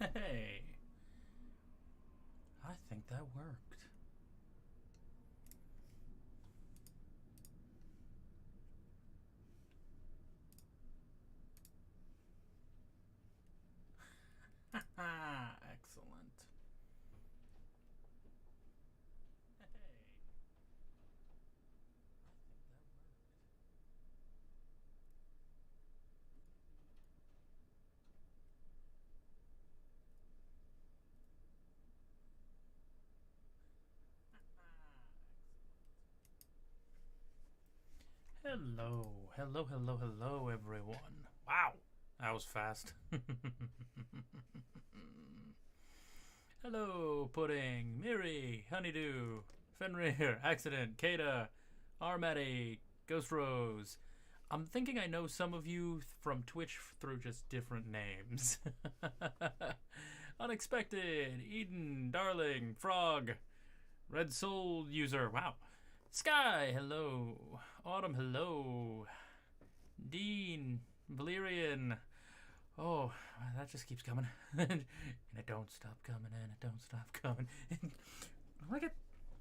Hey, I think that worked. Excellent. Hey. Hello, hello, hello, hello, everyone. Wow, that was fast. Hello, Pudding, Miri, Honeydew, Fenrir, Accident, Kata, Armati, Ghost Rose. I'm thinking I know some of you from Twitch through just different names. Unexpected, Eden, Darling, Frog, Red Soul User, wow. Sky, hello. Autumn, hello. Dean, Valerian. Oh, that just keeps coming. And it don't stop coming, and it don't stop coming. Will I get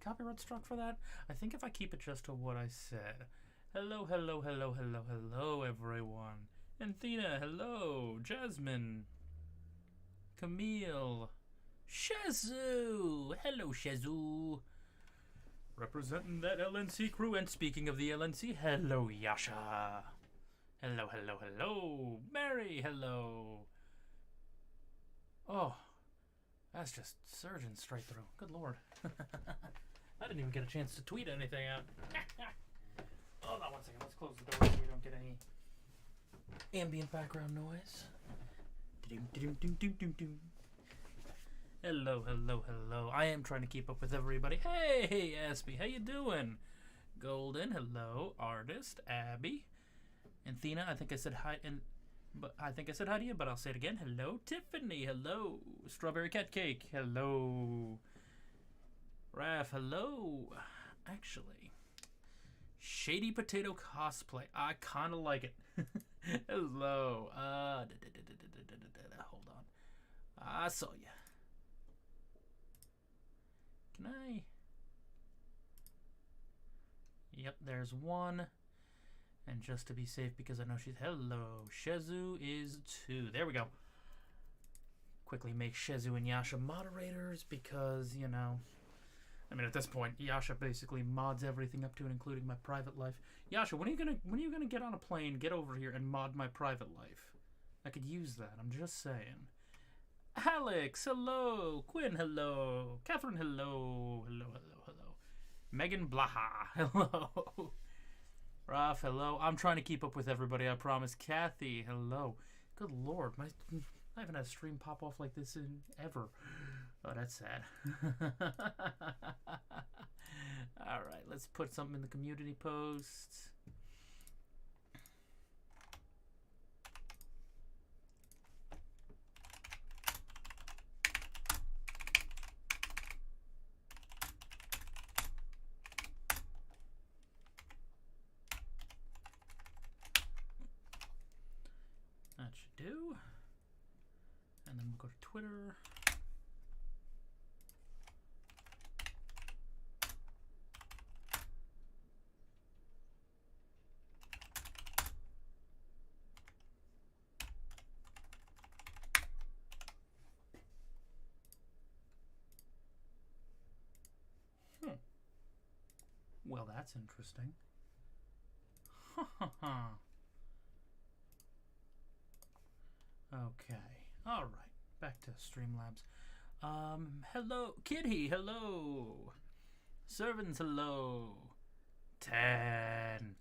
copyright struck for that? I think if I keep it just to what I said. Hello, hello, hello, hello, hello, everyone. Anthena, hello. Jasmine. Camille. Shazoo. Hello, Shazoo. Representing that LNC crew, and speaking of the LNC, hello, Yasha. Hello, hello, hello. Mary, hello. Oh, that's just surging straight through. Good lord. I didn't even get a chance to tweet anything out. Hold on one second. Let's close the door so we don't get any ambient background noise. Hello, hello, hello. I am trying to keep up with everybody. Hey, Aspie, how you doing? Golden, hello. Artist, Abby. Anthena, I think I said hi, to you, but I'll say it again. Hello, Tiffany. Hello, Strawberry Cat Cake. Hello, Raph. Hello. Actually, Shady Potato Cosplay. I kind of like it. Hello. Hold on. I saw you. Can I? Yep, there's one. And just to be safe, because I know she's... Hello. Shezu is 2. There we go. Quickly make Shezu and Yasha moderators because, you know... I mean, at this point, Yasha basically mods everything up to and including my private life. Yasha, when are you gonna get on a plane, get over here, and mod my private life? I could use that. I'm just saying. Alex, hello. Quinn, hello. Catherine, hello. Hello, hello, hello. Megan Blaha, hello. Raph, hello. I'm trying to keep up with everybody, I promise. Kathy, hello. Good lord, I haven't had a stream pop off like this in ever. Oh, that's sad. Alright, let's put something in the community post. That should do. And then we'll go to Twitter. Well, that's interesting. Okay. All right. Back to Streamlabs. Hello, Kitty. Hello. Servants. Hello. 10.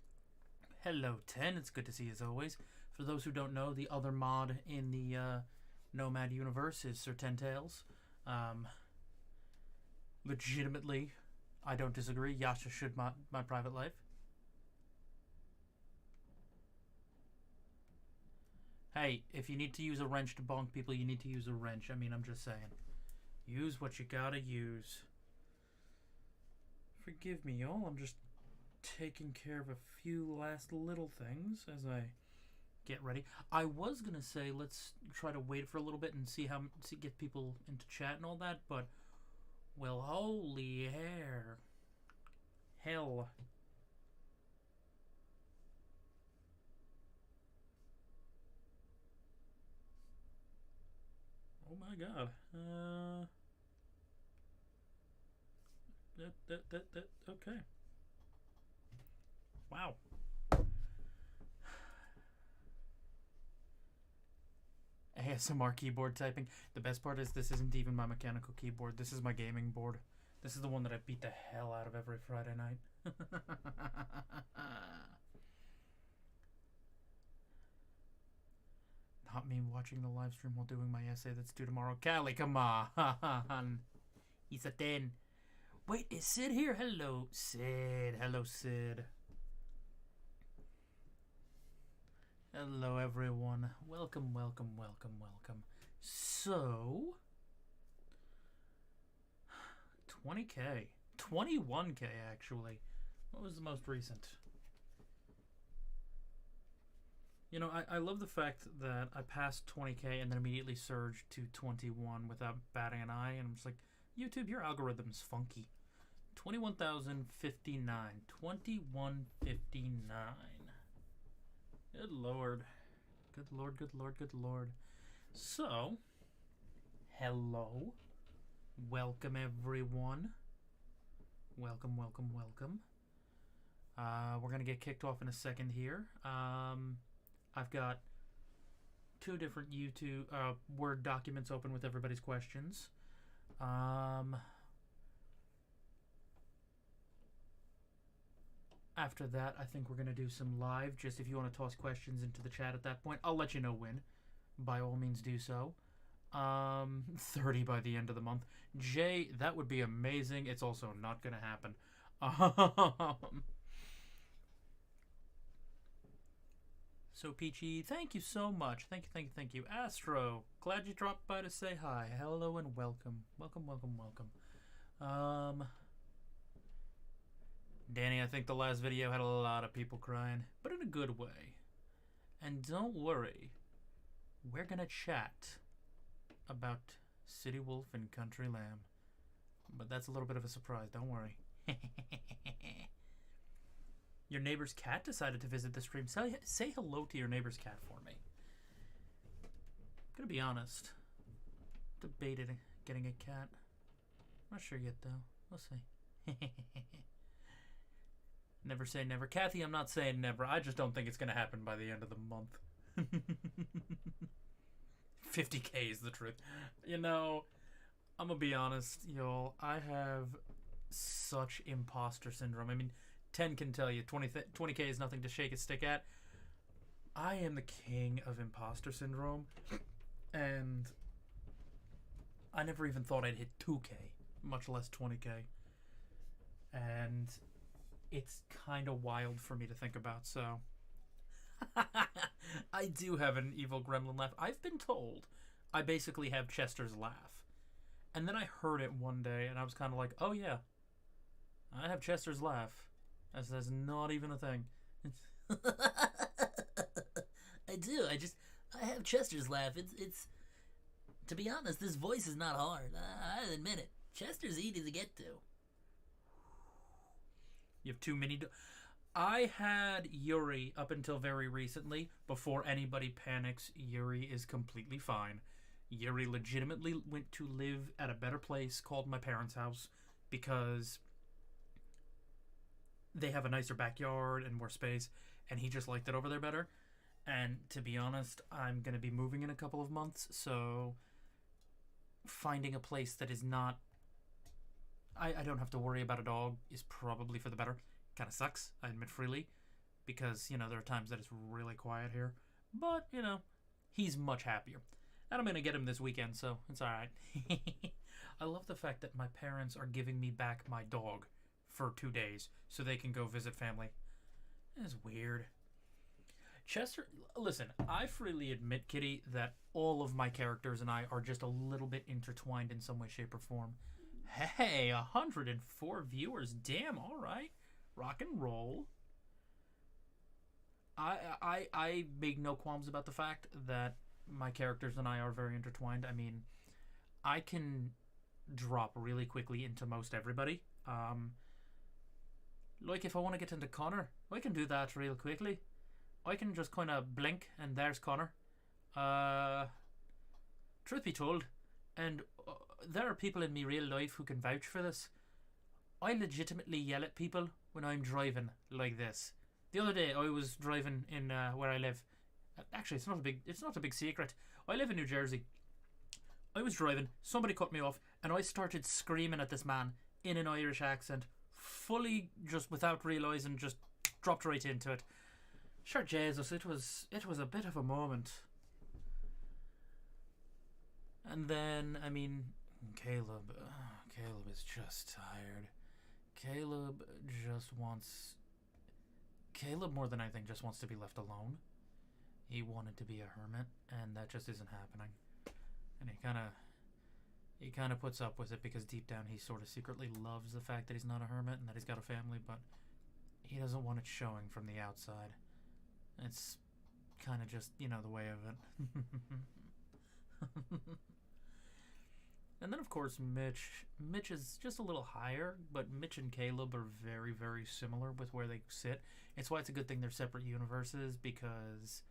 Hello, 10. It's good to see you as always. For those who don't know, the other mod in the Nomad universe is Sir Tentails. Legitimately, I don't disagree. Yasha should mod my private life. Hey, if you need to use a wrench to bonk people, you need to use a wrench. I mean, I'm just saying. Use what you gotta use. Forgive me, y'all. I'm just taking care of a few last little things as I get ready. I was gonna say let's try to wait for a little bit and see get people into chat and all that, but well, holy hell. Oh my god. Okay. Wow. ASMR keyboard typing. The best part is this isn't even my mechanical keyboard. This is my gaming board. This is the one that I beat the hell out of every Friday night. Not me watching the live stream while doing my essay that's due tomorrow. Callie, come on. He's a 10. Wait, is Sid here? Hello, Sid. Hello, Sid. Hello, everyone. Welcome, welcome, welcome, welcome. So, 20K. 21K, actually. What was the most recent? You know, I love the fact that I passed 20K and then immediately surged to 21 without batting an eye. And I'm just like, YouTube, your algorithm's funky. 21,059. 2159. Good lord. Good lord, good lord, good lord. So, hello. Welcome, everyone. Welcome, welcome, welcome. We're going to get kicked off in a second here. I've got 2 different YouTube Word documents open with everybody's questions. After that, I think we're going to do some live. Just if you want to toss questions into the chat at that point, I'll let you know when. By all means, do so. 30 by the end of the month. Jay, that would be amazing. It's also not going to happen. So, Peachy, thank you so much. Thank you, thank you, thank you. Astro, glad you dropped by to say hi. Hello and welcome. Welcome, welcome, welcome. Danny, I think the last video had a lot of people crying, but in a good way. And don't worry, we're gonna chat about City Wolf and Country Lamb. But that's a little bit of a surprise, don't worry. Your neighbor's cat decided to visit the stream. Say hello to your neighbor's cat for me. I'm gonna be honest. Debated getting a cat. Not sure yet, though. We'll see. Never say never. Kathy, I'm not saying never. I just don't think it's gonna happen by the end of the month. 50K is the truth. You know, I'm gonna be honest, y'all. I have such imposter syndrome. I mean, 10 can tell you 20K is nothing to shake a stick at. I am the king of imposter syndrome, and I never even thought I'd hit 2K, much less 20K. And it's kind of wild for me to think about, so I do have an evil gremlin laugh. I've been told I basically have Chester's laugh. And then I heard it one day, and I was kind of like, oh yeah, I have Chester's laugh. That's not even a thing. I do. I have Chester's laugh. It's to be honest, this voice is not hard. I admit it. Chester's easy to get to. You have too many. I had Yuri up until very recently. Before anybody panics, Yuri is completely fine. Yuri legitimately went to live at a better place called my parents' house because they have a nicer backyard and more space, and he just liked it over there better. And to be honest, I'm going to be moving in a couple of months, so finding a place that is not... I don't have to worry about a dog is probably for the better. Kind of sucks, I admit freely, because, you know, there are times that it's really quiet here. But, you know, he's much happier. And I'm going to get him this weekend, so it's alright. I love the fact that my parents are giving me back my dog for 2 days so they can go visit family. It's weird. Chester, listen, I freely admit, Kitty, that all of my characters and I are just a little bit intertwined in some way, shape, or form. Hey, 104 viewers. Damn, alright. Rock and roll. I make no qualms about the fact that my characters and I are very intertwined. I mean, I can drop really quickly into most everybody. Like if I want to get into Connor, I can do that real quickly. I can just kind of blink and there's Connor. Truth be told, and there are people in me real life who can vouch for this. I legitimately yell at people when I'm driving like this. The other day I was driving in where I live. Actually, it's not a big secret. I live in New Jersey. I was driving, somebody cut me off, and I started screaming at this man in an Irish accent, fully just without realising, just dropped right into it. Sure, Jesus, it was a bit of a moment. And then, I mean, Caleb is just tired. Caleb more than anything just wants to be left alone. He wanted to be a hermit, and that just isn't happening. And he kind of puts up with it because deep down he sort of secretly loves the fact that he's not a hermit and that he's got a family, but he doesn't want it showing from the outside. It's kind of just, the way of it. And then, of course, Mitch. Mitch is just a little higher, but Mitch and Caleb are very, very similar with where they sit. It's why it's a good thing they're separate universes, because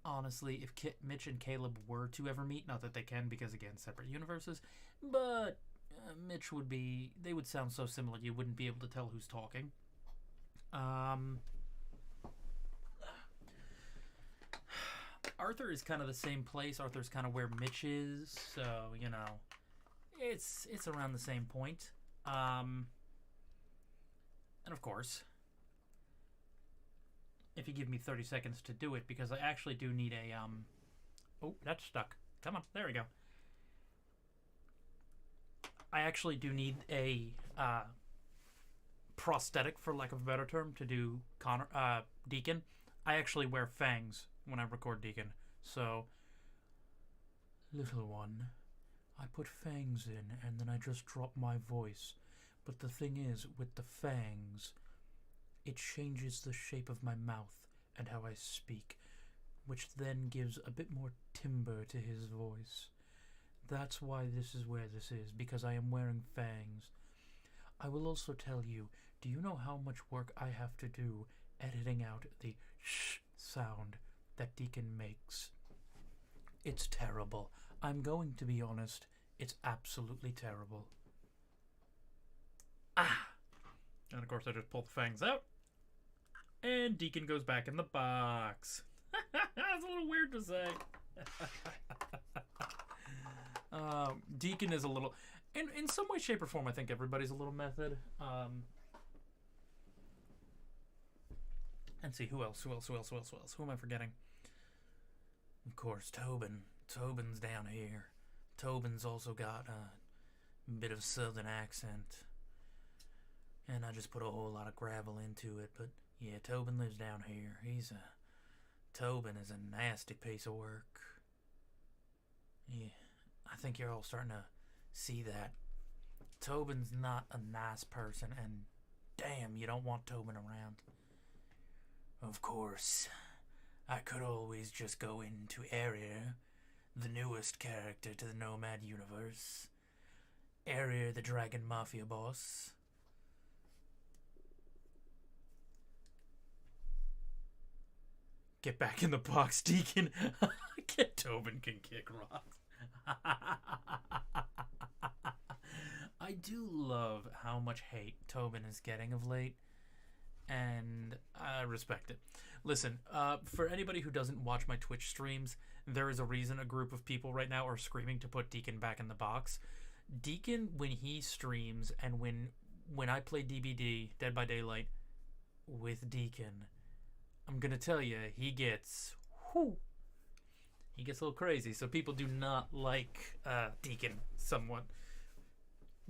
honestly, if Mitch and Caleb were to ever meet, not that they can because, again, separate universes, but Mitch would be... They would sound so similar you wouldn't be able to tell who's talking. Arthur is kind of the same place. Arthur's kind of where Mitch is, so, it's around the same point. And of course, if you give me 30 seconds to do it, because I actually do need a, oh, that's stuck. Come on, there we go. I actually do need a, prosthetic, for lack of a better term, to do Deacon. I actually wear fangs when I record Deacon. So, little one, I put fangs in and then I just drop my voice. But the thing is, with the fangs, it changes the shape of my mouth and how I speak, which then gives a bit more timbre to his voice. That's why this is where this is, because I am wearing fangs. I will also tell you, do you know how much work I have to do editing out the sh sound that Deacon makes? It's terrible. I'm going to be honest. It's absolutely terrible. Ah! And of course I just pull the fangs out. And Deacon goes back in the box. That's a little weird to say. Deacon is a little... In some way, shape, or form, I think everybody's a little method. And see, who else? Who am I forgetting? Of course, Tobin. Tobin's down here. Tobin's also got a bit of a southern accent. And I just put a whole lot of gravel into it. But yeah, Tobin lives down here. Tobin is a nasty piece of work. Yeah, I think you're all starting to see that. Tobin's not a nice person, and damn, you don't want Tobin around. Of course, I could always just go into Area, the newest character to the Nomad universe. Area, the Dragon Mafia boss. Get back in the box, Deacon. Get Tobin can kick rocks. I do love how much hate Tobin is getting of late, and I respect it. Listen, for anybody who doesn't watch my Twitch streams, there is a reason a group of people right now are screaming to put Deacon back in the box. Deacon, when he streams, and when I play DBD, Dead by Daylight, with Deacon, I'm gonna tell you, he gets a little crazy, so people do not like Deacon somewhat.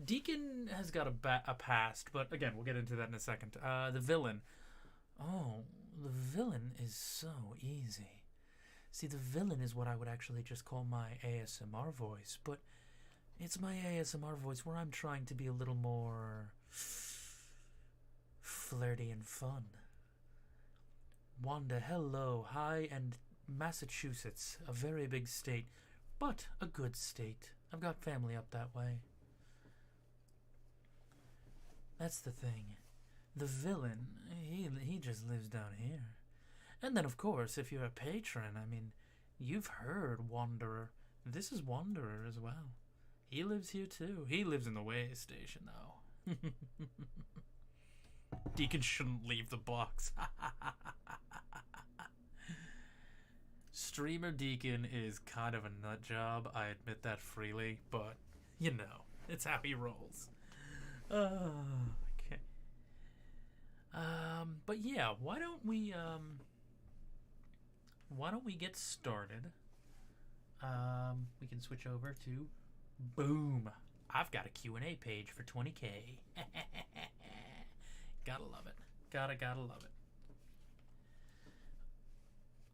Deacon has got a past, but again, we'll get into that in a second. The villain. Oh, the villain is so easy. See, the villain is what I would actually just call my ASMR voice, but it's my ASMR voice where I'm trying to be a little more flirty and fun. Wanda, hello. Hi, and Massachusetts, a very big state, but a good state. I've got family up that way. That's the thing. The villain, he just lives down here. And then, of course, if you're a patron, I mean, you've heard Wanderer. This is Wanderer as well. He lives here too. He lives in the way station, though. Deacon shouldn't leave the box. Streamer Deacon is kind of a nut job. I admit that freely, but you know, it's how he rolls. Okay. But yeah, why don't we get started? We can switch over to boom. I've got a Q&A page for 20K. Gotta love it. Gotta love it.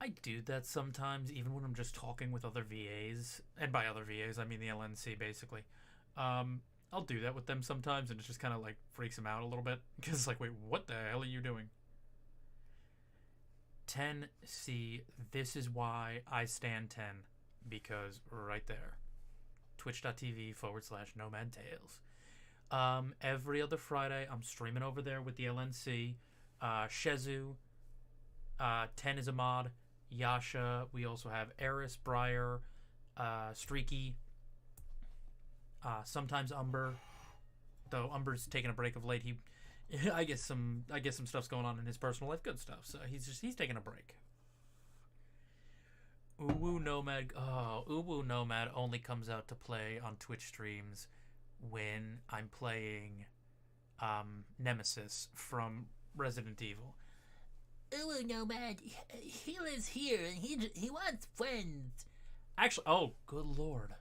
I do that sometimes, even when I'm just talking with other VAs. And by other VAs, I mean the LNC, basically. I'll do that with them sometimes, and it just kind of, like, freaks them out a little bit. Because it's like, wait, what the hell are you doing? 10C, this is why I stand 10. Because right there. Twitch.tv/Nomad Tales. Every other Friday, I'm streaming over there with the LNC. Shezu. 10 is a mod. Yasha. We also have Eris, Briar, Streaky. Sometimes Umber. Though Umber's taking a break of late. I guess some stuff's going on in his personal life. Good stuff. So he's taking a break. Uwu Nomad. Oh, Uwu Nomad only comes out to play on Twitch streams when I'm playing Nemesis from Resident Evil. Uwu Nomad, he lives here and he wants friends. Actually, oh, good lord.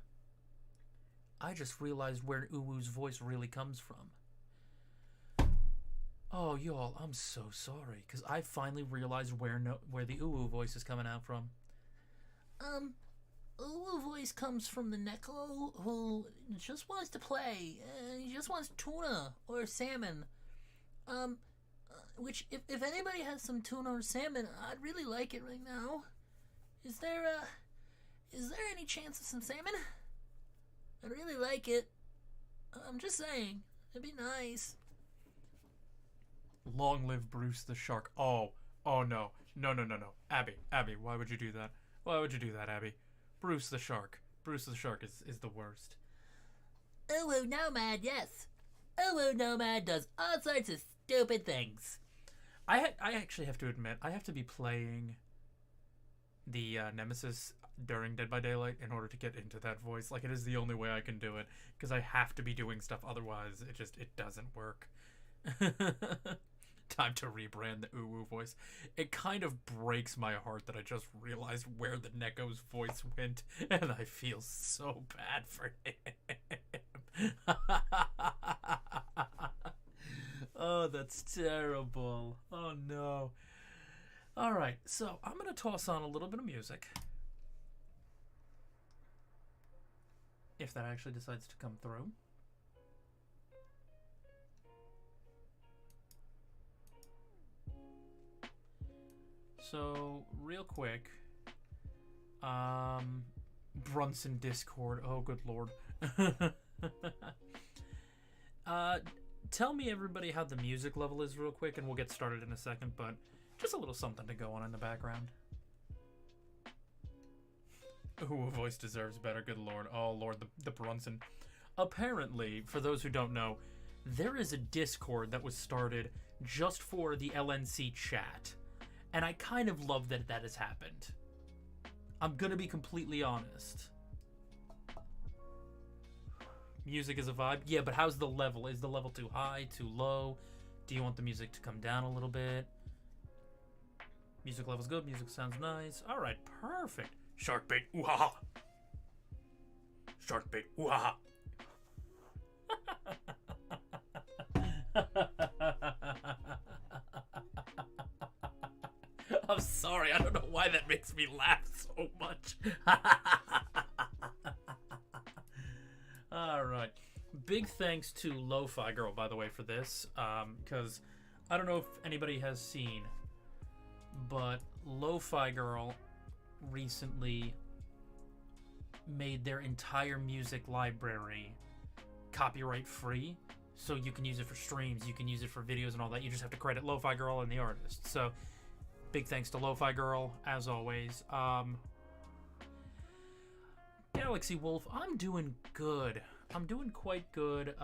I just realized where Uwu's voice really comes from. Oh, y'all, I'm so sorry, because I finally realized where the Uwu voice is coming out from. Uwu voice comes from the Neko who just wants to play. He just wants tuna or salmon. Which, if anybody has some tuna or salmon, I'd really like it right now. Is there any chance of some salmon? I'd really like it. I'm just saying. It'd be nice. Long live Bruce the Shark. Oh no. Abby, why would you do that? Why would you do that, Abby? Bruce the Shark. Bruce the Shark is the worst. Uwu Nomad, yes. Uwu Nomad does all sorts of stupid things. I actually have to admit, I have to be playing the Nemesis during Dead by Daylight in order to get into that voice. Like, it is the only way I can do it, because I have to be doing stuff, otherwise it doesn't work. Time to rebrand the Uwu voice. It kind of breaks my heart that I just realized where the Neko's voice went, and I feel so bad for him. Oh, that's terrible. Oh, no. Alright, so I'm going to toss on a little bit of music. If that actually decides to come through. So, real quick, Brunson Discord. Oh, good lord. Tell me, everybody, how the music level is real quick, and we'll get started in a second, but just a little something to go on in the background. Ooh, a voice deserves better, good lord. Oh, lord, the Brunson. Apparently, for those who don't know, there is a Discord that was started just for the LNC chat. And I kind of love that that has happened. I'm gonna be completely honest. Music is a vibe? Yeah, but how's the level? Is the level too high, too low? Do you want the music to come down a little bit? Music level's good, music sounds nice. Alright, perfect. Shark bait, ooh-ha-ha. Shark bait, ooh-ha-ha. I'm sorry, I don't know why that makes me laugh so much. Alright. Big thanks to Lo-Fi Girl, by the way, for this. Because I don't know if anybody has seen, but Lo-Fi Girl recently made their entire music library copyright free, so you can use it for streams, you can use it for videos and all that. You just have to credit Lo-Fi Girl and the artist. So big thanks to Lo-Fi Girl, as always. Galaxy Wolf, I'm doing good. I'm doing quite good.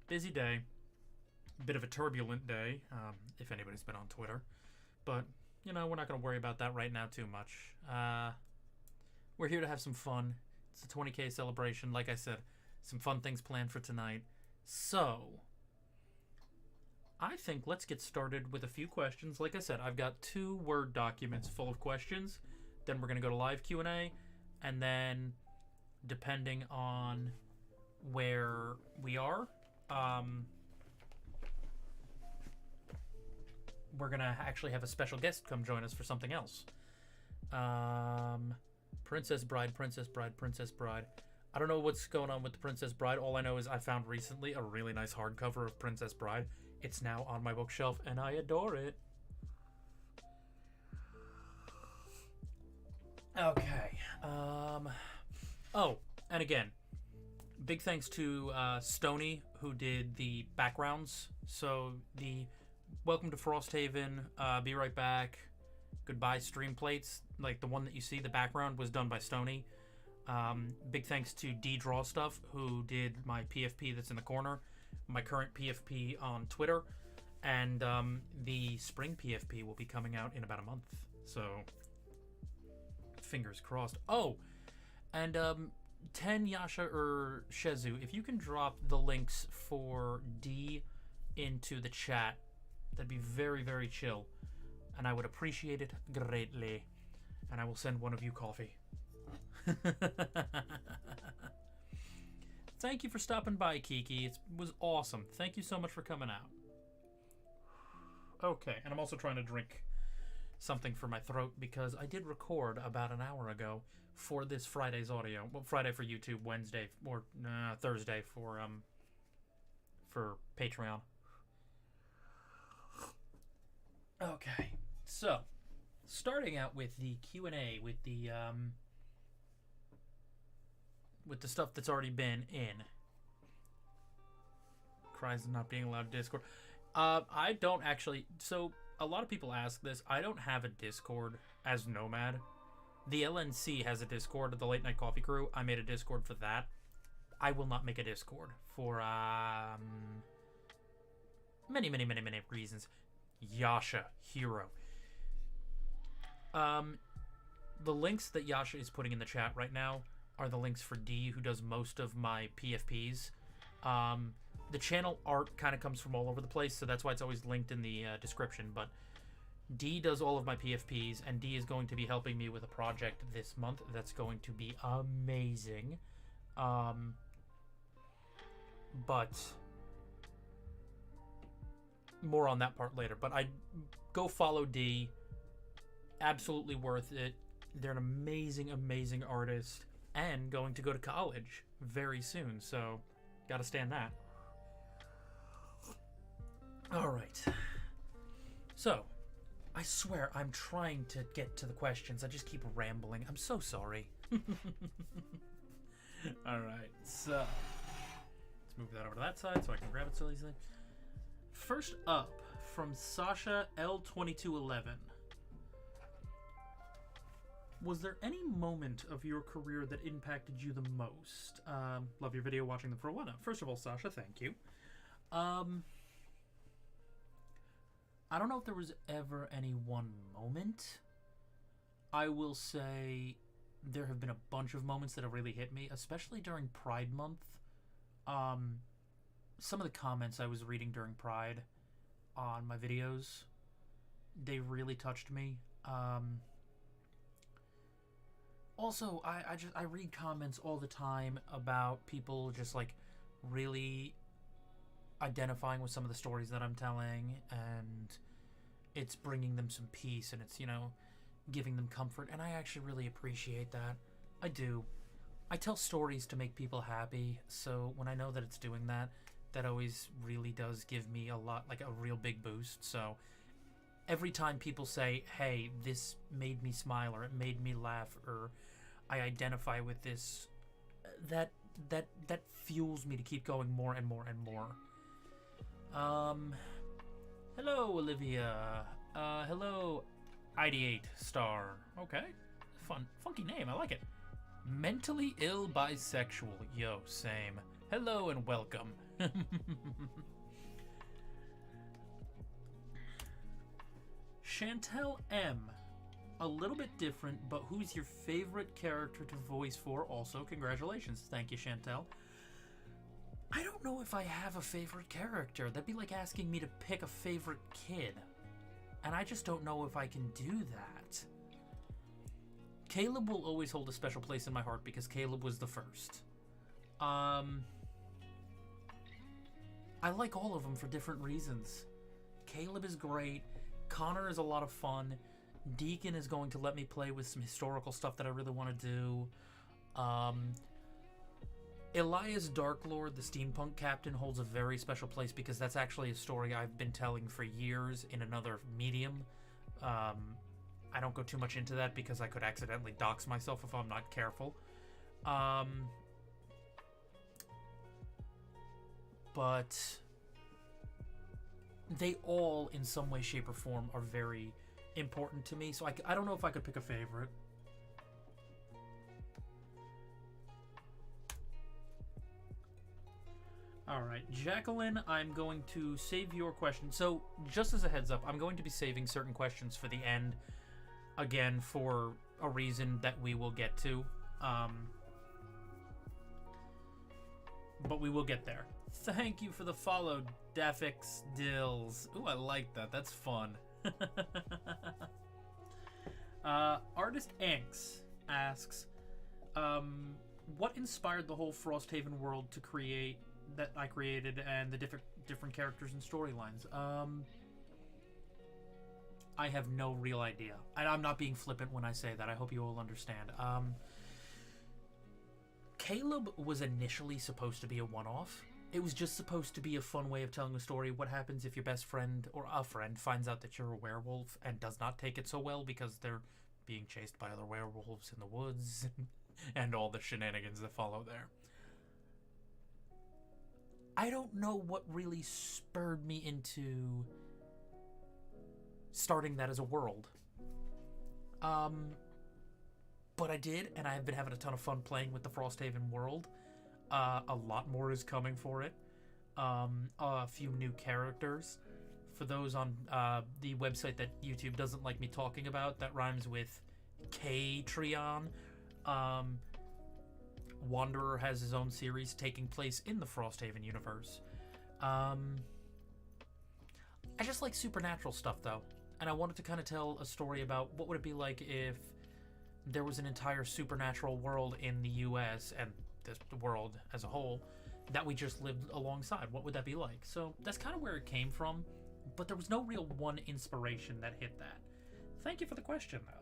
Busy day. Bit of a turbulent day, if anybody's been on Twitter. But, you know, we're not going to worry about that right now too much. We're here to have some fun. It's a 20K celebration. Like I said, some fun things planned for tonight. So, I think let's get started with a few questions. Like I said, I've got 2 Word documents full of questions. Then we're going to go to live Q&A. And then, depending on where we are, we're going to actually have a special guest come join us for something else. Princess Bride, Princess Bride, Princess Bride. I don't know what's going on with the Princess Bride. All I know is I found recently a really nice hardcover of Princess Bride. It's now on my bookshelf, and I adore it. Okay. Oh, and again, big thanks to Stony, who did the backgrounds. So the Welcome to Frosthaven, Be Right Back, Goodbye stream plates, like the one that you see, the background was done by Stony. Big thanks to DeeDrawsStuff, who did my PFP that's in the corner, my current PFP on Twitter, and the spring PFP will be coming out in about a month. So, fingers crossed. Oh, and 10 Yasha or Shezu, if you can drop the links for D into the chat, that'd be very, very chill. And I would appreciate it greatly. And I will send one of you coffee. Thank you for stopping by, Kiki. It was awesome. Thank you so much for coming out. Okay, and I'm also trying to drink something for my throat because I did record about an hour ago for this Friday's audio. Well, Friday for YouTube, Wednesday or Thursday for Patreon. Okay, so starting out with the Q&A with the stuff that's already been in. Cries of not being allowed Discord. I don't actually. So a lot of people ask this. I don't have a Discord as Nomad. The LNC has a Discord, the Late Night Coffee Crew. I made a Discord for that. I will not make a Discord for many reasons. Yasha, hero. The links that Yasha is putting in the chat right now are the links for D, who does most of my PFPs. The channel art kind of comes from all over the place, so that's why it's always linked in the description. But D does all of my PFPs, and D is going to be helping me with a project this month that's going to be amazing. But more on that part later. But I go follow D. Absolutely worth it. They're an amazing artist, and going to go to college very soon, so gotta stand that. Alright. So, I swear I'm trying to get to the questions. I just keep rambling. I'm so sorry. Alright, so let's move that over to that side so I can grab it so easily. First up, from Sasha L2211. Was there any moment of your career that impacted you the most? Love your video, watching them for a while now. First of all, Sasha, thank you. I don't know if there was ever any one moment. I will say there have been a bunch of moments that have really hit me, especially during Pride Month. Some of the comments I was reading during Pride on my videos, they really touched me. Also, I read comments all the time about people just like really identifying with some of the stories that I'm telling, and it's bringing them some peace, and it's, you know, giving them comfort, and I actually really appreciate that. I do. I tell stories to make people happy, so when I know that it's doing that, that always really does give me a lot, like a real big boost. So every time people say, hey, this made me smile, or it made me laugh, or I identify with this, that fuels me to keep going more and more and more. Hello, Olivia. Hello, Ideate Star. Okay. Funky name. I like it. Mentally ill bisexual. Yo, same. Hello and welcome. Chantel M. A little bit different, but who's your favorite character to voice for? Also, congratulations. Thank you, Chantel. I don't know if I have a favorite character. That'd be like asking me to pick a favorite kid. And I just don't know if I can do that. Caleb will always hold a special place in my heart because Caleb was the first. I like all of them for different reasons. Caleb is great. Connor is a lot of fun. Deacon is going to let me play with some historical stuff that I really want to do. Elias Darklord, the steampunk captain, holds a very special place because that's actually a story I've been telling for years in another medium. I don't go too much into that because I could accidentally dox myself if I'm not careful. But they all, in some way, shape, or form, are very important to me. So I don't know if I could pick a favorite. Alright, Jacqueline, I'm going to save your question. So, just as a heads up, I'm going to be saving certain questions for the end. Again, for a reason that we will get to. But we will get there. Thank you for the follow, Daffix Dills. Ooh, I like that. That's fun. Artist Anks asks, what inspired the whole Frosthaven world to create that I created and the different characters and storylines? I have no real idea. And I'm not being flippant when I say that. I hope you all understand. Caleb was initially supposed to be a one-off. It was just supposed to be a fun way of telling a story. What happens if your best friend or a friend finds out that you're a werewolf and does not take it so well because they're being chased by other werewolves in the woods and all the shenanigans that follow there. I don't know what really spurred me into starting that as a world. But I did, and I've been having a ton of fun playing with the Frosthaven world. A lot more is coming for it. A few new characters. For those on the website that YouTube doesn't like me talking about, that rhymes with K-Trion. Wanderer has his own series taking place in the Frosthaven universe. I just like supernatural stuff, though. And I wanted to kind of tell a story about what would it be like if there was an entire supernatural world in the US and this world as a whole that we just lived alongside. What would that be like? So that's kind of where it came from, but there was no real one inspiration that hit that. Thank you for the question, though.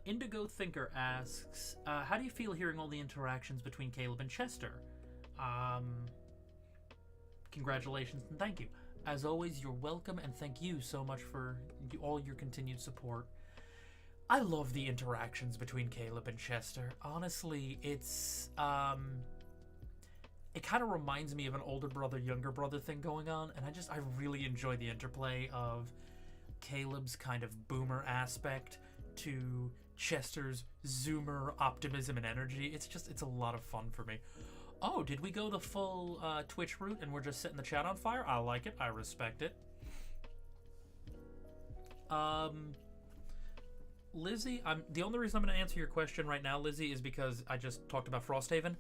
Indigo Thinker asks, how do you feel hearing all the interactions between Caleb and Chester? Congratulations and thank you. As always, you're welcome, and thank you so much for all your continued support. I love the interactions between Caleb and Chester. Honestly, it's it kind of reminds me of an older brother, younger brother thing going on, and I really enjoy the interplay of Caleb's kind of boomer aspect to Chester's zoomer optimism and energy. It's a lot of fun for me. Oh, did we go the full Twitch route and we're just setting the chat on fire? I like it. I respect it. Lizzie, the only reason I'm going to answer your question right now, Lizzie, is because I just talked about Frosthaven.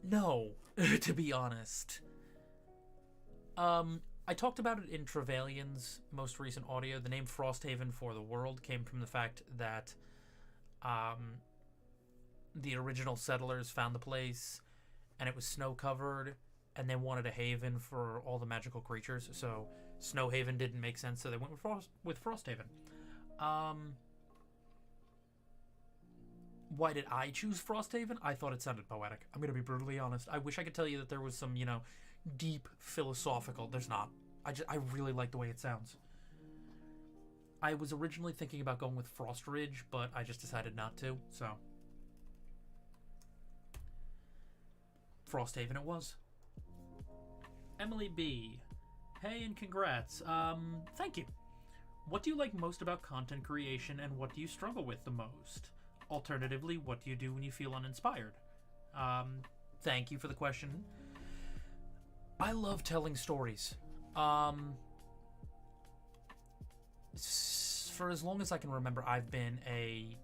No, to be honest. I talked about it in Trevelyan's most recent audio. The name Frosthaven for the world came from the fact that the original settlers found the place and it was snow-covered and they wanted a haven for all the magical creatures. So Snowhaven didn't make sense, so they went with Frosthaven. Why did I choose Frosthaven? I thought it sounded poetic. I'm going to be brutally honest. I wish I could tell you that there was some, deep philosophical. There's not. I really like the way it sounds. I was originally thinking about going with Frost Ridge, but I just decided not to, so. Frosthaven it was. Emily B. Hey and congrats. Thank you. What do you like most about content creation and what do you struggle with the most? Alternatively, what do you do when you feel uninspired? Thank you for the question. I love telling stories. For as long as I can remember, I've been a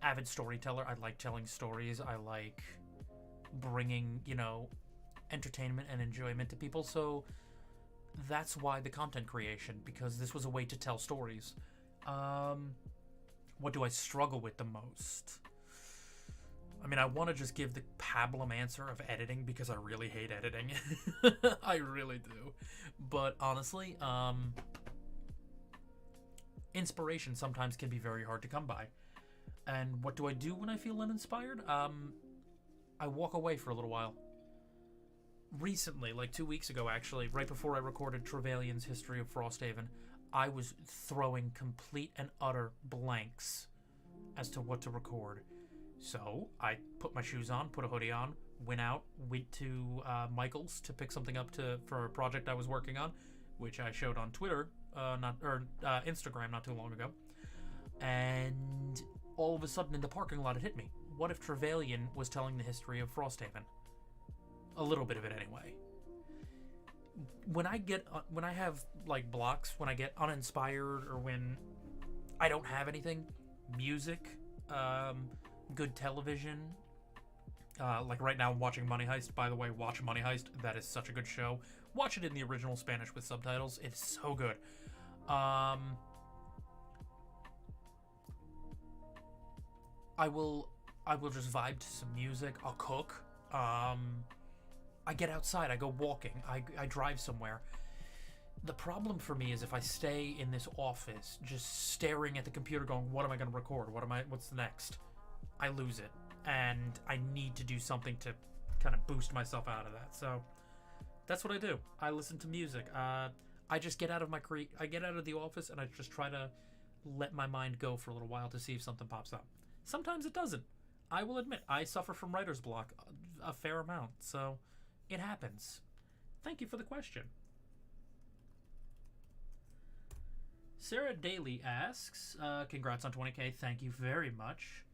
avid storyteller. I like telling stories. I like bringing, you know, entertainment and enjoyment to people. So that's why the content creation, because this was a way to tell stories. What do I struggle with the most? I mean, I want to just give the pablum answer of editing because I really hate editing. I really do. But honestly, inspiration sometimes can be very hard to come by. And what do I do when I feel uninspired? I walk away for a little while. Recently, like 2 weeks ago actually, right before I recorded Trevelyan's History of Frosthaven, I was throwing complete and utter blanks as to what to record. So I put my shoes on, put a hoodie on, went to Michael's to pick something up for a project I was working on, which I showed on Twitter, Instagram not too long ago. And all of a sudden in the parking lot it hit me. What if Trevelyan was telling the history of Frosthaven? A little bit of it anyway. When I have like blocks, when I get uninspired or when I don't have anything, music, good television, like right now I'm watching Money Heist. By the way, watch Money Heist. That is such a good show. Watch it in the original Spanish with subtitles. It's so good. I will just vibe to some music. I'll cook. I get outside. I go walking. I drive somewhere. The problem for me is if I stay in this office just staring at the computer going, what am I going to record? What's the next? I lose it. And I need to do something to kind of boost myself out of that. So that's what I do. I listen to music. I just get out of I get out of the office and I just try to let my mind go for a little while to see if something pops up. Sometimes it doesn't. I will admit, I suffer from writer's block a fair amount, so it happens. Thank you for the question. Sarah Daly asks, congrats on 20K, thank you very much.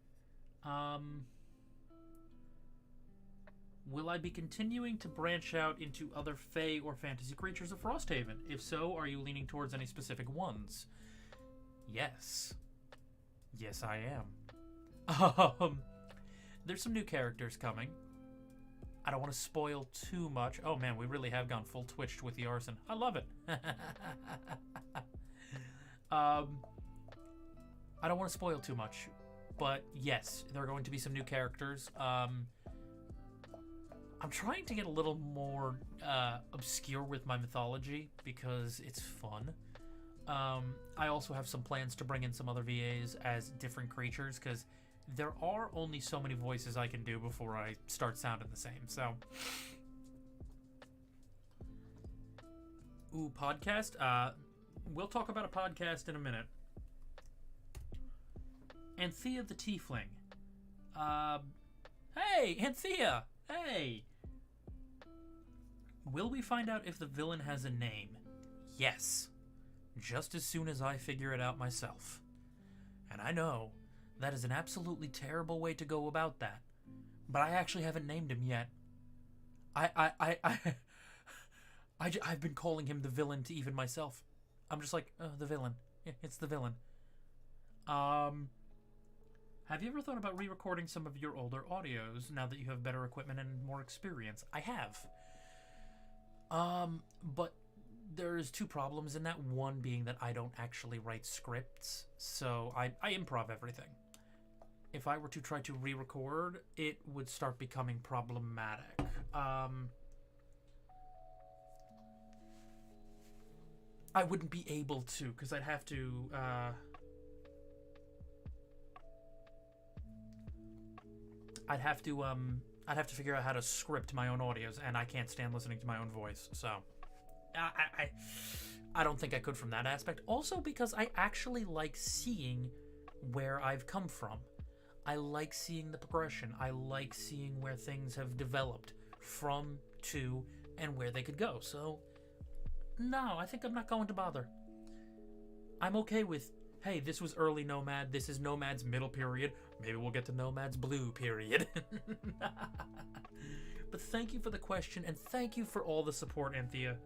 Will I be continuing to branch out into other fae or fantasy creatures of Frosthaven? If so, are you leaning towards any specific ones? Yes. Yes, I am. There's some new characters coming. I don't want to spoil too much. Oh man, we really have gone full twitched with the arson. I love it. I don't want to spoil too much, but yes, there are going to be some new characters. I'm trying to get a little more obscure with my mythology because it's fun. I also have some plans to bring in some other VAs as different creatures because there are only so many voices I can do before I start sounding the same. So, ooh, podcast. We'll talk about a podcast in a minute. Anthea the Tiefling. Hey, Anthea. Hey. Will we find out if the villain has a name? Yes. Just as soon as I figure it out myself. And I know that is an absolutely terrible way to go about that. But I actually haven't named him yet. I've been calling him the villain to even myself. I'm just like, oh, the villain. Yeah, it's the villain. Have you ever thought about re-recording some of your older audios now that you have better equipment and more experience? I have. But there's two problems in that. One being that I don't actually write scripts, so I improv everything. If I were to try to re-record, it would start becoming problematic. I wouldn't be able to, because I'd have to, I'd have to figure out how to script my own audios, and I can't stand listening to my own voice, so I don't think I could from that aspect. Also because I actually like seeing where I've come from. I like seeing the progression. I like seeing where things have developed from, to, and where they could go. So, no, I think I'm not going to bother. I'm okay with, hey, this was early Nomad. This is Nomad's middle period. Maybe we'll get to Nomad's blue period. But thank you for the question, and thank you for all the support, Anthea.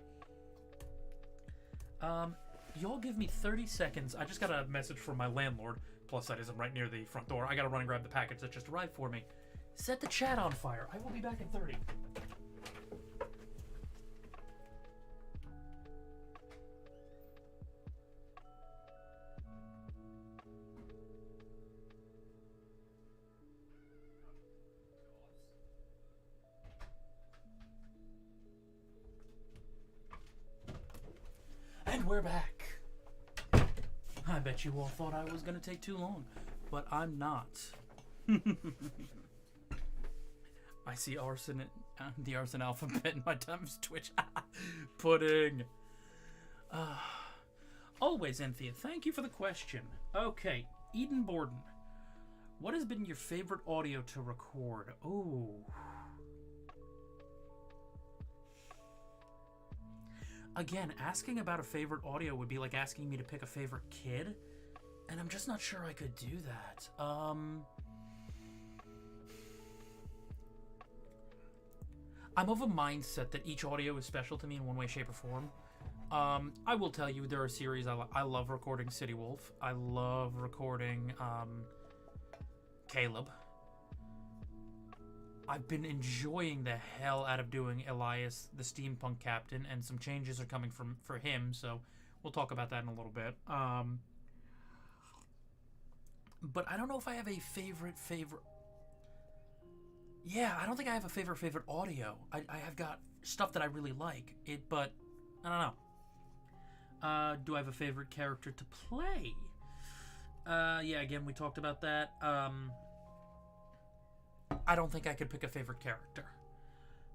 Y'all give me 30 seconds. I just got a message from my landlord. Plus, that isn't right near the front door. I gotta run and grab the package that just arrived for me. Set the chat on fire. I will be back in 30. And we're back. I bet you all thought I was going to take too long, but I'm not. I see arson, the arson alphabet in my time's Twitch. Pudding. Always, Anthea. Thank you for the question. Okay, Eden Borden. What has been your favorite audio to record? Ooh. Again, asking about a favorite audio would be like asking me to pick a favorite kid, and I'm just not sure I could do that. I'm of a mindset that each audio is special to me in one way, shape, or form. I will tell you, there are series I love recording City Wolf. I love recording Caleb. I've been enjoying the hell out of doing Elias, the steampunk captain, and some changes are coming for him, so we'll talk about that in a little bit. But I don't know if I have a favorite. Yeah, I don't think I have a favorite audio. I have got stuff that I really like, but I don't know. Do I have a favorite character to play? Yeah, again, we talked about that. I don't think I could pick a favorite character.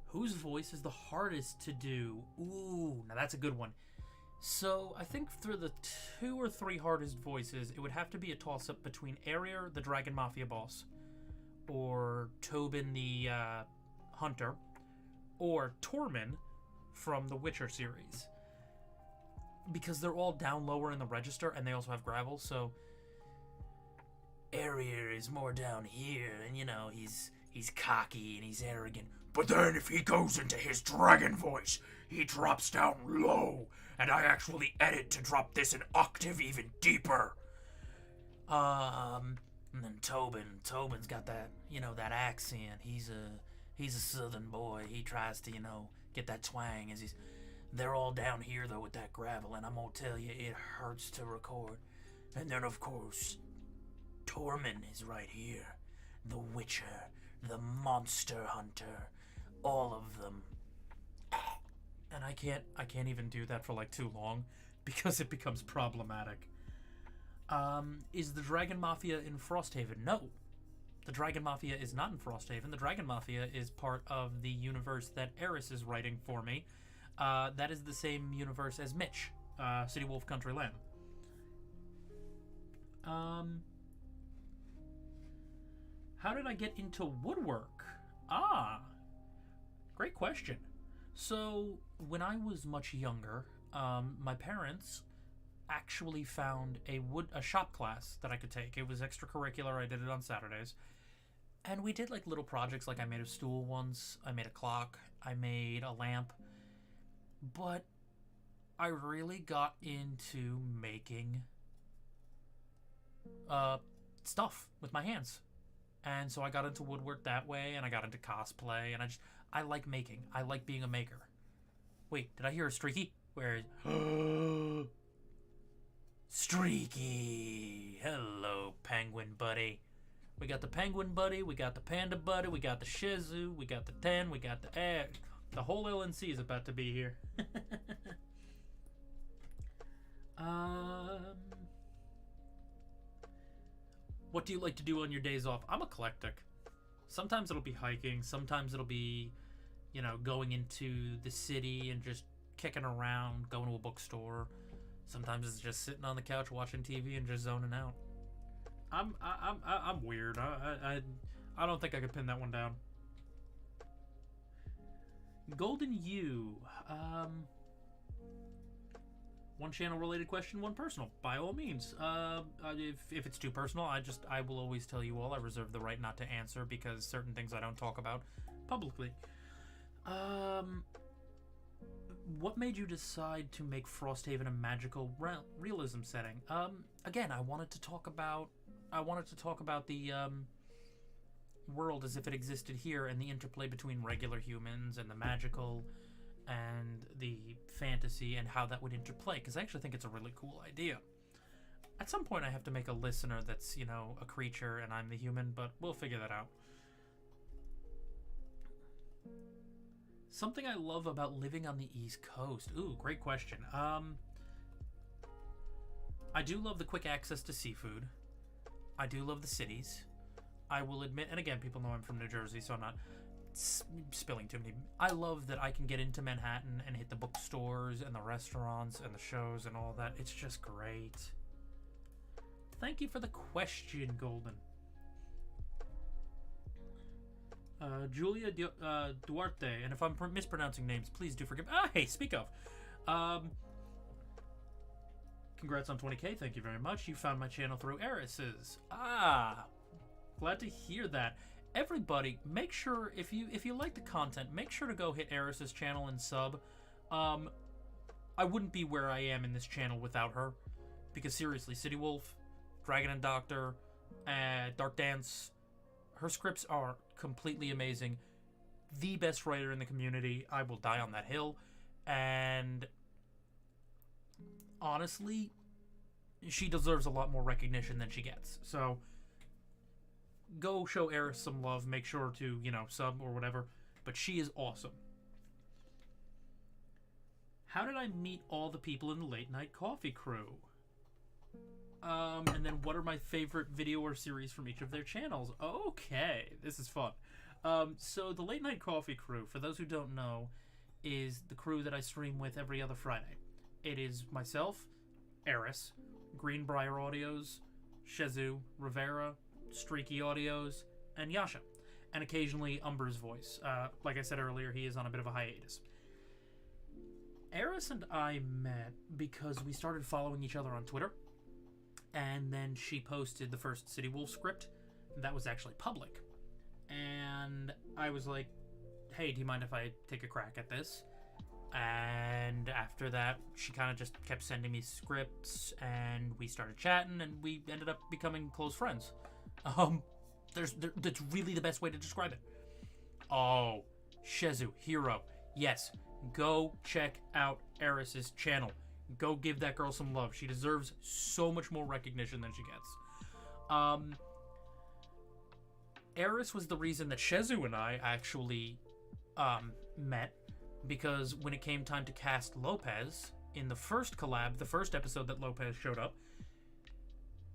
Whose voice is the hardest to do? Ooh, now that's a good one. So, I think through the 2 or 3 hardest voices, it would have to be a toss-up between Arier, the Dragon Mafia boss, or Tobin, the Hunter, or Tormund from the Witcher series. Because they're all down lower in the register, and they also have gravel, so Arier is more down here, and he's cocky and he's arrogant. But then if he goes into his dragon voice, he drops down low, and I actually edit to drop this an octave even deeper. And then Tobin's got that, that accent. He's a southern boy. He tries to, get that twang as they're all down here though with that gravel, and I'm gonna tell you, it hurts to record. And then of course, Tormund is right here. The Witcher, the Monster Hunter, all of them. And I can't even do that for like too long because it becomes problematic. Is the Dragon Mafia in Frosthaven? No. The Dragon Mafia is not in Frosthaven. The Dragon Mafia is part of the universe that Eris is writing for me. That is the same universe as Mitch, City Wolf Country Lamb. How did I get into woodwork? Great question. So, when I was much younger, my parents actually found a shop class that I could take. It was extracurricular. I did it on Saturdays. And we did like little projects, like I made a stool once, I made a clock, I made a lamp. But I really got into making stuff with my hands. And so I got into woodwork that way, and I got into cosplay, and I like making. I like being a maker. Wait, did I hear a Streaky? Where is... Streaky! Hello, penguin buddy. We got the penguin buddy, we got the panda buddy, we got the Shizu, we got the 10, we got the egg. The whole LNC is about to be here. What do you like to do on your days off? I'm eclectic. Sometimes it'll be hiking. Sometimes it'll be, you know, going into the city and just kicking around, going to a bookstore. Sometimes it's just sitting on the couch watching TV and just zoning out. I'm weird. I don't think I could pin that one down. Golden U. One channel related question, one personal. By all means. If it's too personal, I will always tell you all I reserve the right not to answer because certain things I don't talk about publicly. What made you decide to make Frosthaven a magical realism setting? Again, I wanted to talk about the world as if it existed here and the interplay between regular humans and the magical and the fantasy and how that would interplay, because I actually think it's a really cool idea. At some point I have to make a listener that's, you know, a creature and I'm the human, but we'll figure that out. Something I love about living on the East Coast. Ooh, great question. I do love the quick access to seafood. I do love the cities. I will admit, and again, people know I'm from New Jersey, so I'm not spilling too many. I love that I can get into Manhattan and hit the bookstores and the restaurants and the shows and all that. It's just great. Thank you for the question, Golden. Julia Duarte, and if I'm mispronouncing names, please do forgive. Hey, speak of. Congrats on 20K. Thank you very much. You found my channel through Eris's. Glad to hear that. Everybody, make sure if you like the content, make sure to go hit Eris's channel and sub. I wouldn't be where I am in this channel without her, because seriously, City Wolf, Dragon and Doctor, Dark Dance, her scripts are completely amazing. The best writer in the community. I will die on that hill. And honestly, she deserves a lot more recognition than she gets. So go show Eris some love. Make sure to, you know, sub or whatever. But she is awesome. How did I meet all the people in the Late Night Coffee crew? And then what are my favorite video or series from each of their channels? Okay, this is fun. So the Late Night Coffee crew, for those who don't know, is the crew that I stream with every other Friday. It is myself, Eris, Greenbrier Audios, Shezu, Rivera, Streaky Audios, and Yasha. And occasionally Umber's voice. Like I said earlier, he is on a bit of a hiatus. Eris and I met because we started following each other on Twitter. And then she posted the first City Wolf script that was actually public. And I was like, hey, do you mind if I take a crack at this? And after that, she kind of just kept sending me scripts, and we started chatting, and we ended up becoming close friends. That's really the best way to describe it. Oh, Shezu, hero. Yes, go check out Eris's channel. Go give that girl some love. She deserves so much more recognition than she gets. Eris was the reason that Shezu and I actually met, because when it came time to cast Lopez in the first collab, the first episode that Lopez showed up,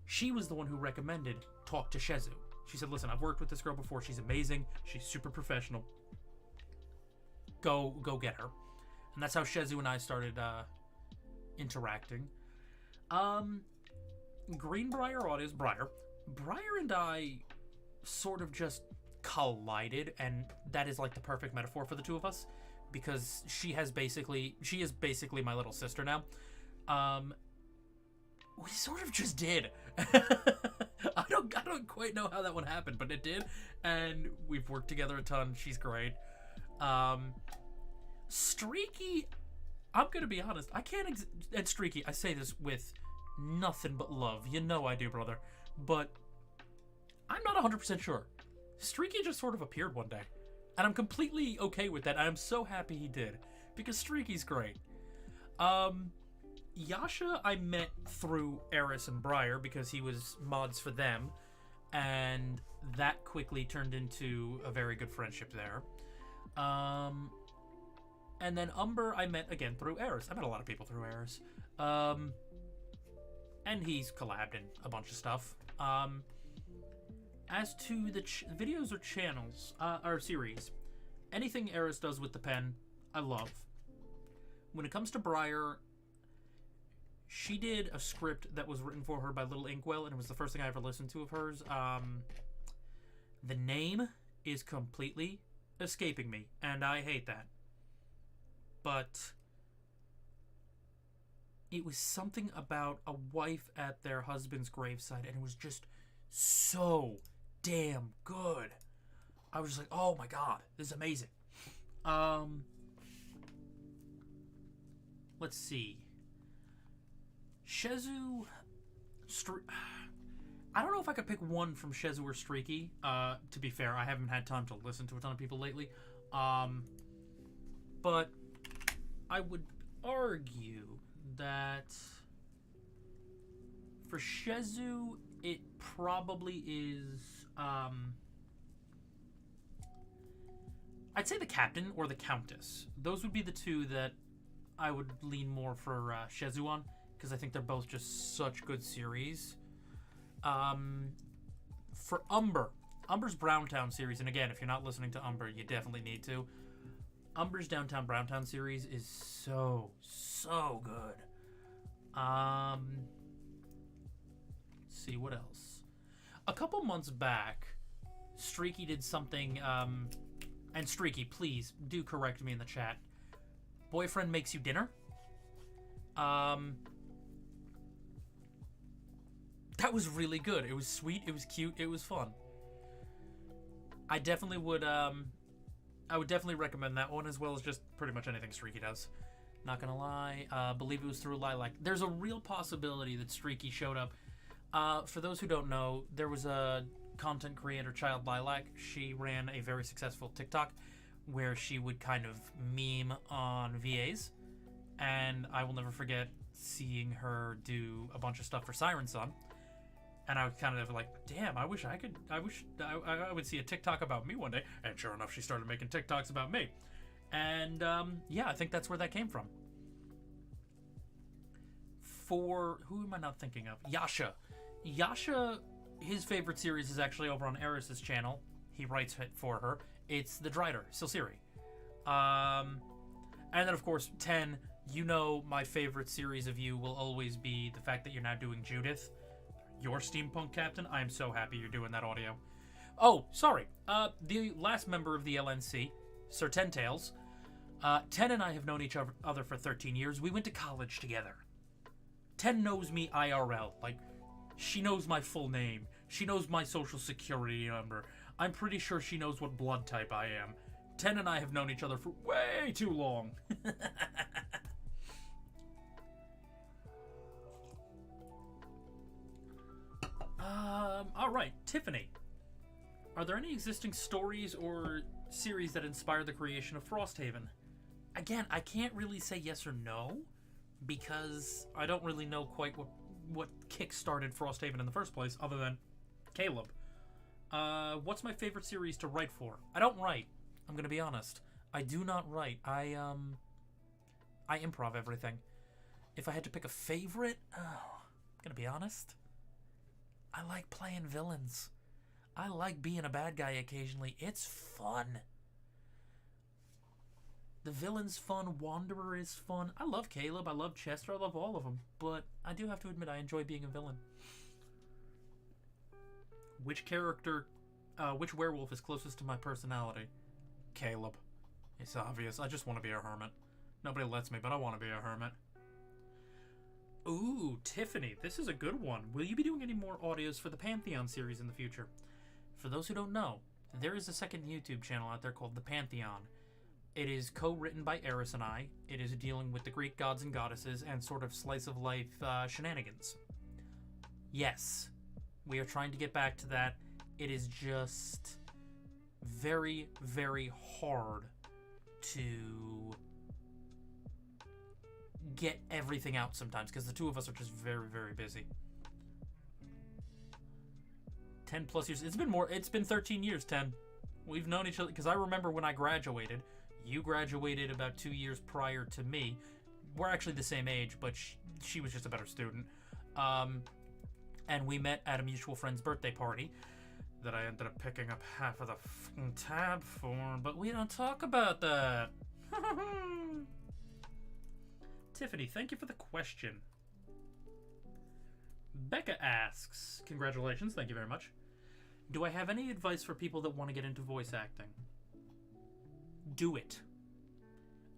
she was the one who recommended talk to Shezu. She said, listen, I've worked with this girl before. She's amazing. She's super professional. Go get her. And that's how Shezu and I started interacting. Greenbrier Audios, Briar and I sort of just collided, and that is like the perfect metaphor for the two of us, because she is basically my little sister now. We sort of just did. I don't quite know how that one happened, but it did, and we've worked together a ton. She's great. Streaky, I'm gonna be honest, I can't and Streaky, I say this with nothing but love. You know I do, brother. But I'm not 100% sure. Streaky just sort of appeared one day, and I'm completely okay with that. I'm so happy he did, because Streaky's great. Yasha I met through Eris and Briar because he was mods for them, and that quickly turned into a very good friendship there. And then Umber I met again through Eris. I met a lot of people through Eris. And he's collabed in a bunch of stuff. As to the videos or channels, or series, anything Eris does with the pen, I love. When it comes to Briar, she did a script that was written for her by Little Inkwell, and it was the first thing I ever listened to of hers. The name is completely escaping me, and I hate that. But it was something about a wife at their husband's graveside, and it was just so damn good. I was just like, oh my god, this is amazing. Let's see. Shezu... I don't know if I could pick one from Shezu or Streaky. To be fair, I haven't had time to listen to a ton of people lately. But I would argue that for Shezu, it probably is... I'd say the Captain or the Countess. Those would be the two that I would lean more for Shezu on, because I think they're both just such good series. For Umber's Browntown series, and again, if you're not listening to Umber, you definitely need to. Umber's Downtown Browntown series is so good. Let's see, what else? A couple months back, Streaky did something, and Streaky, please do correct me in the chat. Boyfriend Makes You Dinner. That was really good. It was sweet, it was cute, it was fun. I definitely would, I would definitely recommend that one, as well as just pretty much anything Streaky does. Not gonna lie, believe it was through Lilac. There's a real possibility that Streaky showed up. For those who don't know, there was a content creator, Child Lilac. She ran a very successful TikTok where she would kind of meme on VAs, and I will never forget seeing her do a bunch of stuff for Siren Son. And I was kind of like, damn, I wish I would see a TikTok about me one day. And sure enough, she started making TikToks about me. And yeah, I think that's where that came from. For, who am I not thinking of? Yasha. Yasha, his favorite series is actually over on Eris's channel. He writes it for her. It's The Drider, Silsiri. And then, of course, 10, you know my favorite series of you will always be the fact that you're now doing Judith. Your steampunk captain. I am so happy you're doing that audio. Oh, sorry. The last member of the LNC, Sir Tentails. 10 and I have known each other for 13 years. We went to college together. 10 knows me IRL. Like, she knows my full name. She knows my social security number. I'm pretty sure she knows what blood type I am. 10 and I have known each other for way too long. Alright, Tiffany. Are there any existing stories or series that inspired the creation of Frosthaven? Again, I can't really say yes or no, because I don't really know quite what kick-started Frosthaven in the first place, other than Caleb. What's my favorite series to write for? I don't write. I'm gonna be honest. I do not write. I improv everything. If I had to pick a favorite, I'm gonna be honest. I like playing villains. I like being a bad guy occasionally. It's fun. The villain's fun. Wanderer is fun. I love Caleb. I love Chester. I love all of them. But I do have to admit I enjoy being a villain. Which character, which werewolf is closest to my personality? Caleb. It's obvious. I just want to be a hermit. Nobody lets me, but I want to be a hermit. Ooh, Tiffany, this is a good one. Will you be doing any more audios for the Pantheon series in the future? For those who don't know, there is a second YouTube channel out there called the Pantheon. It is co-written by Eris and I. It is dealing with the Greek gods and goddesses and sort of slice-of-life shenanigans. Yes, we are trying to get back to that. It is just very, very hard to get everything out sometimes, because the two of us are just very, very busy. 10 plus years. It's been 13 years, 10. We've known each other, because I remember when I graduated. You graduated about 2 years prior to me. We're actually the same age, but she was just a better student. And we met at a mutual friend's birthday party. that I ended up picking up half of the fucking tab for, but we don't talk about that. Tiffany, thank you for the question. Becca asks, congratulations, thank you very much. Do I have any advice for people that want to get into voice acting? Do it.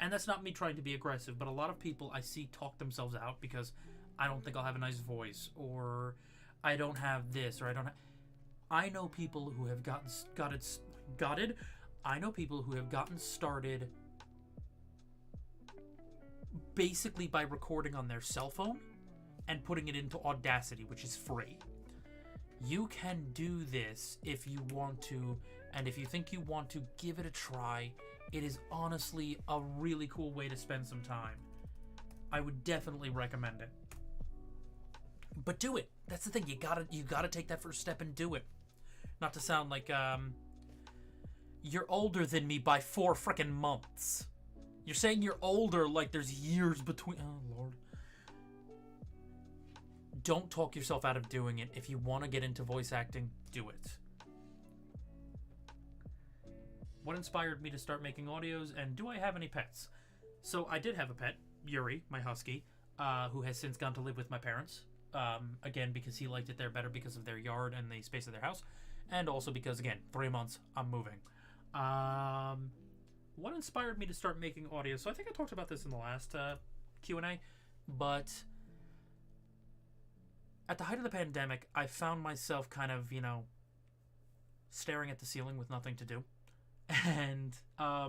And that's not me trying to be aggressive, but a lot of people I see talk themselves out because I don't think I'll have a nice voice, or I don't have this, or I don't have... I know people who have I know people who have gotten started basically by recording on their cell phone and putting it into Audacity, which is free. You can do this if you want to, and if you think you want to, give it a try. It is honestly a really cool way to spend some time. I would definitely recommend it. But do it. That's the thing. You gotta take that first step and do it. Not to sound like you're older than me by 4 frickin' months. You're saying you're older like there's years between. Oh Lord. Don't talk yourself out of doing it. If you want to get into voice acting, do it. What inspired me to start making audios, and do I have any pets? So I did have a pet, Yuri, my husky, who has since gone to live with my parents. Again, because he liked it there better because of their yard and the space of their house. And also because, again, 3 months, I'm moving. What inspired me to start making audio? So I think I talked about this in the last Q&A, but at the height of the pandemic, I found myself kind of, staring at the ceiling with nothing to do. And I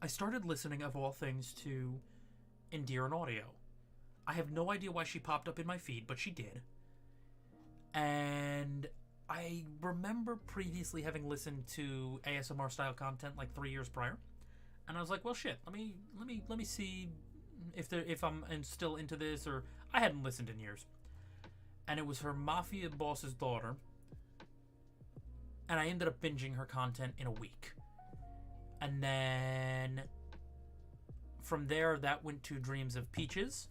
started listening, of all things, to Endear an Audio. I have no idea why she popped up in my feed, but she did. And I remember previously having listened to ASMR style content like 3 years prior, and I was like, well, shit. Let me see if I'm still into this, or I hadn't listened in years. And it was her Mafia boss's daughter, and I ended up binging her content in a week. And then from there, that went to Dreams of Peaches.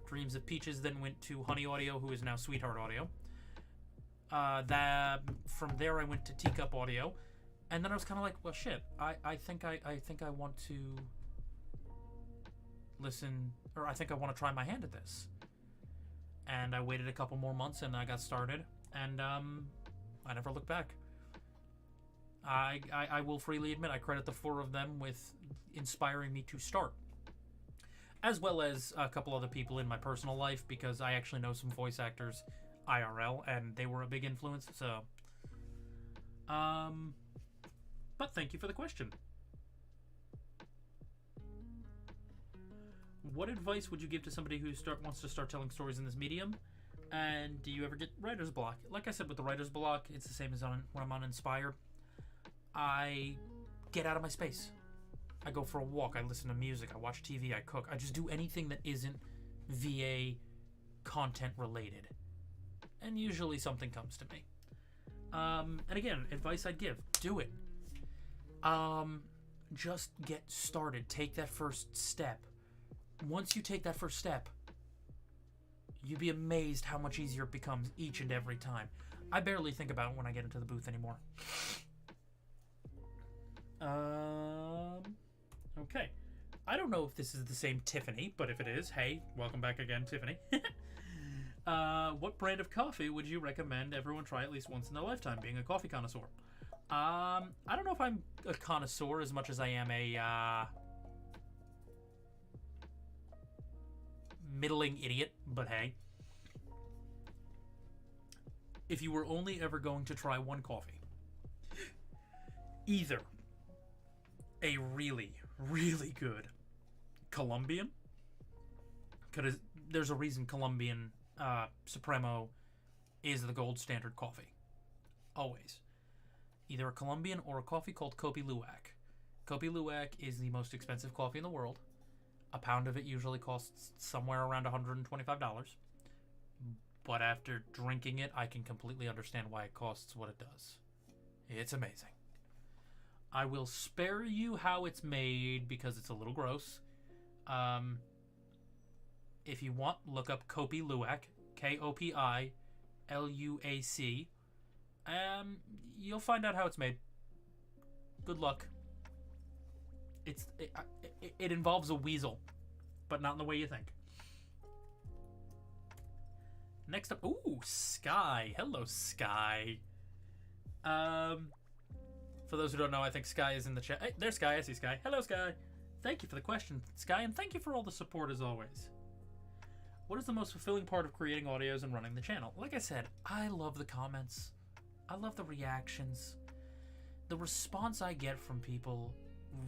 Dreams of Peaches then went to Honey Audio, who is now Sweetheart Audio. From there I went to Teacup Audio, and then I was kind of like, well, shit. I think I want to listen, or I think I want to try my hand at this. And I waited a couple more months, and I got started, and I never looked back. I will freely admit I credit the 4 of them with inspiring me to start, as well as a couple other people in my personal life, because I actually know some voice actors IRL, and they were a big influence. So, but thank you for the question. What advice would you give to somebody who wants to start telling stories in this medium? And do you ever get writer's block? Like I said, with the writer's block, it's the same as when I'm on Inspire. I get out of my space. I go for a walk. I listen to music. I watch TV. I cook. I just do anything that isn't VA content related. And usually something comes to me. And again, advice I'd give. Do it. Just get started. Take that first step. Once you take that first step, you'd be amazed how much easier it becomes each and every time. I barely think about it when I get into the booth anymore. Okay. I don't know if this is the same Tiffany, but if it is, hey, welcome back again, Tiffany. What brand of coffee would you recommend everyone try at least once in their lifetime, being a coffee connoisseur? I don't know if I'm a connoisseur as much as I am a middling idiot, but hey. If you were only ever going to try one coffee, either a really, really good Colombian, because there's a reason Colombian Supremo is the gold standard coffee. Always. Either a Colombian or a coffee called Kopi Luwak. Kopi Luwak is the most expensive coffee in the world. A pound of it usually costs somewhere around $125. But after drinking it, I can completely understand why it costs what it does. It's amazing. I will spare you how it's made because it's a little gross. If you want, look up Kopi Luwak, Kopi Luac. You'll find out how it's made. Good luck. It involves a weasel, but not in the way you think. Next up, ooh, Sky. Hello, Sky. For those who don't know, I think Sky is in the chat. Hey, there's Sky. I see Sky. Hello, Sky. Thank you for the question, Sky, and thank you for all the support as always. What is the most fulfilling part of creating audios and running the channel? Like I said, I love the comments. I love the reactions. The response I get from people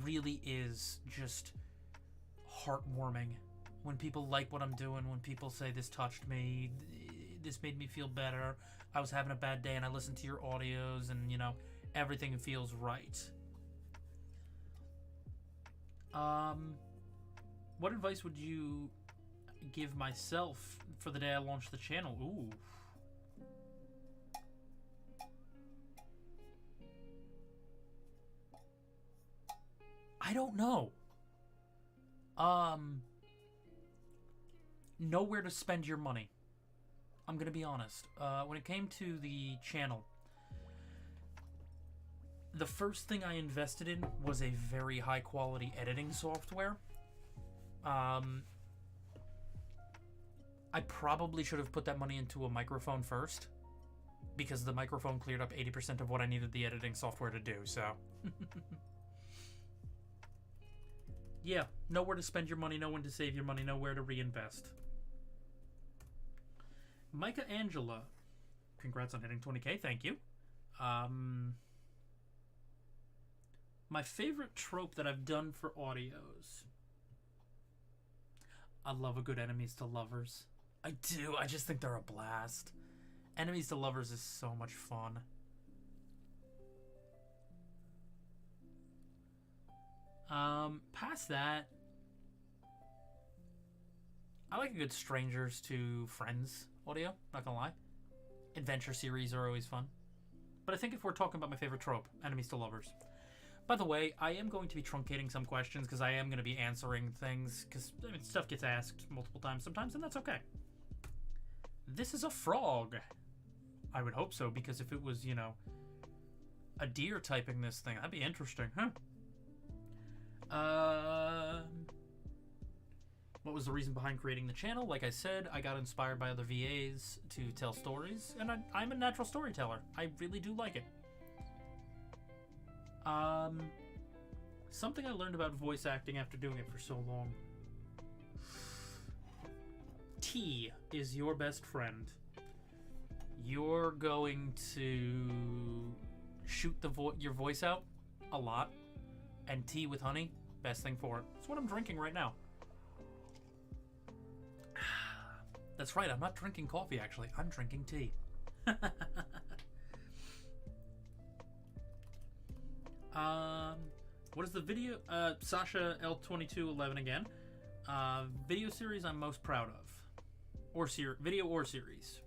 really is just heartwarming. When people like what I'm doing, when people say this touched me, this made me feel better, I was having a bad day and I listened to your audios and, you know, everything feels right. What advice would you give myself for the day I launched the channel? Ooh. I don't know. Know where to spend your money. I'm gonna be honest. When it came to the channel, the first thing I invested in was a very high quality editing software. I probably should have put that money into a microphone first, because the microphone cleared up 80% of what I needed the editing software to do, so. Yeah, know where to spend your money, know when to save your money, know where to reinvest. Micah Angela, congrats on hitting 20k, thank you. My favorite trope that I've done for audios. I love a good enemies to lovers. I do, I just think they're a blast. Enemies to lovers is so much fun. Past that, I like a good strangers to friends audio, not gonna lie. Adventure series are always fun. But I think if we're talking about my favorite trope, enemies to lovers. By the way, I am going to be truncating some questions because I am going to be answering things because I mean, stuff gets asked multiple times sometimes, and that's okay. This is a frog. I would hope so, because if it was, you know, a deer typing this thing, that'd be interesting, huh? What was the reason behind creating the channel? Like I said, I got inspired by other VAs to tell stories, and I'm a natural storyteller. I really do like it. Something I learned about voice acting after doing it for so long. T is your best friend. You're going to shoot your voice out a lot, and tea with honey, best thing for it. That's what I'm drinking right now. That's right, I'm not drinking coffee actually, I'm drinking tea. What is the video? Sasha L2211 again. Video series I'm most proud of, or video or series.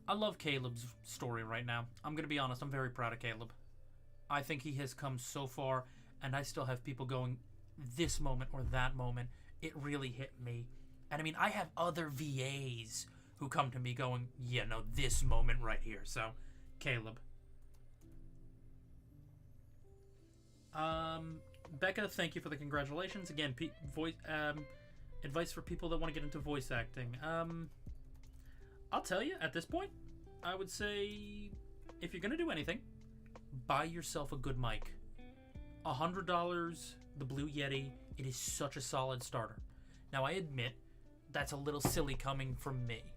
I love Caleb's story right now. I'm gonna be honest. I'm very proud of Caleb. I think he has come so far, and I still have people going, this moment or that moment, it really hit me. And I mean, I have other VAs who come to me going, yeah, no, this moment right here. So, Caleb. Becca, thank you for the congratulations. Again, advice for people that want to get into voice acting. I'll tell you, at this point, I would say, if you're going to do anything, buy yourself a good mic. $100, the Blue Yeti, it is such a solid starter. Now, I admit, that's a little silly coming from me.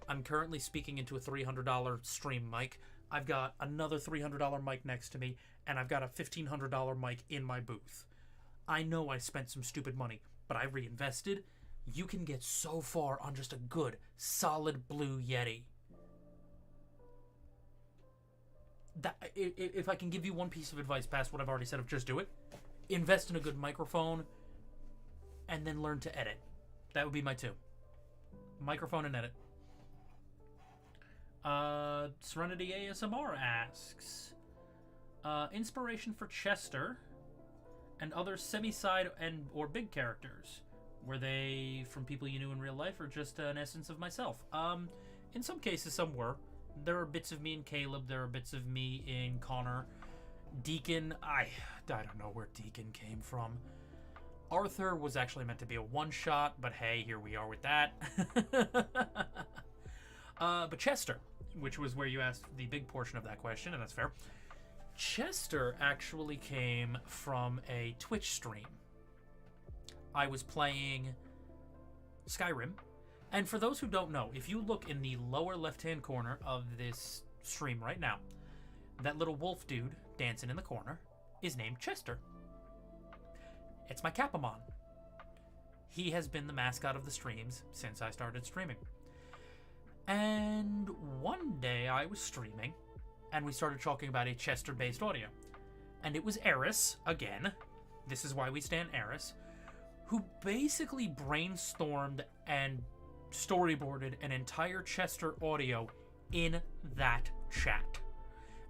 I'm currently speaking into a $300 stream mic. I've got another $300 mic next to me, and I've got a $1,500 mic in my booth. I know I spent some stupid money, but I reinvested. You can get so far on just a good, solid Blue Yeti. If I can give you one piece of advice past what I've already said of just do it, invest in a good microphone, and then learn to edit. That would be my two. Microphone and edit. Serenity ASMR asks, inspiration for Chester and other semi-side and or big characters. Were they from people you knew in real life or just an essence of myself? In some cases, some were. There are bits of me in Caleb. There are bits of me in Connor. Deacon, I don't know where Deacon came from. Arthur was actually meant to be a one-shot, but hey, here we are with that. But Chester, which was where you asked the big portion of that question, and that's fair. Chester actually came from a Twitch stream. I was playing Skyrim, and for those who don't know, if you look in the lower left-hand corner of this stream right now, that little wolf dude dancing in the corner is named Chester. It's my Capamon. He has been the mascot of the streams since I started streaming. And one day I was streaming, and we started talking about a Chester-based audio. And it was Eris, again, this is why we stand Eris, who basically brainstormed and storyboarded an entire Chester audio in that chat.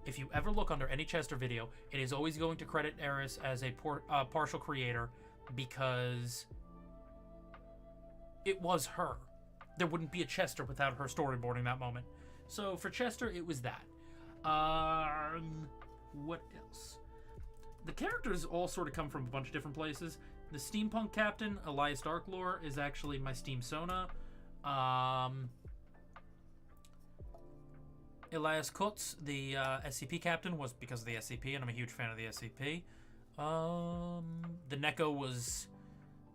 If you ever look under any Chester video, it is always going to credit Eris as a partial creator because it was her. There wouldn't be a Chester without her storyboarding that moment. So for Chester, it was that. What else? The characters all sort of come from a bunch of different places. The steampunk captain, Elias Darklore, is actually my Steam Sona. Elias Kutz, the SCP captain, was because of the SCP, and I'm a huge fan of the SCP. The Neko was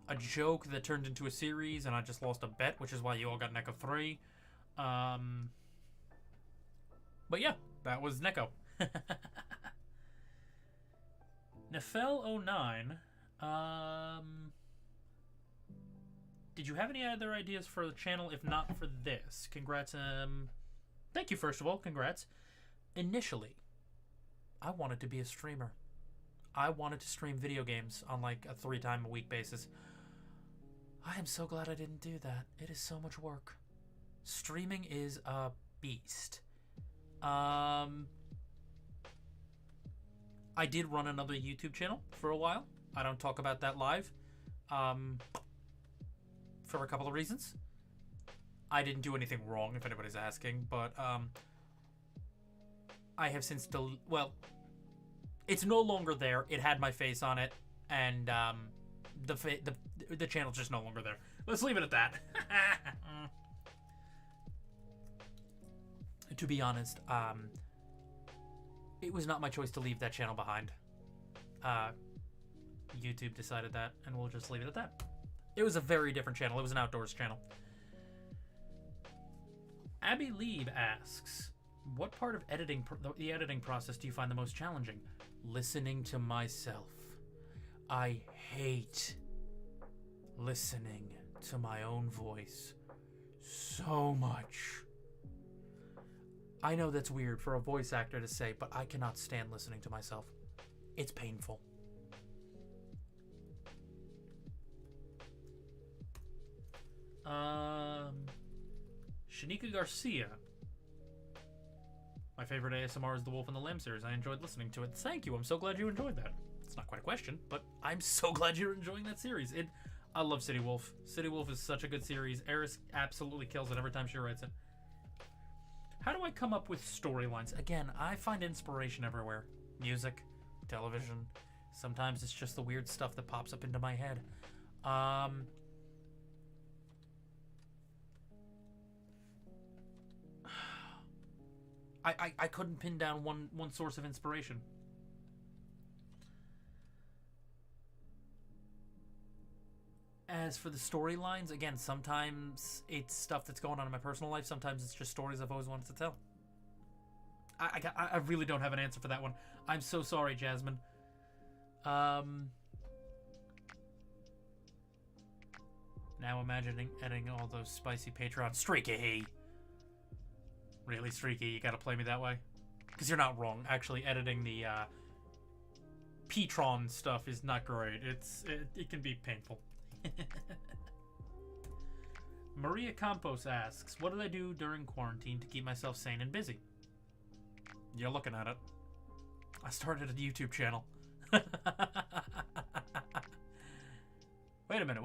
a joke that turned into a series, and I just lost a bet, which is why you all got Neko 3. But yeah, that was Neko. Nefel09, did you have any other ideas for the channel, if not for this? Congrats, thank you, first of all, congrats. Initially, I wanted to be a streamer. I wanted to stream video games on like a 3-time-a-week basis. I am so glad I didn't do that. It is so much work. Streaming is a beast. I did run another YouTube channel for a while. I don't talk about that live. For a couple of reasons. I didn't do anything wrong, if anybody's asking, but I have since well, it's no longer there. It had my face on it, and the channel's just no longer there. Let's leave it at that. To be honest, it was not my choice to leave that channel behind. YouTube decided that, and we'll just leave it at that. It was a very different channel. It was an outdoors channel. Abby Lieb asks, what part of the editing process do you find the most challenging? Listening to myself. I hate listening to my own voice so much. I know that's weird for a voice actor to say, but I cannot stand listening to myself. It's painful. Shanika Garcia. My favorite ASMR is the Wolf and the Lamb series. I enjoyed listening to it. Thank you. I'm so glad you enjoyed that. It's not quite a question, but I'm so glad you're enjoying that series. I love City Wolf. City Wolf is such a good series. Eris absolutely kills it every time she writes it. How do I come up with storylines? Again, I find inspiration everywhere. Music, television. Sometimes it's just the weird stuff that pops up into my head. I couldn't pin down one source of inspiration. As for the storylines, again, sometimes it's stuff that's going on in my personal life. Sometimes it's just stories I've always wanted to tell. I really don't have an answer for that one. I'm so sorry, Jasmine. Now imagining editing all those spicy Patreon. Streaky! Really, Streaky? You gotta play me that way? Because you're not wrong. Actually, editing the Petron stuff is not great. It can be painful. Maria Campos asks, what did I do during quarantine to keep myself sane and busy? You're looking at it. I started a YouTube channel. Wait a minute.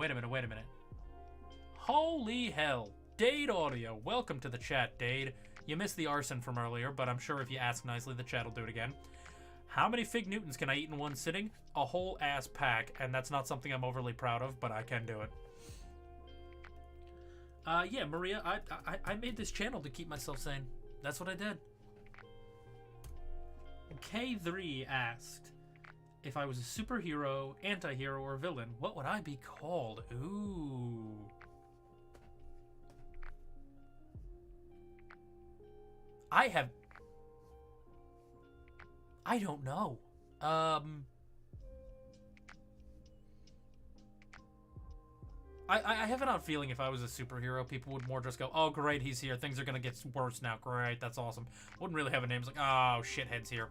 Holy hell. Dade Audio, welcome to the chat, Dade. You missed the arson from earlier, but I'm sure if you ask nicely, the chat will do it again. How many Fig Newtons can I eat in one sitting? A whole ass pack, and that's not something I'm overly proud of, but I can do it. Yeah, Maria, I made this channel to keep myself sane. That's what I did. K3 asked, if I was a superhero, anti-hero, or villain, what would I be called? Ooh. I don't know. I have an odd feeling if I was a superhero, people would more just go, oh, great, he's here. Things are going to get worse now. Great, that's awesome. Wouldn't really have a name. It's like, oh, shithead's here.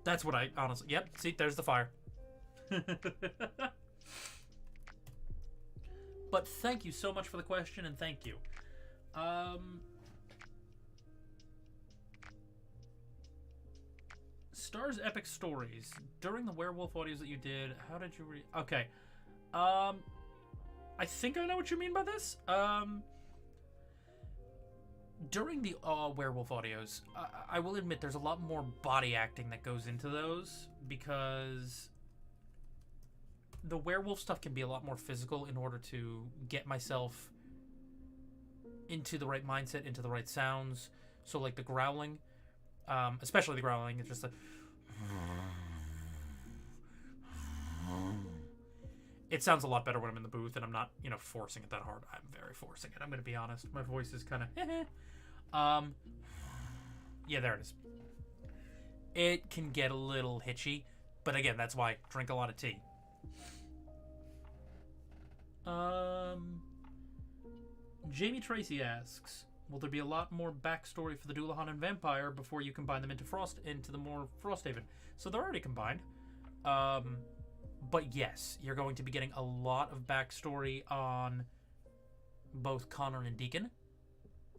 That's what I honestly... Yep, see, there's the fire. But thank you so much for the question, and thank you. Star's Epic Stories. During the werewolf audios that you did, how did you Okay. I think I know what you mean by this. During the werewolf audios, I will admit there's a lot more body acting that goes into those because the werewolf stuff can be a lot more physical in order to get myself into the right mindset, into the right sounds. So like the growling, especially the growling, it's just like... It sounds a lot better when I'm in the booth and I'm not, you know, forcing it that hard. I'm very forcing it. I'm going to be honest. My voice is kind of... yeah, there it is. It can get a little hitchy. But again, that's why I drink a lot of tea. Jamie Tracy asks, will there be a lot more backstory for the Doulahan and Vampire before you combine them into the more Frosthaven? So they're already combined. But yes, you're going to be getting a lot of backstory on both Connor and Deacon.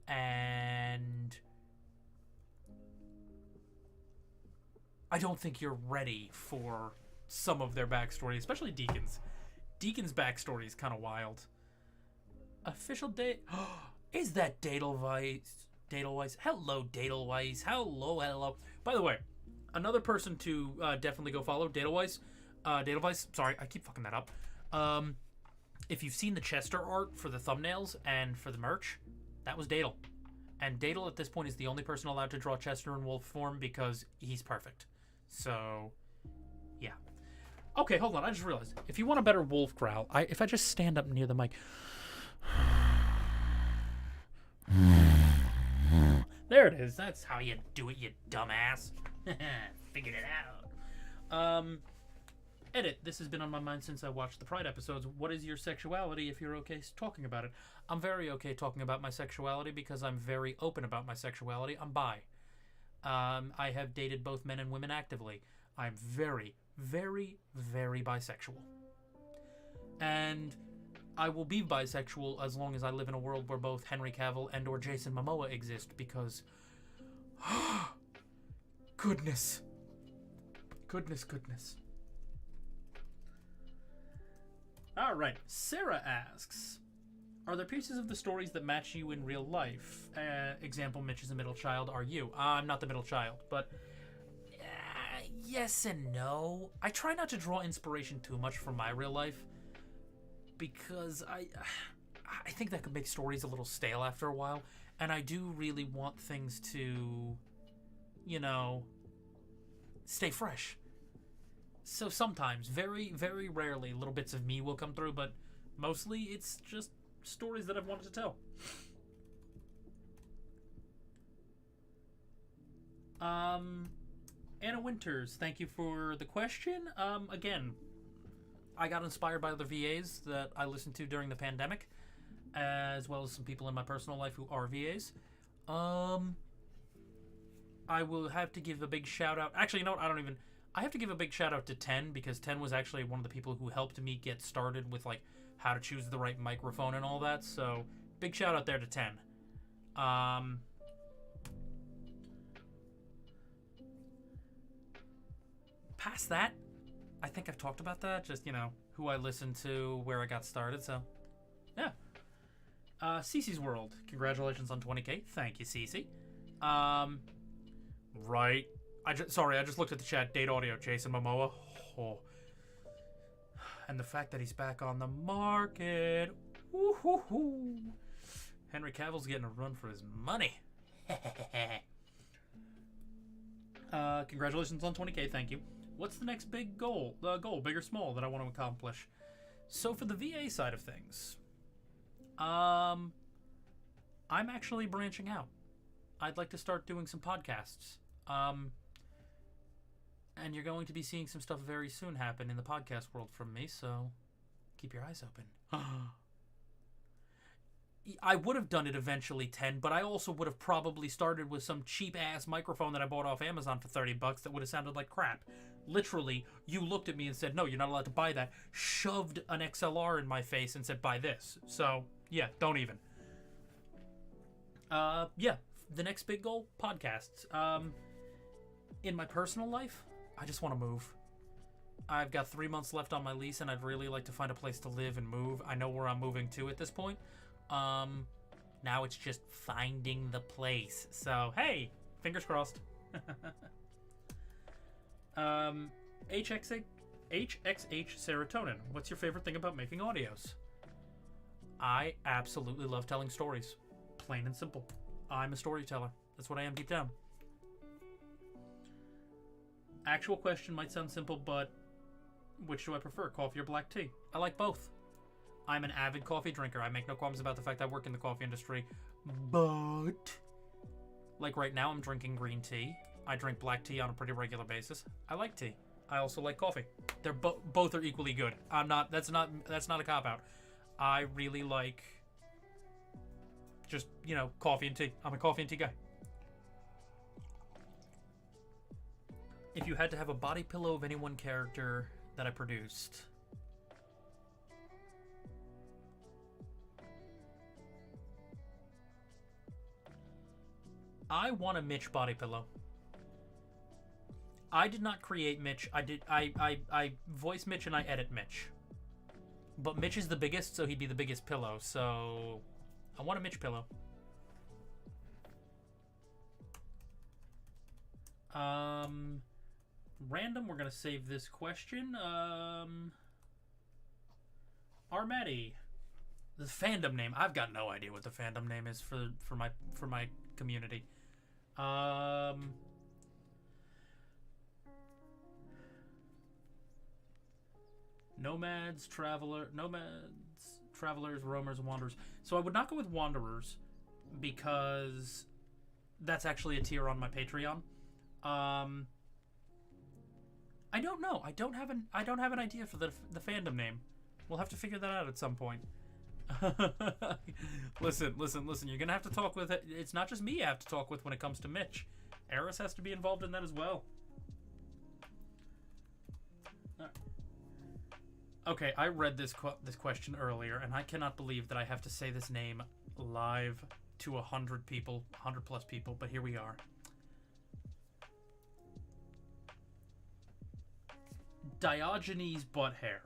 And I don't think you're ready for some of their backstory, especially Deacon's. Deacon's backstory is kind of wild. Official date. Is that Dadelweiss? Dadelweiss? Hello, Dadelweiss. Hello. By the way, another person to definitely go follow, Dadelweiss. Dadelweiss, sorry, I keep fucking that up. If you've seen the Chester art for the thumbnails and for the merch, that was Dadel. And Dadel at this point is the only person allowed to draw Chester in wolf form because he's perfect. So, yeah. Okay, hold on, I just realized. If you want a better wolf growl, if I just stand up near the mic... There it is. That's how you do it, you dumbass. Figured it out. Edit. This has been on my mind since I watched the Pride episodes. What is your sexuality if you're okay talking about it? I'm very okay talking about my sexuality because I'm very open about my sexuality. I'm bi. I have dated both men and women actively. I'm very, very, very bisexual. And I will be bisexual as long as I live in a world where both Henry Cavill and or Jason Momoa exist because... Goodness. Goodness. Alright, Sarah asks, are there pieces of the stories that match you in real life? Example, Mitch is a middle child. Are you? I'm not the middle child, but... yes and no. I try not to draw inspiration too much from my real life because I think that could make stories a little stale after a while, and I do really want things to, you know, stay fresh. So sometimes, very, very rarely, little bits of me will come through, but mostly it's just stories that I've wanted to tell. Anna Winters, thank you for the question. Again, I got inspired by other VAs that I listened to during the pandemic, as well as some people in my personal life who are VAs. I will have to give a big shout out. Actually, you know what? I have to give a big shout out to Ten because Ten was actually one of the people who helped me get started with like how to choose the right microphone and all that. So big shout out there to Ten. Past that, I think I've talked about that. Just, you know, who I listened to, where I got started. So, yeah. Cece's World. Congratulations on 20K. Thank you, Cece. Right. I just looked at the chat. Date audio. Jason Momoa. Oh. And the fact that he's back on the market. Woo-hoo-hoo. Henry Cavill's getting a run for his money. Congratulations on 20K. Thank you. What's the next big goal? Big or small, that I want to accomplish? So for the VA side of things, I'm actually branching out. I'd like to start doing some podcasts. And you're going to be seeing some stuff very soon happen in the podcast world from me, so keep your eyes open. I would have done it eventually, 10, but I also would have probably started with some cheap-ass microphone that I bought off Amazon for $30 that would have sounded like crap. Literally, you looked at me and said, no, you're not allowed to buy that, shoved an XLR in my face and said, buy this. So, yeah, don't even. Yeah, the next big goal, podcasts. In my personal life, I just want to move. I've got 3 months left on my lease, and I'd really like to find a place to live and move. I know where I'm moving to at this point. Now it's just finding the place. So, hey, fingers crossed. HXH Serotonin. What's your favorite thing about making audios? I absolutely love telling stories. Plain and simple. I'm a storyteller. That's what I am deep down. Actual question might sound simple, but which do I prefer, coffee or black tea? I like both. I'm an avid coffee drinker. I make no qualms about the fact I work in the coffee industry. But, like right now, I'm drinking green tea. I drink black tea on a pretty regular basis. I like tea. I also like coffee. They're both are equally good. That's not a cop-out. I really like just, coffee and tea. I'm a coffee and tea guy. If you had to have a body pillow of any one character that I produced, I want a Mitch body pillow. I did not create Mitch. I voice Mitch and I edit Mitch. But Mitch is the biggest, so he'd be the biggest pillow. So I want a Mitch pillow. Random, we're gonna save this question. Armati. The fandom name. I've got no idea what the fandom name is for my community. Nomads, travelers, roamers, wanderers. So I would not go with wanderers because that's actually a tier on my Patreon. I don't know. I don't have an idea for the fandom name. We'll have to figure that out at some point. Listen. You're gonna have to talk with it. It's not just me you have to talk with when it comes to Mitch. Eris has to be involved in that as well. Okay, I read this question earlier, and I cannot believe that I have to say this name live to 100 people, 100 plus people. But here we are. Diogenes butt hair.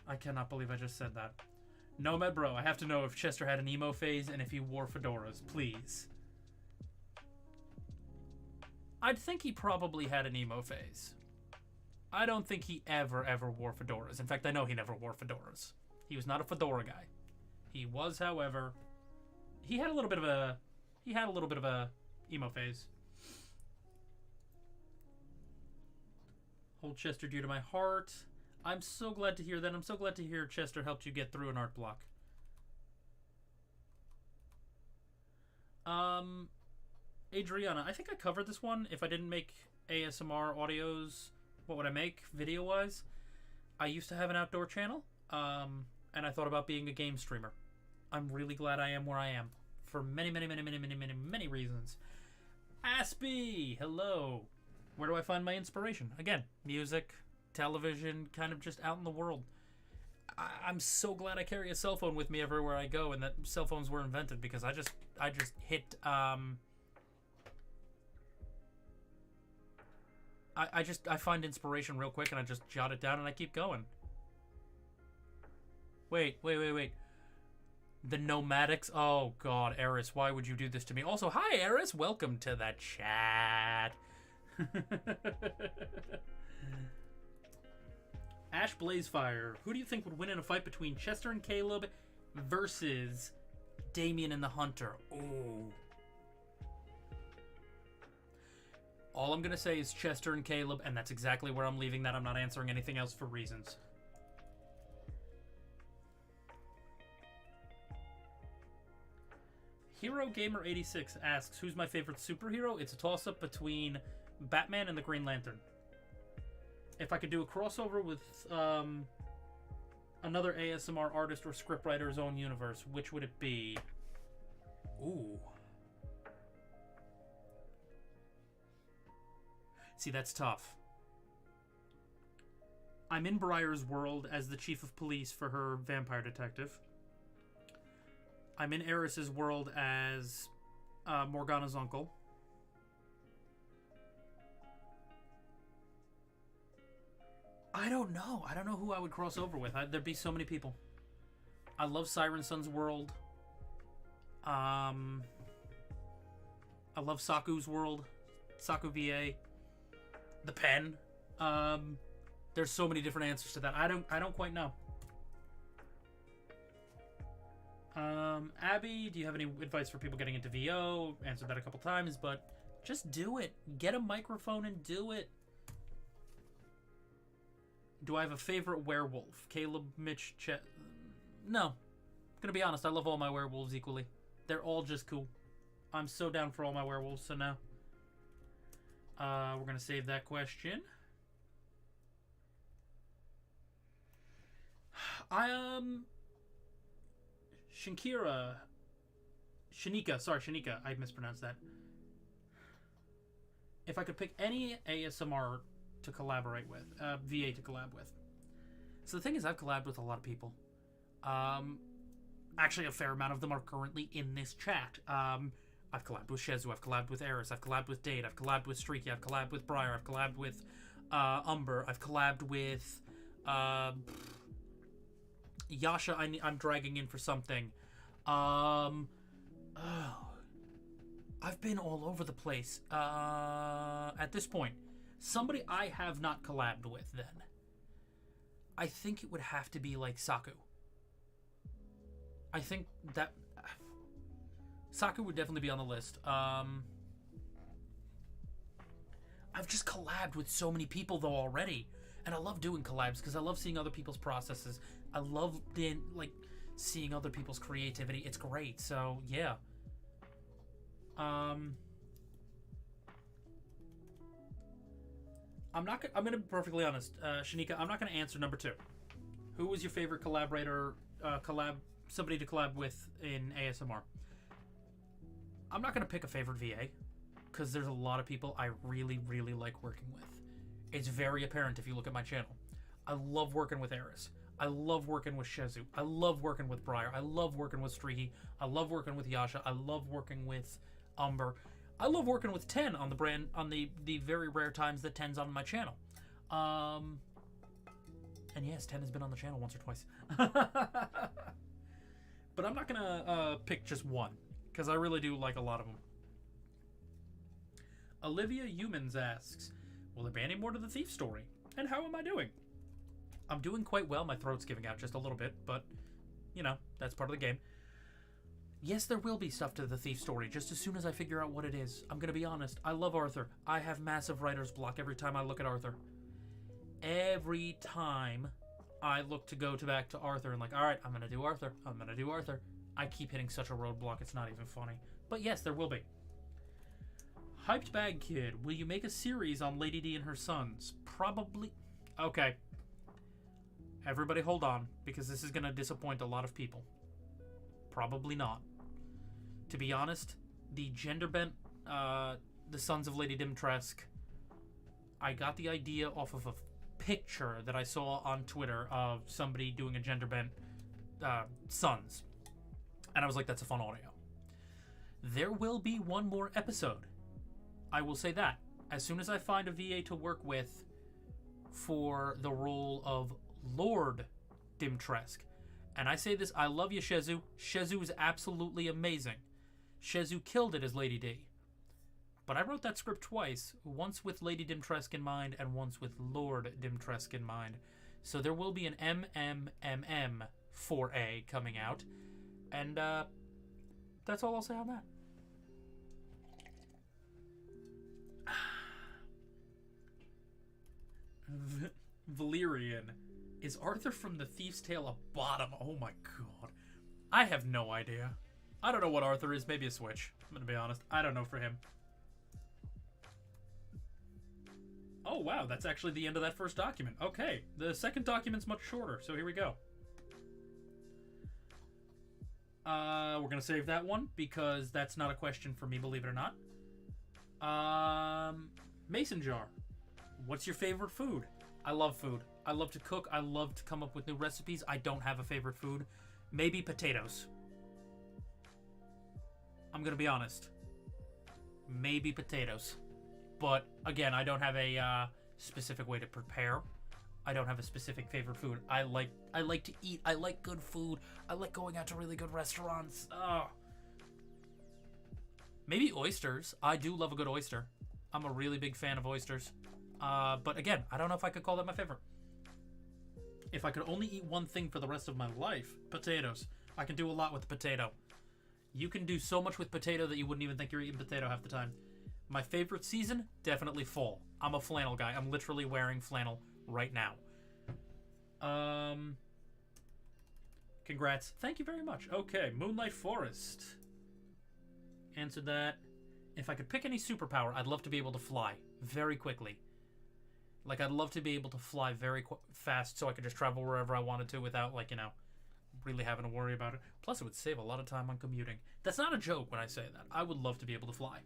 I cannot believe I just said that. Nomad bro, I have to know if Chester had an emo phase and if he wore fedoras, please. I'd think he probably had an emo phase. I don't think he ever wore fedoras. In fact, I know he never wore fedoras. He was not a fedora guy. He was, however, he had a little bit of a emo phase. Hold Chester dear to my heart. I'm so glad to hear that. I'm so glad to hear Chester helped you get through an art block. Adriana, I think I covered this one. If I didn't make ASMR audios, what would I make video-wise? I used to have an outdoor channel, and I thought about being a game streamer. I'm really glad I am where I am for many reasons. Aspie, hello. Where do I find my inspiration? Again, music, television, kind of just out in the world. I'm so glad I carry a cell phone with me everywhere I go, and that cell phones were invented because I just hit I find inspiration real quick and I just jot it down and I keep going. Wait. The Nomadics. Oh, God, Eris, why would you do this to me? Also, hi, Eris. Welcome to the chat. Ash Blazefire. Who do you think would win in a fight between Chester and Caleb versus Damien and the Hunter? Ooh. All I'm going to say is Chester and Caleb, and that's exactly where I'm leaving that. I'm not answering anything else for reasons. Hero Gamer 86 asks, who's my favorite superhero? It's a toss-up between Batman and the Green Lantern. If I could do a crossover with another ASMR artist or scriptwriter's own universe, which would it be? Ooh. See, that's tough. I'm in Briar's world as the chief of police for her vampire detective. I'm in Eris's world as Morgana's uncle. I don't know. I don't know who I would cross over with. There'd be so many people. I love Siren Sun's world. I love Saku's world. Saku VA. The pen. There's so many different answers to that. I don't quite know. Abby, do you have any advice for people getting into VO? Answered that a couple times, but just do it. Get a microphone and do it. Do I have a favorite werewolf? Caleb, Mitch, Chet? No. I'm gonna be honest, I love all my werewolves equally. They're all just cool. I'm so down for all my werewolves, so no. We're gonna save that question. Shanika, I mispronounced that. If I could pick any ASMR to collaborate with, VA to collab with. So the thing is, I've collabed with a lot of people. Actually, a fair amount of them are currently in this chat. I've collabed with Shezu, I've collabed with Eris, I've collabed with Dade, I've collabed with Streaky, I've collabed with Briar, I've collabed with Umber, I've collabed with Yasha. I'm dragging in for something. I've been all over the place. At this point, somebody I have not collabed with, then I think it would have to be like Saku. I think that Saku would definitely be on the list. I've just collabed with so many people though already, and I love doing collabs because I love seeing other people's processes. I love seeing other people's creativity. It's great. So yeah. I'm gonna be perfectly honest, Shanika. I'm not gonna answer number 2. Who was your favorite collaborator? Somebody to collab with in ASMR. I'm not gonna pick a favorite VA because there's a lot of people I really, really like working with. It's very apparent if you look at my channel. I love working with Eris. I love working with Shezu. I love working with Briar. I love working with Streaky. I love working with Yasha. I love working with Umber. I love working with 10 on the very rare times that 10's on my channel. And yes, 10 has been on the channel once or twice. But I'm not gonna pick just one because I really do like a lot of them. Olivia Humans asks, will there be any more to the Thief story? And how am I doing? I'm doing quite well. My throat's giving out just a little bit, but, you know, that's part of the game. Yes, there will be stuff to the Thief story, just as soon as I figure out what it is. I'm gonna be honest. I love Arthur. I have massive writer's block every time I look at Arthur. Every time I look to go back to Arthur and like, all right, I'm gonna do Arthur. I'm gonna do Arthur. I keep hitting such a roadblock, it's not even funny. But yes, there will be. Hyped Bag Kid, will you make a series on Lady D and her sons? Probably. Okay. Everybody hold on, because this is gonna disappoint a lot of people. Probably not. To be honest, the gender bent, the Sons of Lady Dimitrescu, I got the idea off of a picture that I saw on Twitter of somebody doing a gender bent sons. And I was like, that's a fun audio. There will be one more episode. I will say that. As soon as I find a VA to work with for the role of Lord Dimitrescu, And I say this, I love you, Shezu. Shezu is absolutely amazing. Shezu killed it as Lady D. But I wrote that script twice, once with Lady Dimtresk in mind and once with Lord Dimtresk in mind. So there will be an MMMM 4A coming out. And that's all I'll say on that. Valerian. Is Arthur from The Thief's Tale a bottom? Oh my god. I have no idea. I don't know what Arthur is. Maybe a switch. I'm gonna be honest. I don't know for him. Oh wow, that's actually the end of that first document. Okay, the second document's much shorter, so here we go. We're gonna save that one because that's not a question for me, believe it or not. Mason jar. What's your favorite food? I love food. I love to cook. I love to come up with new recipes. I don't have a favorite food. Maybe potatoes. I'm gonna be honest. Maybe potatoes. But again, I don't have a specific way to prepare. I don't have a specific favorite food. I like to eat. I like good food. I like going out to really good restaurants. Maybe oysters. I do love a good oyster. I'm a really big fan of oysters. But again, I don't know if I could call that my favorite. If I could only eat one thing for the rest of my life, potatoes. I can do a lot with potato. You can do so much with potato that you wouldn't even think you're eating potato half the time. My favorite season? Definitely fall. I'm a flannel guy. I'm literally wearing flannel right now. Congrats. Thank you very much. Okay, Moonlight Forest. Answered that. If I could pick any superpower, I'd love to be able to fly very quickly. Like, I'd love to be able to fly very fast so I could just travel wherever I wanted to without, like, you know, really having to worry about it. Plus, it would save a lot of time on commuting. That's not a joke when I say that. I would love to be able to fly.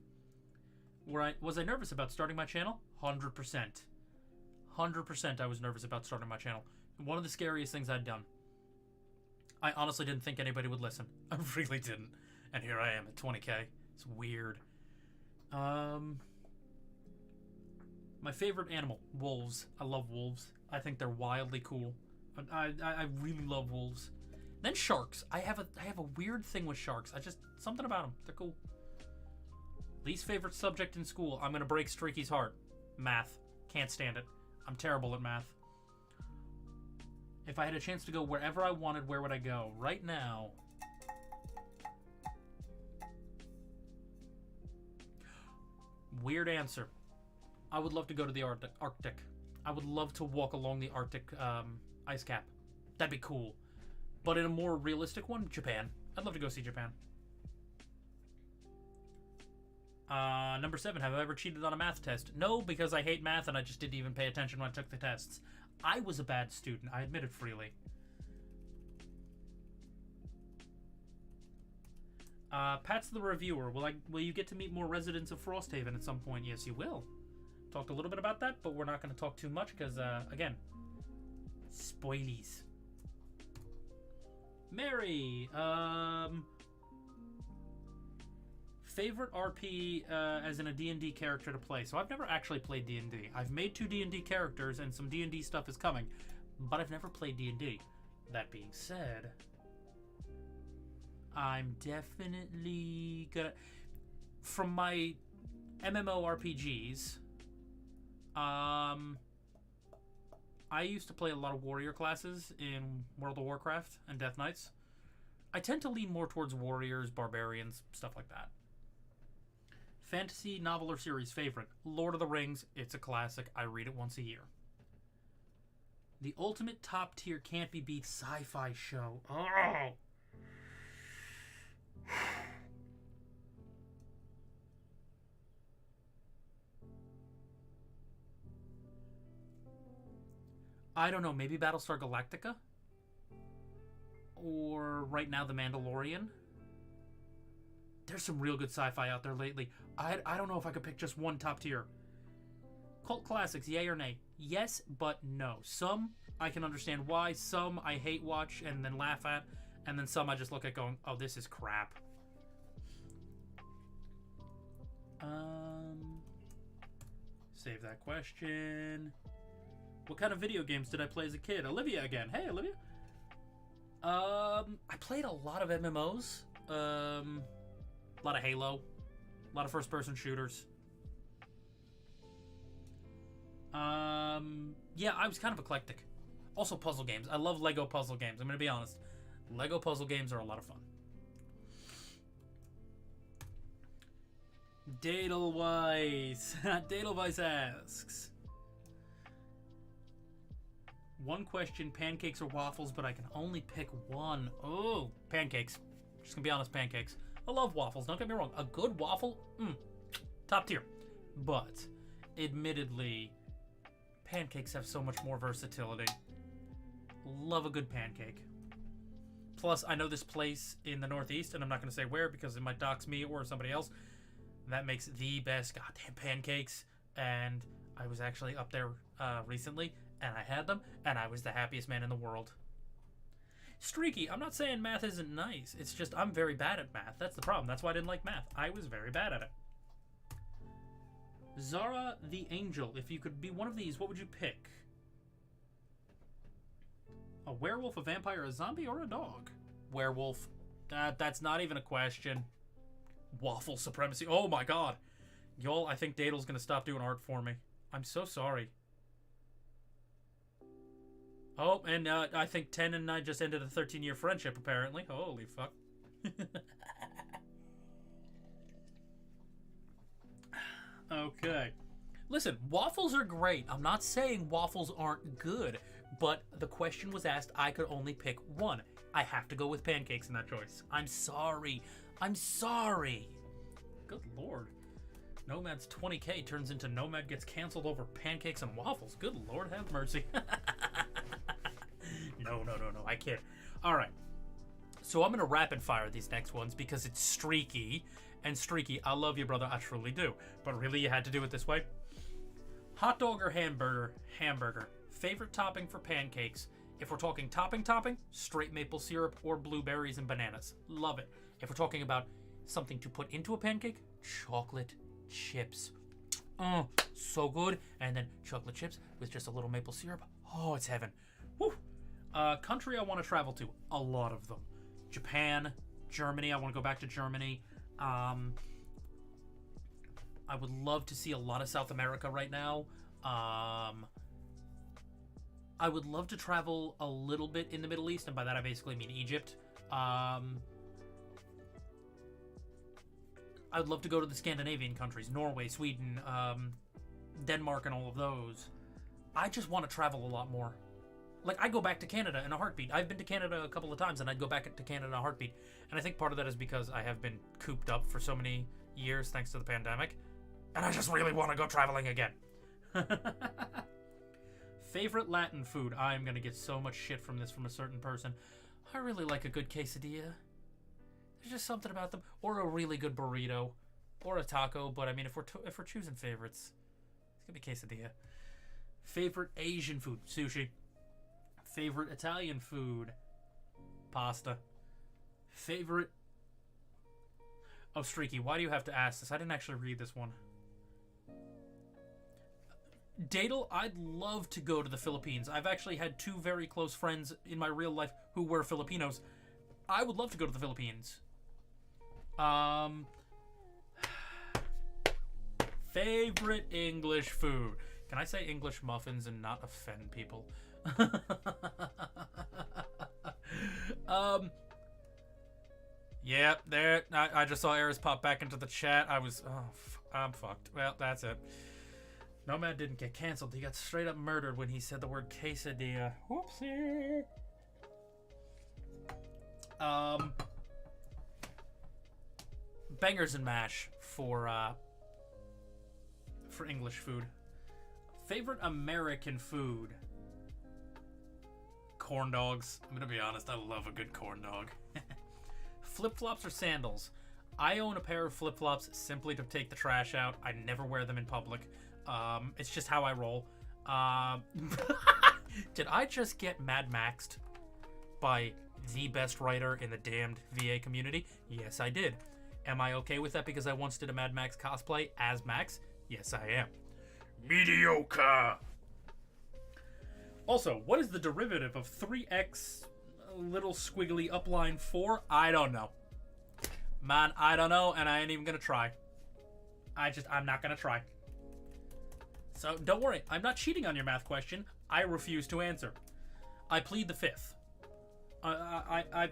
Was I nervous about starting my channel? 100%. 100% I was nervous about starting my channel. One of the scariest things I'd done. I honestly didn't think anybody would listen. I really didn't. And here I am at 20k. It's weird. My favorite animal, wolves. I love wolves. I think they're wildly cool. I really love wolves. Then sharks. I have a weird thing with sharks. Something about them. They're cool. Least favorite subject in school. I'm gonna break Streaky's heart. Math. Can't stand it. I'm terrible at math. If I had a chance to go wherever I wanted, where would I go? Right now. Weird answer. I would love to go to the Arctic. I would love to walk along the Arctic ice cap. That'd be cool. But in a more realistic one, Japan. I'd love to go see Japan. Number 7, have I ever cheated on a math test? No, because I hate math and I just didn't even pay attention when I took the tests. I was a bad student. I admit it freely. Pat's the reviewer. Will you get to meet more residents of Frosthaven at some point? Yes, you will. Talked a little bit about that, but we're not going to talk too much because, again, spoilies. Mary, favorite RP as in a D&D character to play. So I've never actually played D&D. I've made 2 D&D characters and some D&D stuff is coming, but I've never played D&D. That being said, I'm definitely gonna... From my MMORPGs, I used to play a lot of warrior classes in World of Warcraft and Death Knights. I tend to lean more towards warriors, barbarians, stuff like that. Fantasy, novel, or series favorite? Lord of the Rings. It's a classic. I read it once a year. The ultimate top tier can't be beat sci-fi show. Oh! I don't know, maybe Battlestar Galactica? Or right now, The Mandalorian? There's some real good sci-fi out there lately. I don't know if I could pick just one top tier. Cult classics, yay or nay? Yes, but no. Some, I can understand why. Some, I hate watch and then laugh at. And then some, I just look at going, oh, this is crap. Save that question. What kind of video games did I play as a kid? Olivia again. Hey, Olivia. I played a lot of MMOs. A lot of Halo. A lot of first-person shooters. Yeah, I was kind of eclectic. Also puzzle games. I love Lego puzzle games. I'm going to be honest. Lego puzzle games are a lot of fun. Dadelweiss. Dadelweiss asks, one question, pancakes or waffles, but I can only pick one. Oh, pancakes. Just gonna be honest, pancakes. I love waffles, don't get me wrong. A good waffle, top tier. But, admittedly, pancakes have so much more versatility. Love a good pancake. Plus, I know this place in the Northeast, and I'm not going to say where because it might dox me or somebody else, that makes the best goddamn pancakes. And I was actually up there recently, and I had them, and I was the happiest man in the world. Streaky, I'm not saying math isn't nice. It's just I'm very bad at math. That's the problem. That's why I didn't like math. I was very bad at it. Zara the Angel, if you could be one of these, what would you pick? A werewolf, a vampire, a zombie, or a dog? Werewolf. That's not even a question. Waffle supremacy. Oh my god. Y'all, I think Dadel's gonna stop doing art for me. I'm so sorry. Oh, and I think 10 and I just ended a 13-year friendship, apparently. Holy fuck. Okay. Listen, waffles are great. I'm not saying waffles aren't good, but the question was asked, I could only pick one. I have to go with pancakes in that choice. I'm sorry. I'm sorry. Good lord. Nomad's 20K turns into Nomad gets canceled over pancakes and waffles. Good lord, have mercy. No, I can't. All right. So I'm going to rapid fire these next ones because it's streaky. And streaky, I love you, brother. I truly do. But really, you had to do it this way. Hot dog or hamburger? Hamburger. Favorite topping for pancakes? If we're talking topping, straight maple syrup or blueberries and bananas. Love it. If we're talking about something to put into a pancake, chocolate chips. Oh, so good. And then chocolate chips with just a little maple syrup. Oh, it's heaven. Woo. Country I want to travel to. A lot of them. Japan, Germany. I want to go back to Germany. I would love to see a lot of South America right now. I would love to travel a little bit in the Middle East, and by that I basically mean Egypt. I would love to go to the Scandinavian countries, Norway, Sweden, Denmark, and all of those. I just want to travel a lot more. Like, I go back to Canada in a heartbeat. I've been to Canada a couple of times, and I'd go back to Canada in a heartbeat. And I think part of that is because I have been cooped up for so many years thanks to the pandemic. And I just really want to go traveling again. Favorite Latin food? I'm going to get so much shit from this from a certain person. I really like a good quesadilla. There's just something about them. Or a really good burrito. Or a taco. But, I mean, if we're choosing favorites, it's going to be quesadilla. Favorite Asian food? Sushi. Favorite Italian food? Pasta. Favorite... Oh, Streaky, why do you have to ask this? I didn't actually read this one. Dadel, I'd love to go to the Philippines. I've actually had two very close friends in my real life who were Filipinos. I would love to go to the Philippines. Favorite English food? Can I say English muffins and not offend people? Yeah, there. I just saw Eris pop back into the chat. I'm fucked. Well, that's it. Nomad didn't get canceled. He got straight up murdered when he said the word quesadilla. Whoopsie. Bangers and mash for English food. Favorite American food? Corn dogs. I'm gonna be honest, I love a good corn dog. Flip-flops or sandals? I own a pair of flip-flops simply to take the trash out. I never wear them in public. It's just how I roll. Did I just get Mad Maxed by the best writer in the damned VA community? Yes, I did. Am I okay with that because I once did a Mad Max cosplay as Max? Yes, I am. Mediocre! Also, what is the derivative of 3x little squiggly upline 4. I don't know. Man, I don't know, and I ain't even gonna try. I'm not gonna try. So don't worry, I'm not cheating on your math question. I refuse to answer. I plead the fifth. I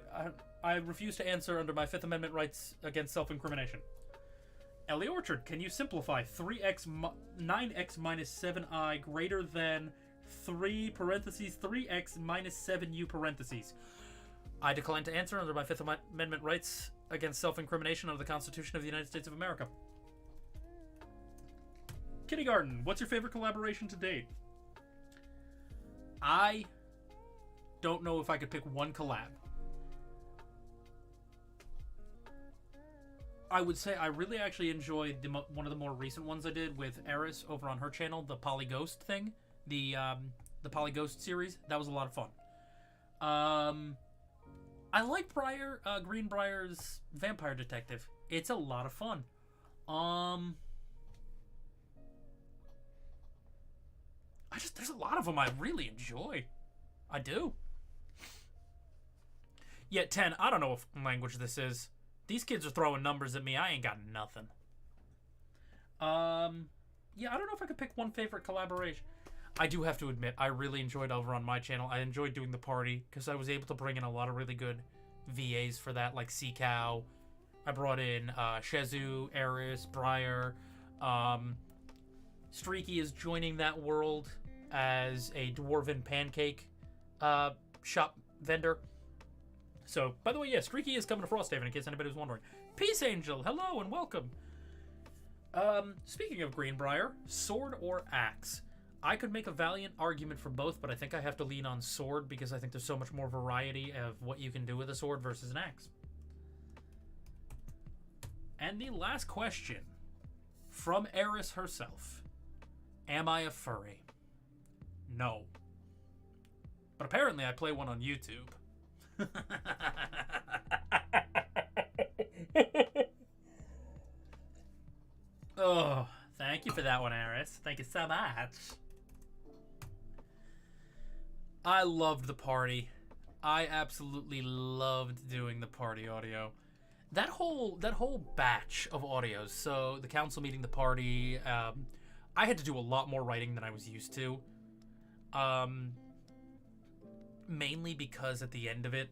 refuse to answer under my Fifth Amendment rights against self-incrimination. Ellie Orchard, can you simplify 9x minus 7i greater than 3 parentheses 3x minus 7u parentheses? I decline to answer under my Fifth Amendment rights against self-incrimination under the Constitution of the United States of America. Kindergarten, what's your favorite collaboration to date? I don't know if I could pick one collab. I would say I really actually enjoyed one of the more recent ones I did with Eris over on her channel, the Polyghost thing, the Polyghost series. That was a lot of fun. I like Greenbrier's Vampire Detective. It's a lot of fun. There's a lot of them I really enjoy. I do. Yeah, 10. I don't know what language this is. These kids are throwing numbers at me. I ain't got nothing. Yeah, I don't know if I could pick one favorite collaboration. I do have to admit, I really enjoyed over on my channel. I enjoyed doing the party because I was able to bring in a lot of really good VAs for that, like Sea Cow. I brought in Shezu, Eris, Briar. Streaky is joining that world as a dwarven pancake shop vendor. So, by the way, yeah, Streaky is coming to Frosthaven, in case anybody was wondering. Peace Angel, hello and welcome. Speaking of Greenbrier, sword or axe? I could make a valiant argument for both, but I think I have to lean on sword because I think there's so much more variety of what you can do with a sword versus an axe. And the last question from Eris herself. Am I a furry? No. But apparently I play one on YouTube. Oh, thank you for that one, Eris. Thank you so much. I loved the party. I absolutely loved doing the party audio. That whole batch of audios. So the council meeting, the party. I had to do a lot more writing than I was used to. Mainly because at the end of it,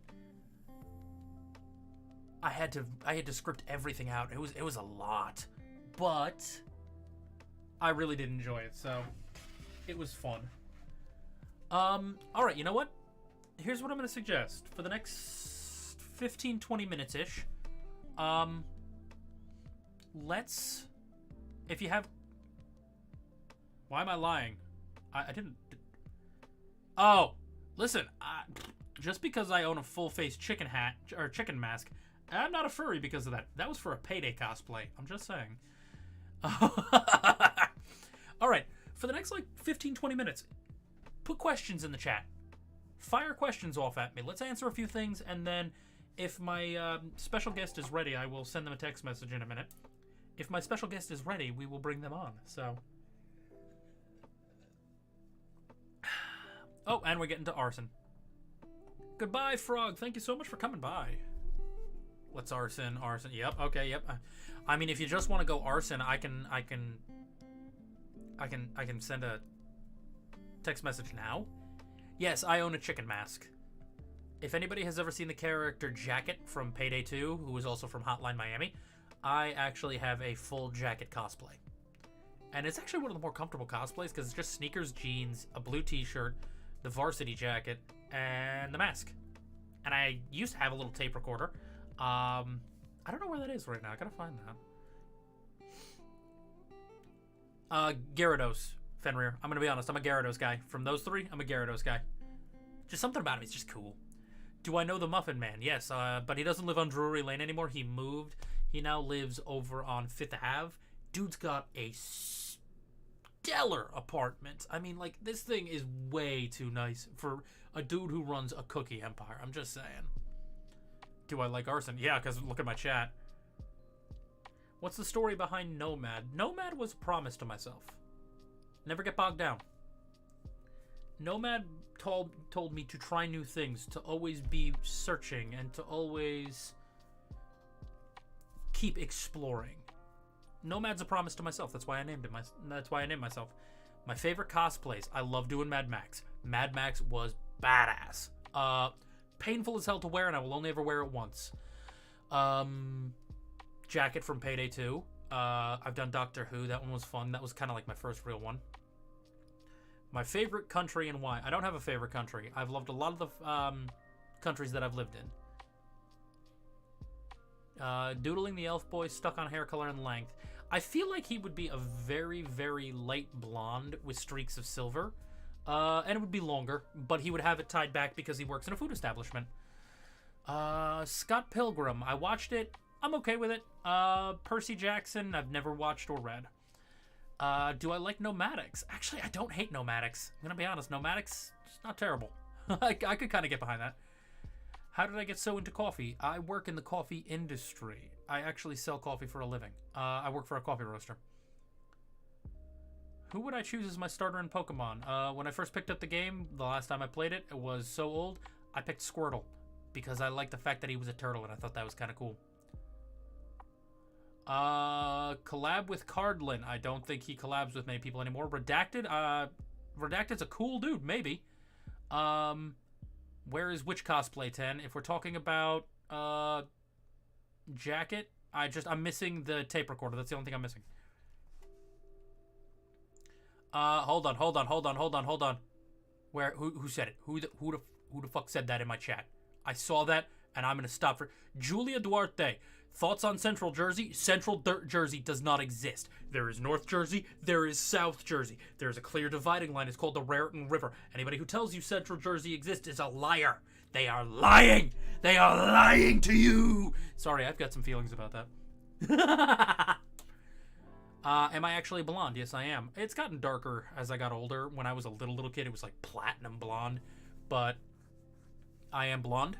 I had to script everything out. It was a lot, but I really did enjoy it. So it was fun. All right, you know what? Here's what I'm going to suggest for the next 15-20 minutes ish. Let's, if you have, why am I lying? I didn't. Oh, listen, just because I own a full face chicken hat or chicken mask, I'm not a furry because of that. That was for a payday cosplay. I'm just saying. All right, for the next like 15-20 minutes, put questions in the chat. Fire questions off at me. Let's answer a few things, and then if my special guest is ready, I will send them a text message in a minute. If my special guest is ready, we will bring them on. So. Oh, and we're getting to arson. Goodbye, Frog. Thank you so much for coming by. Let's arson. Yep. Okay. Yep. I mean, if you just want to go arson, I can send a text message now. Yes, I own a chicken mask. If anybody has ever seen the character Jacket from Payday 2, who is also from Hotline Miami, I actually have a full Jacket cosplay. And it's actually one of the more comfortable cosplays because it's just sneakers, jeans, a blue t-shirt, the varsity jacket, and the mask. And I used to have a little tape recorder. I don't know where that is right now. I gotta find that. Gyarados, Fenrir. I'm gonna be honest. I'm a Gyarados guy. From those three, I'm a Gyarados guy. Just something about him. He's just cool. Do I know the Muffin Man? Yes, but he doesn't live on Drury Lane anymore. He moved. He now lives over on 5th Ave. Dude's got a stellar apartment. I mean, like, this thing is way too nice for a dude who runs a cookie empire. I'm just saying. Do I like arson? Yeah, because look at my chat. What's the story behind Nomad? Nomad was a promise to myself. Never get bogged down. Nomad told me to try new things, to always be searching, and to always keep exploring. Nomad's a promise to myself. That's why I named it. That's why I named myself. My favorite cosplays. I love doing Mad Max. Mad Max was badass. Painful as hell to wear, and I will only ever wear it once. Jacket from Payday 2. I've done Doctor Who. That one was fun. That was kind of like my first real one. My favorite country and why. I don't have a favorite country. I've loved a lot of the countries that I've lived in. Doodling the elf boy, stuck on hair color and length. I feel like he would be a very, very light blonde with streaks of silver. And it would be longer, but he would have it tied back because he works in a food establishment. Scott Pilgrim. I watched it. I'm okay with it. Percy Jackson. I've never watched or read. Do I like Nomadics? Actually, I don't hate Nomadics. I'm going to be honest. Nomadics, it's not terrible. I could kind of get behind that. How did I get so into coffee? I work in the coffee industry. I actually sell coffee for a living. I work for a coffee roaster. Who would I choose as my starter in Pokemon? When I first picked up the game, the last time I played it, it was so old, I picked Squirtle. Because I liked the fact that he was a turtle, and I thought that was kind of cool. Collab with Cardlin. I don't think he collabs with many people anymore. Redacted? Redacted's a cool dude, maybe. Where is which cosplay 10? If we're talking about jacket, I'm missing the tape recorder. That's the only thing I'm missing. Hold on. Where? Who said it? Who the fuck said that in my chat? I saw that, and I'm gonna stop for Julia Duarte. Thoughts on Central Jersey? Central Jersey does not exist. There is North Jersey. There is South Jersey. There is a clear dividing line. It's called the Raritan River. Anybody who tells you Central Jersey exists is a liar. They are lying. They are lying to you. Sorry, I've got some feelings about that. Am I actually blonde? Yes, I am. It's gotten darker as I got older. When I was a little kid, it was like platinum blonde. But I am blonde.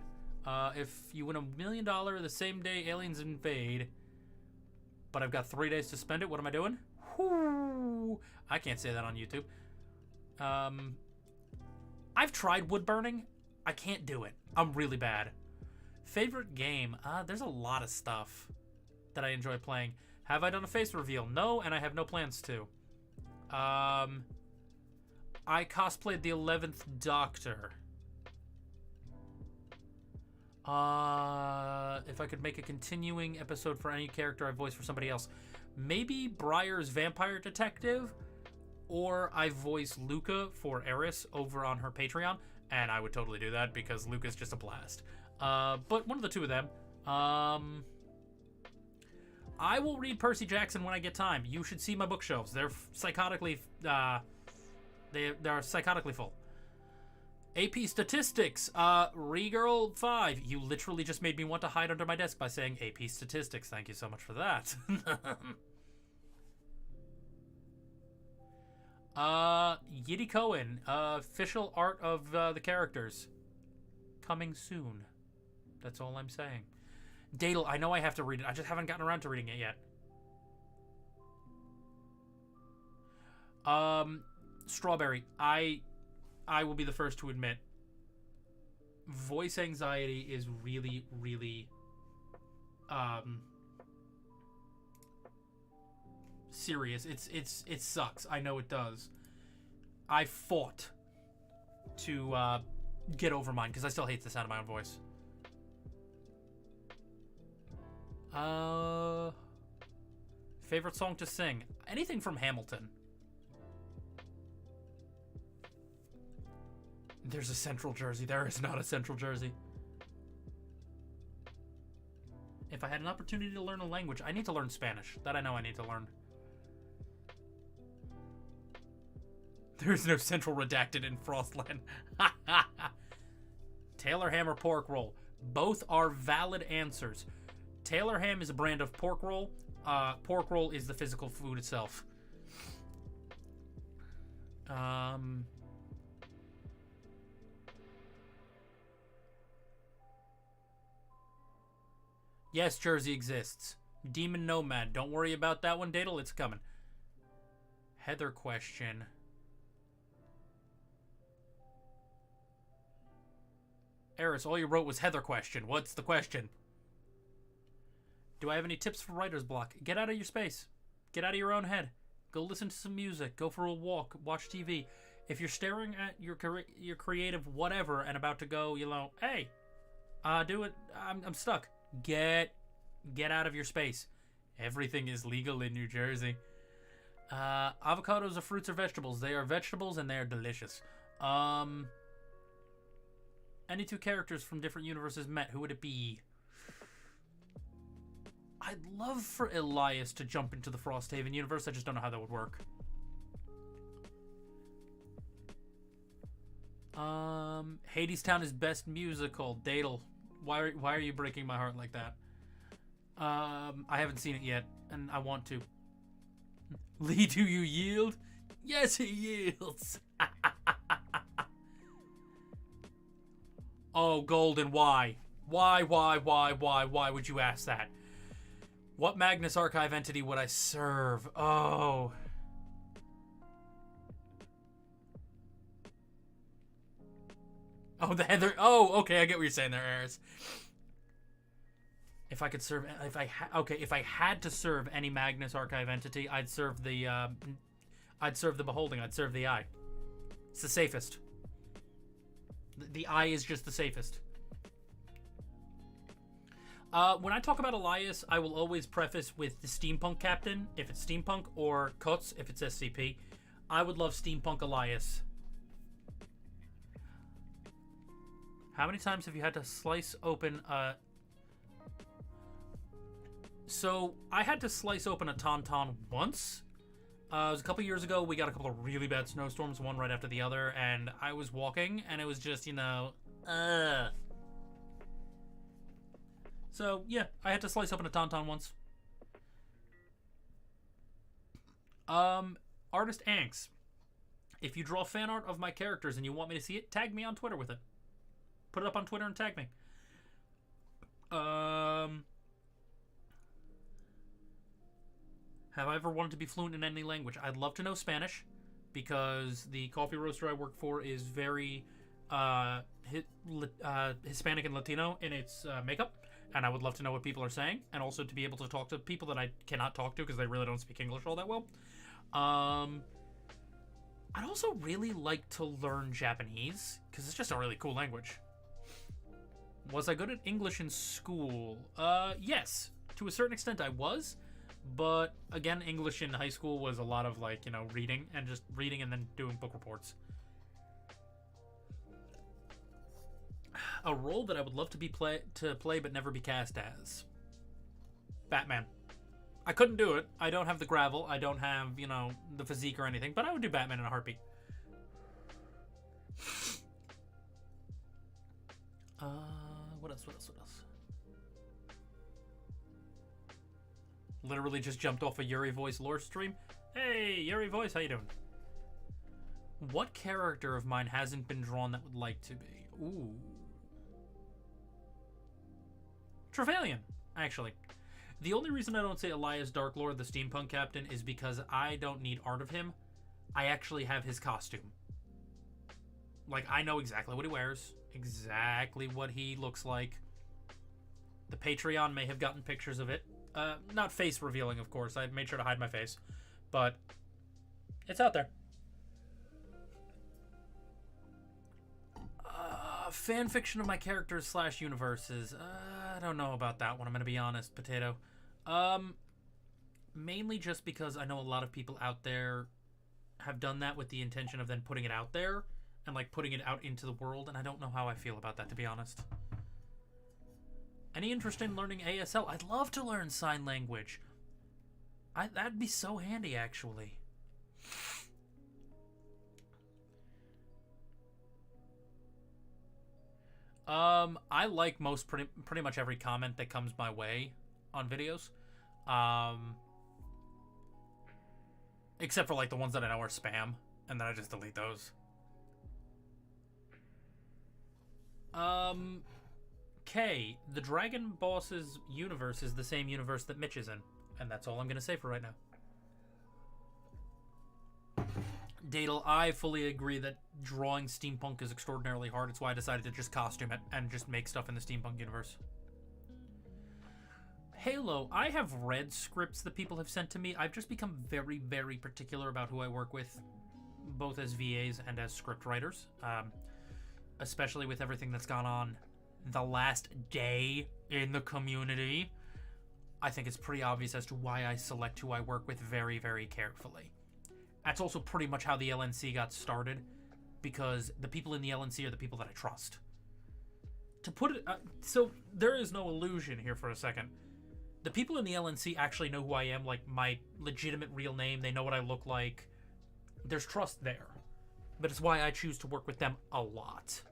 If you win $1 million the same day aliens invade, but I've got 3 days to spend it, what am I doing? Whoo! I can't say that on YouTube. I've tried wood burning. I can't do it. I'm really bad. Favorite game? There's a lot of stuff that I enjoy playing. Have I done a face reveal? No, and I have no plans to. I cosplayed the 11th Doctor. If I could make a continuing episode for any character I voice for somebody else. Maybe Briar's Vampire Detective, or I voice Luca for Eris over on her Patreon, and I would totally do that because Luca's just a blast. But one of the two of them. I will read Percy Jackson when I get time. You should see my bookshelves. They're psychotically, they're psychotically full. AP Statistics, Regirl 5. You literally just made me want to hide under my desk by saying AP Statistics. Thank you so much for that. Yiddy Cohen, official art of the characters. Coming soon. That's all I'm saying. Dadle, I know I have to read it. I just haven't gotten around to reading it yet. Strawberry, I will be the first to admit, voice anxiety is really, really serious. It sucks. I know it does. I fought to get over mine because I still hate the sound of my own voice. Favorite song to sing? Anything from Hamilton. There's a Central Jersey. There is not a Central Jersey. If I had an opportunity to learn a language, I need to learn Spanish. That I know I need to learn. There's no Central Redacted in Frostland. Taylor ham or pork roll? Both are valid answers. Taylor ham is a brand of pork roll. Pork roll is the physical food itself. Yes, Jersey exists. Demon Nomad. Don't worry about that one, Dadle. It's coming. Heather question. Eris, all you wrote was Heather question. What's the question? Do I have any tips for writer's block? Get out of your space. Get out of your own head. Go listen to some music. Go for a walk. Watch TV. If you're staring at your creative whatever and about to go, hey, do it. I'm stuck. Get out of your space. Everything is legal in New Jersey. Avocados are fruits or vegetables. They are vegetables and they are delicious. Any two characters from different universes met, who would it be? I'd love for Elias to jump into the Frosthaven universe. I just don't know how that would work. Hadestown is best musical. Dadle. Why are you breaking my heart like that? I haven't seen it yet, and I want to. Lee, do you yield? Yes, he yields. Oh, Golden, why? Why would you ask that? What Magnus Archive entity would I serve? Oh. Oh, the Heather. Oh, okay, I get what you're saying there, Eris. If I could serve, if I had to serve any Magnus Archive entity, I'd serve the Beholding. I'd serve the Eye. It's the safest. The Eye is just the safest. When I talk about Elias, I will always preface with the Steampunk Captain, if it's Steampunk, or Kutz, if it's SCP. I would love Steampunk Elias. How many times have you had to slice open a... So, I had to slice open a Tauntaun once. It was a couple years ago. We got a couple of really bad snowstorms, one right after the other, and I was walking, and it was just, So, yeah, I had to slice open a Tauntaun once. Artist Anks. If you draw fan art of my characters and you want me to see it, tag me on Twitter with it. Put it up on Twitter and tag me. Have I ever wanted to be fluent in any language? I'd love to know Spanish, because the coffee roaster I work for is very Hispanic and Latino in its makeup, and I would love to know what people are saying, and also to be able to talk to people that I cannot talk to because they really don't speak English all that well. I'd also really like to learn Japanese, because it's just a really cool language. Was I good at English in school? Yes. To a certain extent I was. But, again, English in high school was a lot of, reading. And just reading and then doing book reports. A role that I would love to play but never be cast as. Batman. I couldn't do it. I don't have the gravel. I don't have, the physique or anything. But I would do Batman in a heartbeat. What else? Literally just jumped off a Yuri Voice lore stream. Hey, Yuri Voice, how you doing? What character of mine hasn't been drawn that would like to be? Ooh. Trevelyan, actually. The only reason I don't say Elias Darklord, the Steampunk Captain, is because I don't need art of him. I actually have his costume. I know exactly what he wears, exactly what he looks like. The Patreon may have gotten pictures of it. Not face revealing, of course. I made sure to hide my face. But it's out there. Fan fiction of my characters / universes. I don't know about that one. I'm going to be honest, Potato. Mainly just because I know a lot of people out there have done that with the intention of then putting it out there. And, putting it out into the world. And I don't know how I feel about that, to be honest. Any interest in learning ASL? I'd love to learn sign language. That'd be so handy, actually. I like pretty much every comment that comes my way on videos. Except for, the ones that I know are spam. And then I just delete those. K, the Dragon Boss's universe is the same universe that Mitch is in. And that's all I'm going to say for right now. Dadel, I fully agree that drawing steampunk is extraordinarily hard. It's why I decided to just costume it and just make stuff in the steampunk universe. Halo, I have read scripts that people have sent to me. I've just become very, very particular about who I work with, both as VAs and as script writers, especially with everything that's gone on the last day in the community. I think it's pretty obvious as to why I select who I work with very, very carefully. That's also pretty much how the LNC got started, because the people in the LNC are the people that I trust. To put it... so, there is no illusion here for a second. The people in the LNC actually know who I am, like my legitimate real name. They know what I look like. There's trust there. But it's why I choose to work with them a lot.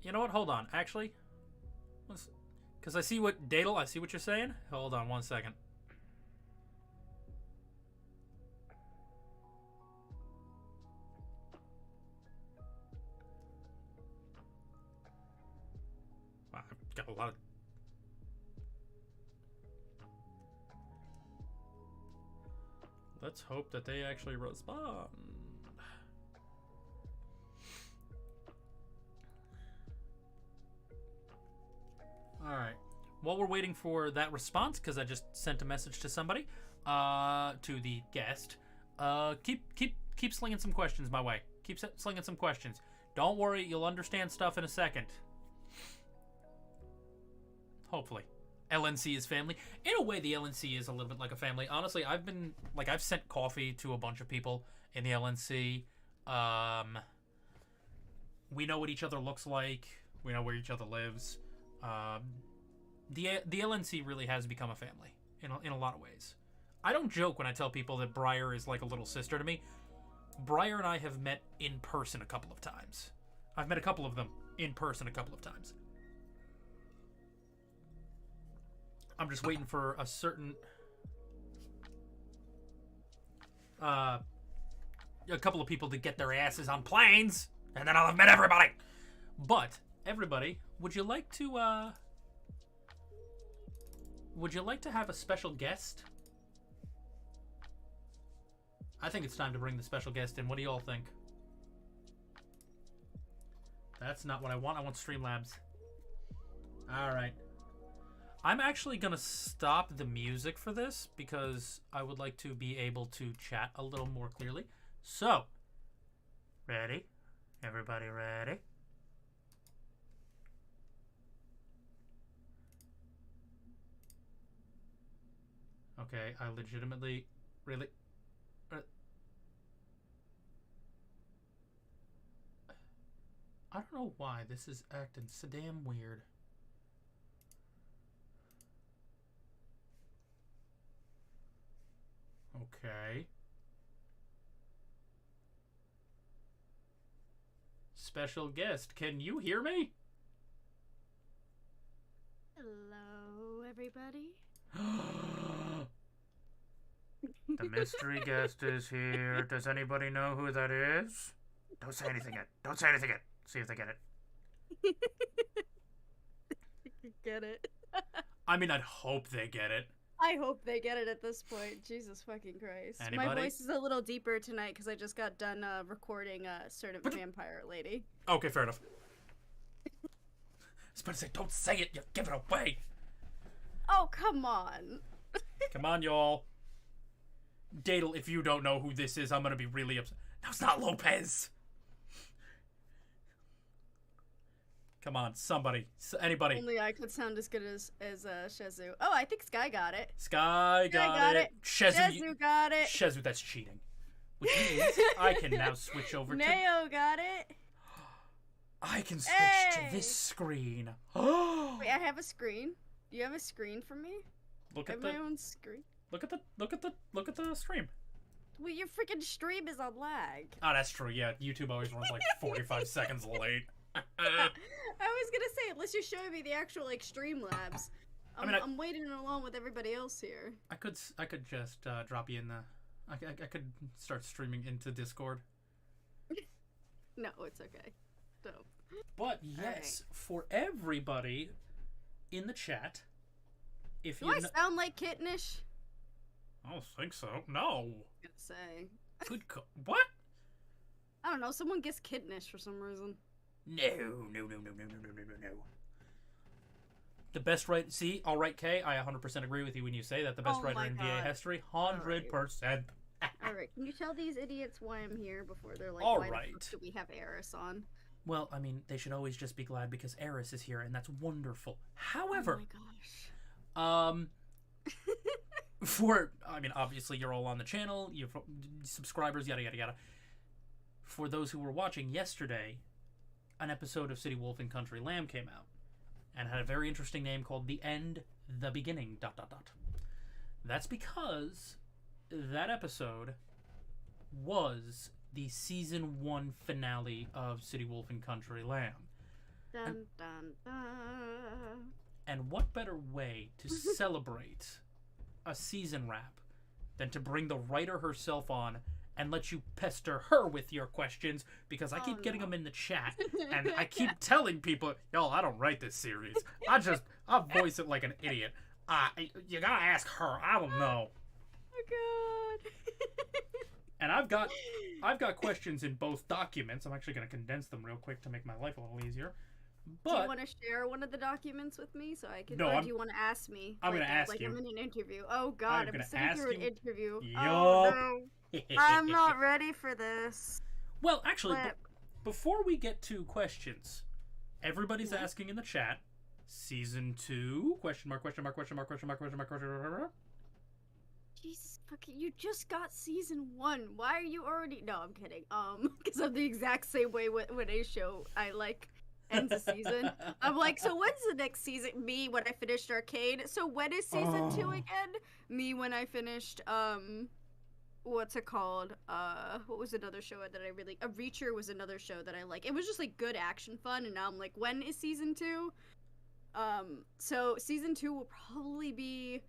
You know what? Hold on. Actually, because I see what Dadel, I see what you're saying. Hold on 1 second. Wow, I've got a lot of. Let's hope that they actually respond. Alright. While we're waiting for that response, because I just sent a message to somebody, to the guest, keep slinging some questions my way. Keep slinging some questions. Don't worry, you'll understand stuff in a second. Hopefully. LNC is family. In a way, the LNC is a little bit like a family. Honestly, I've sent coffee to a bunch of people in the LNC. We know what each other looks like. We know where each other lives. The LNC really has become a family in a lot of ways. I don't joke when I tell people that Briar is like a little sister to me. Briar and I have met in person a couple of times. I've met a couple of them in person a couple of times. I'm just waiting for a certain a couple of people to get their asses on planes, and then I'll have met everybody. But everybody, would you like to have a special guest? I think it's time to bring the special guest in. What do you all think? That's not what I want. I want Streamlabs. All right. I'm actually going to stop the music for this because I would like to be able to chat a little more clearly. So, ready? Everybody ready? Okay, I legitimately, really... I don't know why this is acting so damn weird. Okay. Special guest, can you hear me? Hello, everybody. The mystery guest is here. Does anybody know who that is? Don't say anything yet. Don't say anything yet. See if they get it. Get it. I mean, I'd hope they get it. I hope they get it at this point. Jesus fucking Christ. Anybody? My voice is a little deeper tonight because I just got done recording a certain vampire lady. Okay, fair enough. I was about to say, don't say it. You give it away. Oh, come on. Come on, y'all. Dadel, if you don't know who this is, I'm going to be really upset. No, it's not Lopez. Come on, somebody. Anybody. Only I could sound as good as Shezu. Oh, I think Sky got it. Sky got it. Shezu got it. Shezu, that's cheating. Which means I can now switch over to... Neo got it. I can switch to this screen. Wait, I have a screen. You have a screen for me? Look I at have my own screen. Look at the stream. Well, your freaking stream is on lag. Oh, that's true. Yeah, YouTube always runs like 45 seconds late. I was gonna say, unless you're showing me the actual like Streamlabs, I'm waiting along with everybody else here. I could just drop you in the. I could start streaming into Discord. No, it's okay. Stuff. But yes, for everybody in the chat, if Do you I sound like kittenish? I don't think so. No. Gonna say. Good what? I don't know. Someone gets kittenish for some reason. No. The best writer. See, all right, Kay. I 100% agree with you when you say that the best writer in VA history. 100%. All right. Can you tell these idiots why I'm here before they're like, all why right. the fuck do we have Eris on? Well, I mean, they should always just be glad because Eris is here, and that's wonderful. However, oh my gosh. obviously you're all on the channel, you're subscribers, yada yada yada. For those who were watching yesterday, an episode of City Wolf and Country Lamb came out, and had a very interesting name called The End, The Beginning, ... That's because that episode was the season 1 finale of City Wolf and Country Lamb. Dun, dun, dun. And what better way to celebrate a season wrap than to bring the writer herself on and let you pester her with your questions, because I keep getting them in the chat, and I keep telling people, yo, I don't write this series. I'll voice it like an idiot. You gotta ask her. I don't know. Oh god. And I've got questions in both documents. I'm actually going to condense them real quick to make my life a little easier. But do you want to share one of the documents with me so I can? No, or do you want to ask me? I'm going to ask you. Like I'm in an interview. Oh god, I'm sitting through an interview. Yup. Oh no, I'm not ready for this. Well, actually, before we get to questions, everybody's asking in the chat. Season 2? Question mark? Question mark? Question mark? Question mark? Question mark? Question mark? Jesus fucking, you just got season 1. Why are you already? No, I'm kidding. Because I'm the exact same way when a show I like ends a season. I'm like, so when's the next season? Me when I finished Arcade. So when is season 2 again? Me when I finished what's it called? What was another show that I really? A Reacher was another show that I like. It was just like good action fun, and now I'm like, when is season 2? So season 2 will probably be.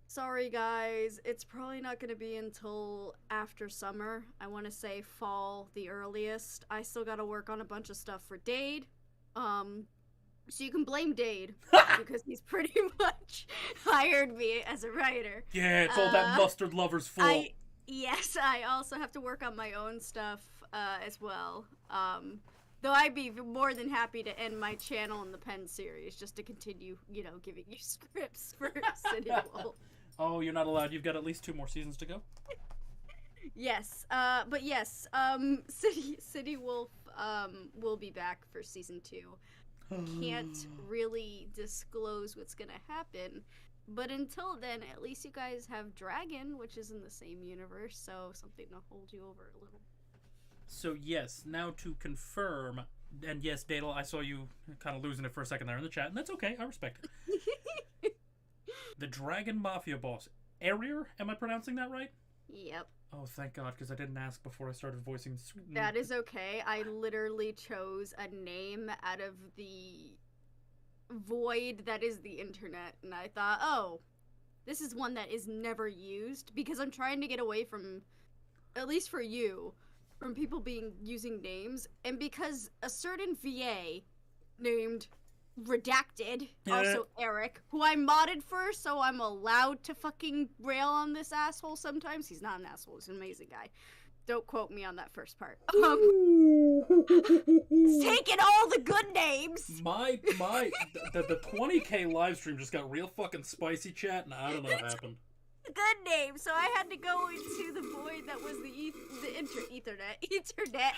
Sorry guys, it's probably not going to be until after summer. I want to say fall, the earliest. I still got to work on a bunch of stuff for Dade. So you can blame Dade because he's pretty much hired me as a writer. Yeah, it's all that mustard lover's fault. Yes, I also have to work on my own stuff as well. Though I'd be more than happy to end my channel in the Pen series just to continue, giving you scripts for City Wolf. Oh, you're not allowed. You've got at least 2 more seasons to go. Yes, but yes, City Wolf will be back for season 2. Can't really disclose what's gonna happen, but until then, at least you guys have Dragon, which is in the same universe, so something to hold you over a little. So yes, now to confirm, and yes, Dadel, I saw you kind of losing it for a second there in the chat, and that's okay. I respect it. The Dragon Mafia boss, Arier, am I pronouncing that right? Yep. Oh, thank God, because I didn't ask before I started voicing. That is okay. I literally chose a name out of the void that is the internet, and I thought, oh, this is one that is never used, because I'm trying to get away from, at least for you, from people using names, and because a certain VA named Redacted, also Eric, who I modded for, so I'm allowed to fucking rail on this asshole sometimes. He's not an asshole, he's an amazing guy. Don't quote me on that first part. He's taking all the good names! The 20k live stream just got real fucking spicy, chat, and I don't know what happened. Good name, so I had to go into the void that was the Ethernet.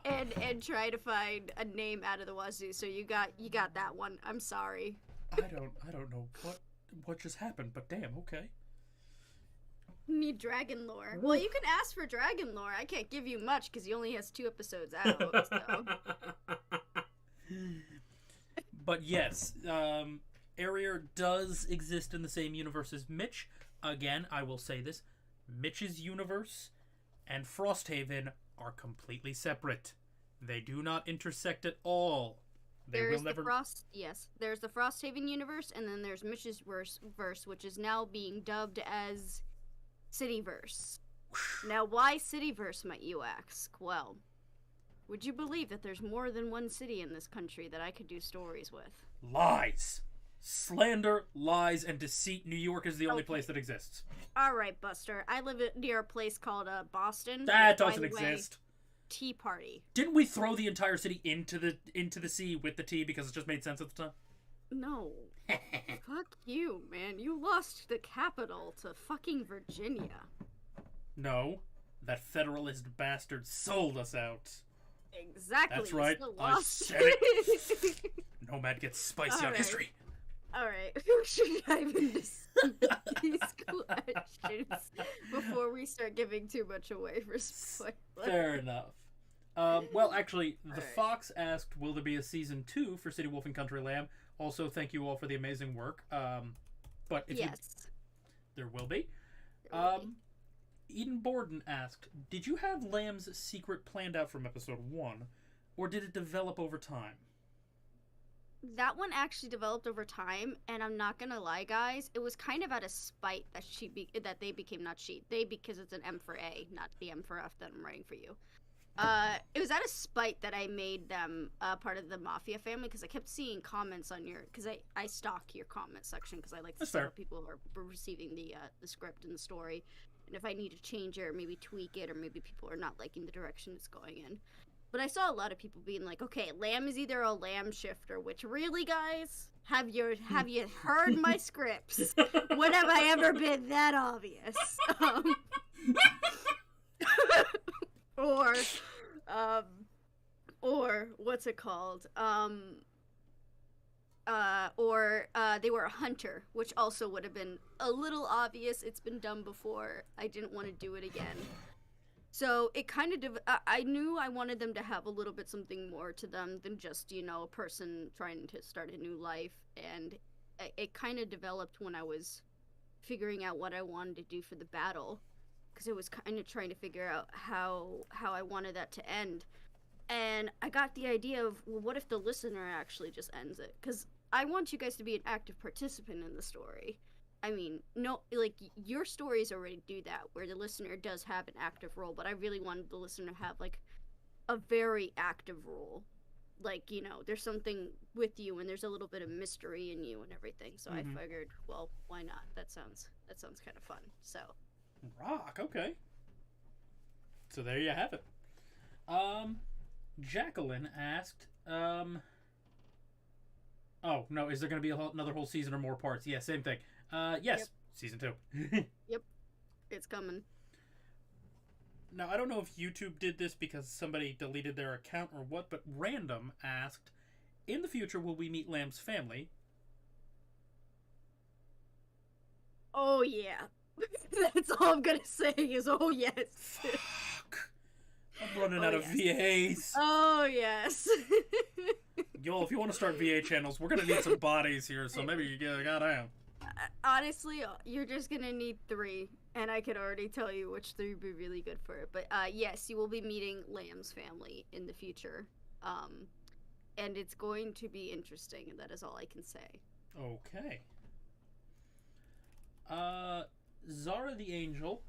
And try to find a name out of the wazoo. So you got that one. I'm sorry. I don't know what just happened, but damn, okay. Need dragon lore. Well, you can ask for dragon lore. I can't give you much because he only has 2 episodes out. So. But yes, Arier does exist in the same universe as Mitch. Again, I will say this: Mitch's universe and Frosthaven are completely separate. They do not intersect at all. There's the Frosthaven universe, and then there's Mitch's verse, which is now being dubbed as Cityverse. Now, why Cityverse, might you ask? Well, Would you believe that there's more than one city in this country that I could do stories with? Lies. Slander, lies, and deceit. New York is the only Okay. place that exists. All right, Buster. I live near a place called Boston. That By doesn't the way, exist. Tea Party. Didn't we throw the entire city into the sea with the tea because it just made sense at the time? No. Fuck you, man. You lost the capital to fucking Virginia. No. That Federalist bastard sold us out. Exactly. That's you right. still I lost. said it. Nomad gets spicy on Alright. history. All right. We should dive into these questions before we start giving too much away for spoilers. Fair enough. Well, actually, the Alright. Fox asked, will there be a season 2 for City Wolf and Country Lamb? Also, thank you all for the amazing work. But if Yes. there will be. There will be. Eden Borden asked, did you have Lamb's secret planned out from episode 1, or did it develop over time? That one actually developed over time, and I'm not gonna lie, guys. It was kind of out of spite that that they became not she. They, because it's an M for A, not the M for F that I'm writing for you. It was out of spite that I made them part of the Mafia family, because I kept seeing comments on your, because I stalk your comment section because I like to That's see fair. how people are receiving the script and the story, and if I need to change it or maybe tweak it, or maybe people are not liking the direction it's going in. But I saw a lot of people being like, okay, Lamb is either a Lamb shifter, which really, guys, have you heard my scripts? When have I ever been that obvious? Or what's it called? Or they were a hunter, which also would have been a little obvious. It's been done before. I didn't want to do it again. So it kind of, I knew I wanted them to have a little bit something more to them than just, you know, a person trying to start a new life. And it kind of developed when I was figuring out what I wanted to do for the battle. Because it was kind of trying to figure out how I wanted that to end. And I got the idea of, well, what if the listener actually just ends it? Because I want you guys to be an active participant in the story. I mean, no, like, your stories already do that, where the listener does have an active role, but I really wanted the listener to have, like, a very active role. Like, you know, there's something with you, and there's a little bit of mystery in you and everything, so I figured, well, why not? That sounds kind of fun, so. Rock, okay. So there you have it. Jacqueline asked, oh, no, is there going to be another whole season or more parts? Yeah, same thing. Yes, Yep. season 2. Yep, it's coming. Now, I don't know if YouTube did this because somebody deleted their account or what, but Random asked, in the future, will we meet Lamb's family? Oh, yeah. That's all I'm gonna say is, oh, yes. Fuck. I'm running Oh, out of VAs. Oh, yes. Y'all, if you want to start VA channels, we're going to need some bodies here, so maybe you get, goddamn. Honestly, you're just gonna need 3, and I could already tell you which 3 would be really good for it. But yes, you will be meeting Lamb's family in the future, and it's going to be interesting, and that is all I can say. Okay. Zara the Angel,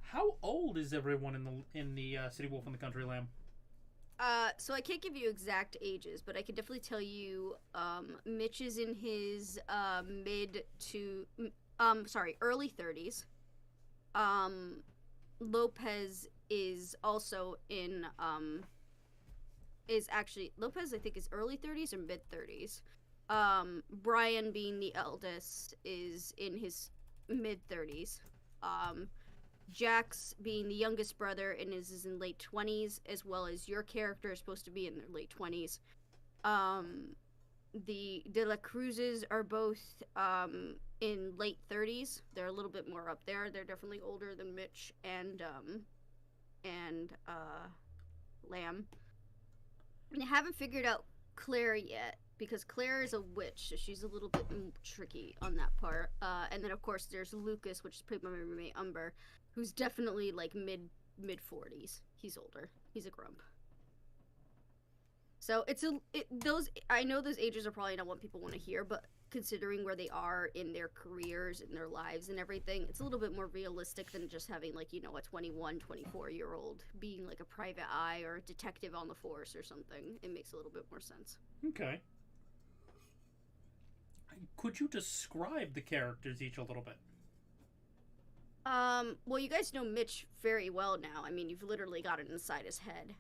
how old is everyone in the City Wolf and the Country Lamb? So I can't give you exact ages, but I can definitely tell you, Mitch is in his early 30s. Lopez is also in, Lopez I think is early 30s or mid 30s. Brian, being the eldest, is in his mid 30s. Jax, being the youngest brother, and is in late 20s, as well as your character is supposed to be in their late 20s. The De La Cruzes are both in late 30s. They're a little bit more up there. They're definitely older than Mitch and Lamb. And I haven't figured out Claire yet, because Claire is a witch, so she's a little bit tricky on that part. And then, of course, there's Lucas, which is played by my roommate Umber, who's definitely, like, mid 40s. He's older. He's a grump. So, I know those ages are probably not what people want to hear, but considering where they are in their careers and their lives and everything, it's a little bit more realistic than just having, like, you know, a 21, 24-year-old being, like, a private eye or a detective on the force or something. It makes a little bit more sense. Okay. Could you describe the characters each a little bit? Well, you guys know Mitch very well now. I mean, you've literally got it inside his head.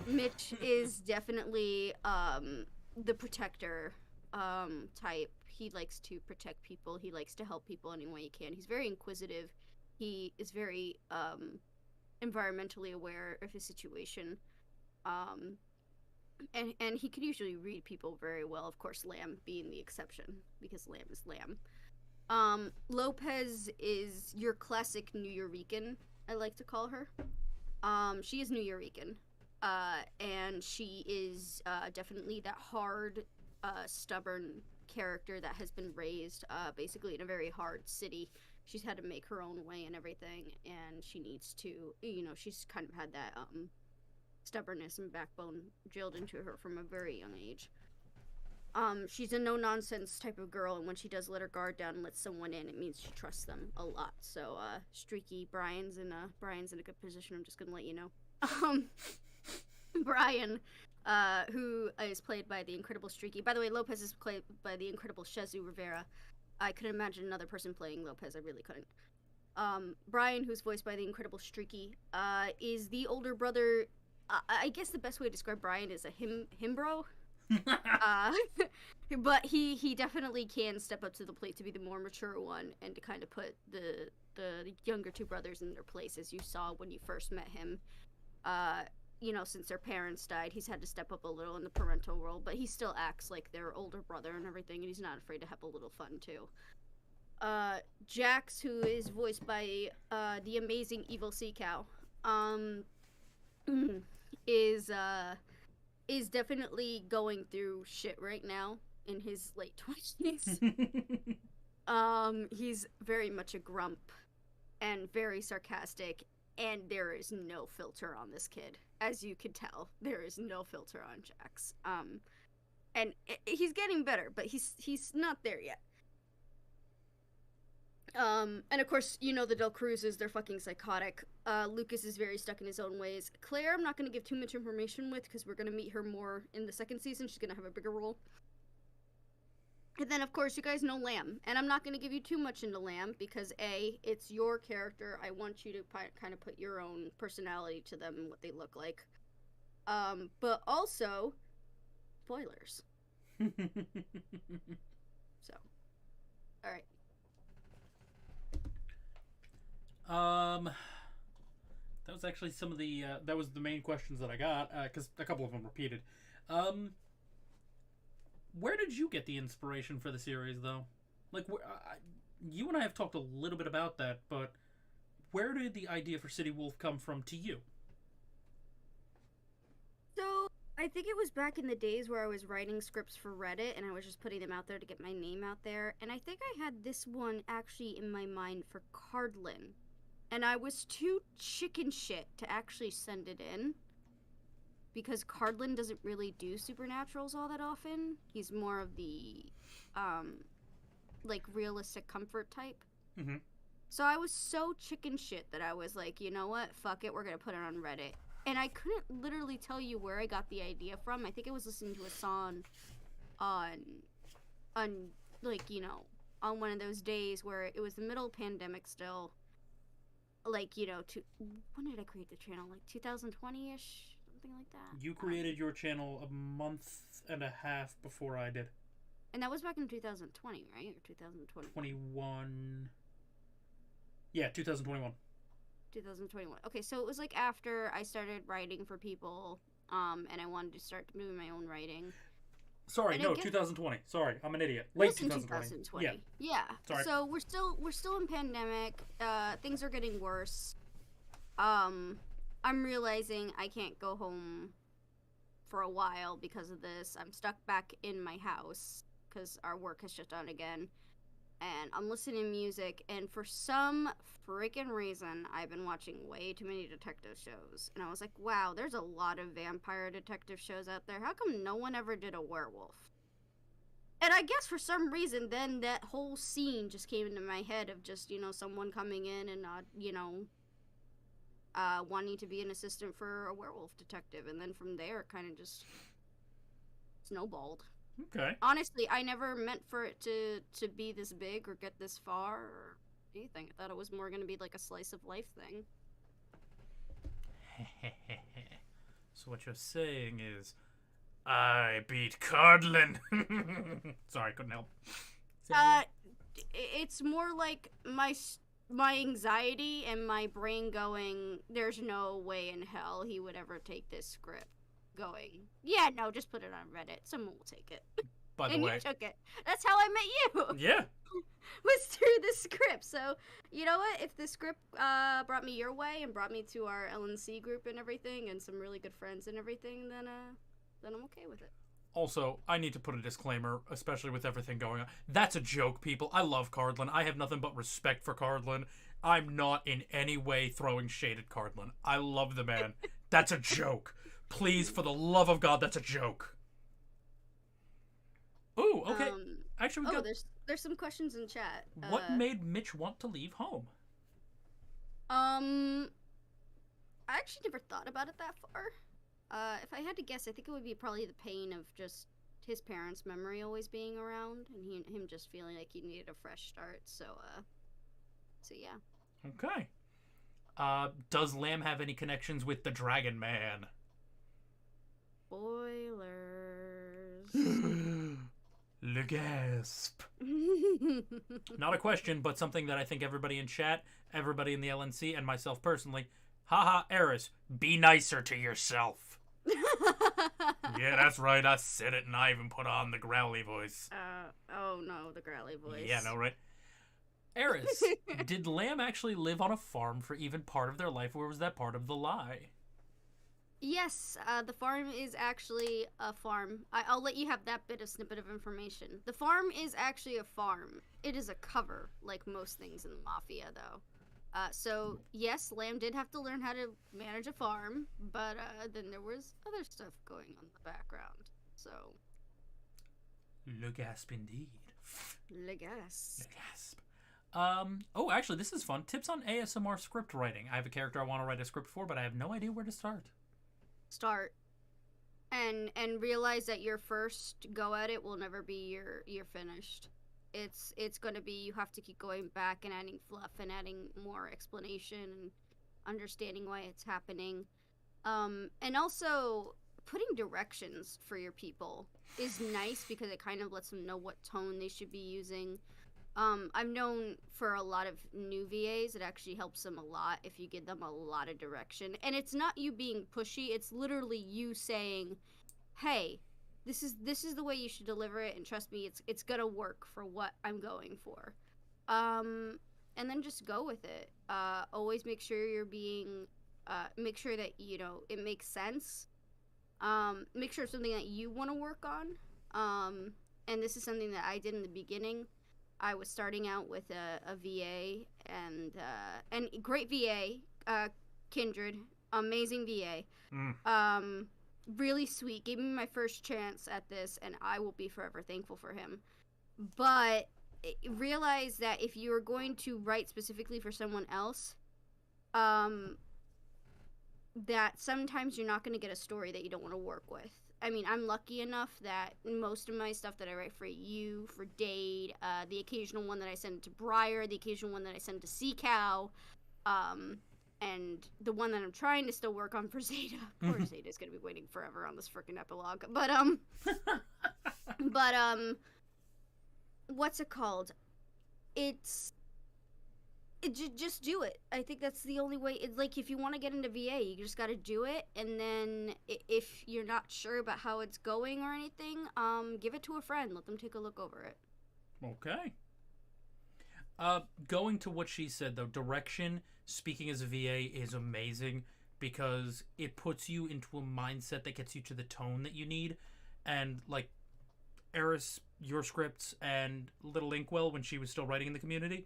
Mitch is definitely, the protector, type. He likes to protect people. He likes to help people any way he can. He's very inquisitive. He is very, environmentally aware of his situation. And he can usually read people very well. Of course, Lamb being the exception, because Lamb is Lamb. Lopez is your classic New Yorican, I like to call her. She is New Yorican. And she is, definitely that hard, stubborn character that has been raised, basically in a very hard city. She's had to make her own way and everything, and she needs to, you know, she's kind of had that, stubbornness and backbone drilled into her from a very young age. She's a no-nonsense type of girl, and when she does let her guard down and lets someone in, it means she trusts them a lot. So, Streaky, Brian's in a good position, I'm just gonna let you know. Brian, who is played by the incredible Streaky. By the way, Lopez is played by the incredible Shezu Rivera. I couldn't imagine another person playing Lopez, I really couldn't. Brian, who's voiced by the incredible Streaky, is the older brother. I guess the best way to describe Brian is a him bro. But he definitely can step up to the plate to be the more mature one and to kind of put the younger two brothers in their place, as you saw when you first met him. You know, since their parents died, he's had to step up a little in the parental role, but he still acts like their older brother and everything, and he's not afraid to have a little fun too. Jax, who is voiced by the amazing Evil Sea Cow, is definitely going through shit right now in his late 20s. He's very much a grump and very sarcastic, and there is no filter on this kid. As you can tell, there is no filter on Jax. And he's getting better, but he's not there yet. And of course, you know the Del Cruzes, they're fucking psychotic. Lucas is very stuck in his own ways. Claire, I'm not going to give too much information with, because we're going to meet her more in the second season. She's going to have a bigger role. And then, of course, you guys know Lamb. And I'm not going to give you too much into Lamb, because A, it's your character. I want you to kind of put your own personality to them and what they look like. But also, spoilers. So, alright. That was actually some of the, that was the main questions that I got, because a couple of them repeated. Where did you get the inspiration for the series, though? Like, you and I have talked a little bit about that, but where did the idea for City Wolf come from to you? So, I think it was back in the days where I was writing scripts for Reddit, and I was just putting them out there to get my name out there, and I think I had this one actually in my mind for Cardlin. And I was too chicken shit to actually send it in, because Cardlin doesn't really do supernaturals all that often. He's more of the, like, realistic comfort type. Mm-hmm. So I was so chicken shit that I was like, you know what? Fuck it, we're gonna put it on Reddit. And I couldn't literally tell you where I got the idea from. I think I was listening to a song on like, you know, on one of those days where it was the middle of pandemic still. Like, you know, when did I create the channel? Like 2020-ish? Something like that? You created your channel a month and a half before I did. And that was back in 2020, right? Or 2021? 21. Yeah, 2021. 2021. Okay, so it was like after I started writing for people, and I wanted to start doing my own writing. Sorry, and no, 2020. Sorry, I'm an idiot. Late 2020. Yeah. Yeah. Sorry. So we're still in pandemic. Things are getting worse. I'm realizing I can't go home for a while because of this. I'm stuck back in my house because our work has shut down again. And I'm listening to music, and for some freaking reason, I've been watching way too many detective shows. And I was like, wow, there's a lot of vampire detective shows out there. How come no one ever did a werewolf? And I guess for some reason, then that whole scene just came into my head of just, someone coming in and, wanting to be an assistant for a werewolf detective. And then from there, it kind of just snowballed. Okay. Honestly, I never meant for it to be this big or get this far or anything. I thought it was more going to be like a slice of life thing. So what you're saying is, I beat Cardlin. Sorry, couldn't help. It's more like my anxiety and my brain going, there's no way in hell he would ever take this script. Going, yeah, no, just put it on Reddit. Someone will take it. By the and way, you took it. That's how I met you. Yeah. Was through the script. So, you know what? If the script brought me your way and brought me to our LNC group and everything and some really good friends and everything, then I'm okay with it. Also, I need to put a disclaimer, especially with everything going on. That's a joke, people. I love Cardlin. I have nothing but respect for Cardlin. I'm not in any way throwing shade at Cardlin. I love the man. That's a joke. Please, for the love of God, that's a joke. Ooh, okay. Actually, we got... there's some questions in chat. What made Mitch want to leave home? I actually never thought about it that far. If I had to guess, I think it would be probably the pain of just his parents' memory always being around, and him just feeling like he needed a fresh start. So yeah. Okay. Does Lamb have any connections with the Dragon Man? Spoilers. Le gasp. Not a question, but something that I think everybody in chat, everybody in the LNC, and myself personally, haha, Eris, be nicer to yourself. Yeah, that's right, I said it, and I even put on the growly voice. Oh no, the growly voice. Yeah, no, right? Eris, did Lamb actually live on a farm for even part of their life, or was that part of the lie? Yes, the farm is actually a farm. I'll let you have that bit of snippet of information. The farm is actually a farm. It is a cover, like most things in the Mafia, though. So, yes, Lamb did have to learn how to manage a farm, but then there was other stuff going on in the background, so... Le gasp indeed. Le gasp. Le gasp. Oh, actually, this is fun. Tips on ASMR script writing. I have a character I want to write a script for, but I have no idea where to start. Start. And realize that your first go at it will never be your finished. It's going to be, you have to keep going back and adding fluff and adding more explanation and understanding why it's happening. And also, putting directions for your people is nice because it kind of lets them know what tone they should be using. I've known for a lot of new VAs, it actually helps them a lot if you give them a lot of direction. And it's not you being pushy, it's literally you saying, hey, this is the way you should deliver it, and trust me, it's gonna work for what I'm going for. And then just go with it. Always make sure you're being, make sure that, it makes sense. Make sure it's something that you want to work on. And this is something that I did in the beginning. I was starting out with a VA and great VA, Kindred, amazing VA. Really sweet, gave me my first chance at this, and I will be forever thankful for him. But realize that if you are going to write specifically for someone else, that sometimes you're not going to get a story that you don't want to work with. I mean, I'm lucky enough that most of my stuff that I write for you, for Dade, the occasional one that I send to Briar, the occasional one that I send to Sea Cow, and the one that I'm trying to still work on for Zeta. Poor Zeta's gonna be waiting forever on this freaking epilogue. But what's it called? Just do it. I think that's the only way. It's like, if you want to get into VA, you just got to do it. And then if you're not sure about how it's going or anything, give it to a friend. Let them take a look over it. Okay. Going to what she said, though, direction, speaking as a VA, is amazing because it puts you into a mindset that gets you to the tone that you need. And, like, Eris, your scripts, and Little Inkwell, when she was still writing in the community,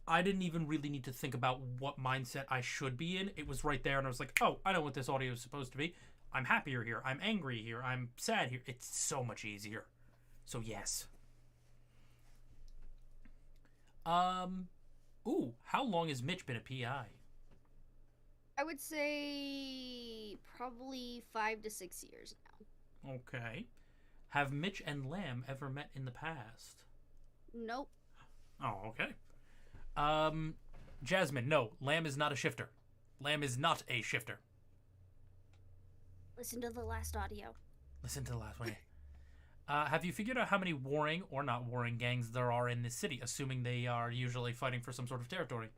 I didn't even really need to think about what mindset I should be in. It was right there, and I was like, oh, I know what this audio is supposed to be. I'm happier here. I'm angry here. I'm sad here. It's so much easier. So yes. Ooh, how long has Mitch been a PI? I would say probably 5 to 6 years now. Okay. Have Mitch and Lamb ever met in the past? Nope. Oh, okay. Jasmine, no. Lamb is not a shifter. Lamb is not a shifter. Listen to the last audio. Listen to the last one. Have you figured out how many warring or not warring gangs there are in this city, assuming they are usually fighting for some sort of territory?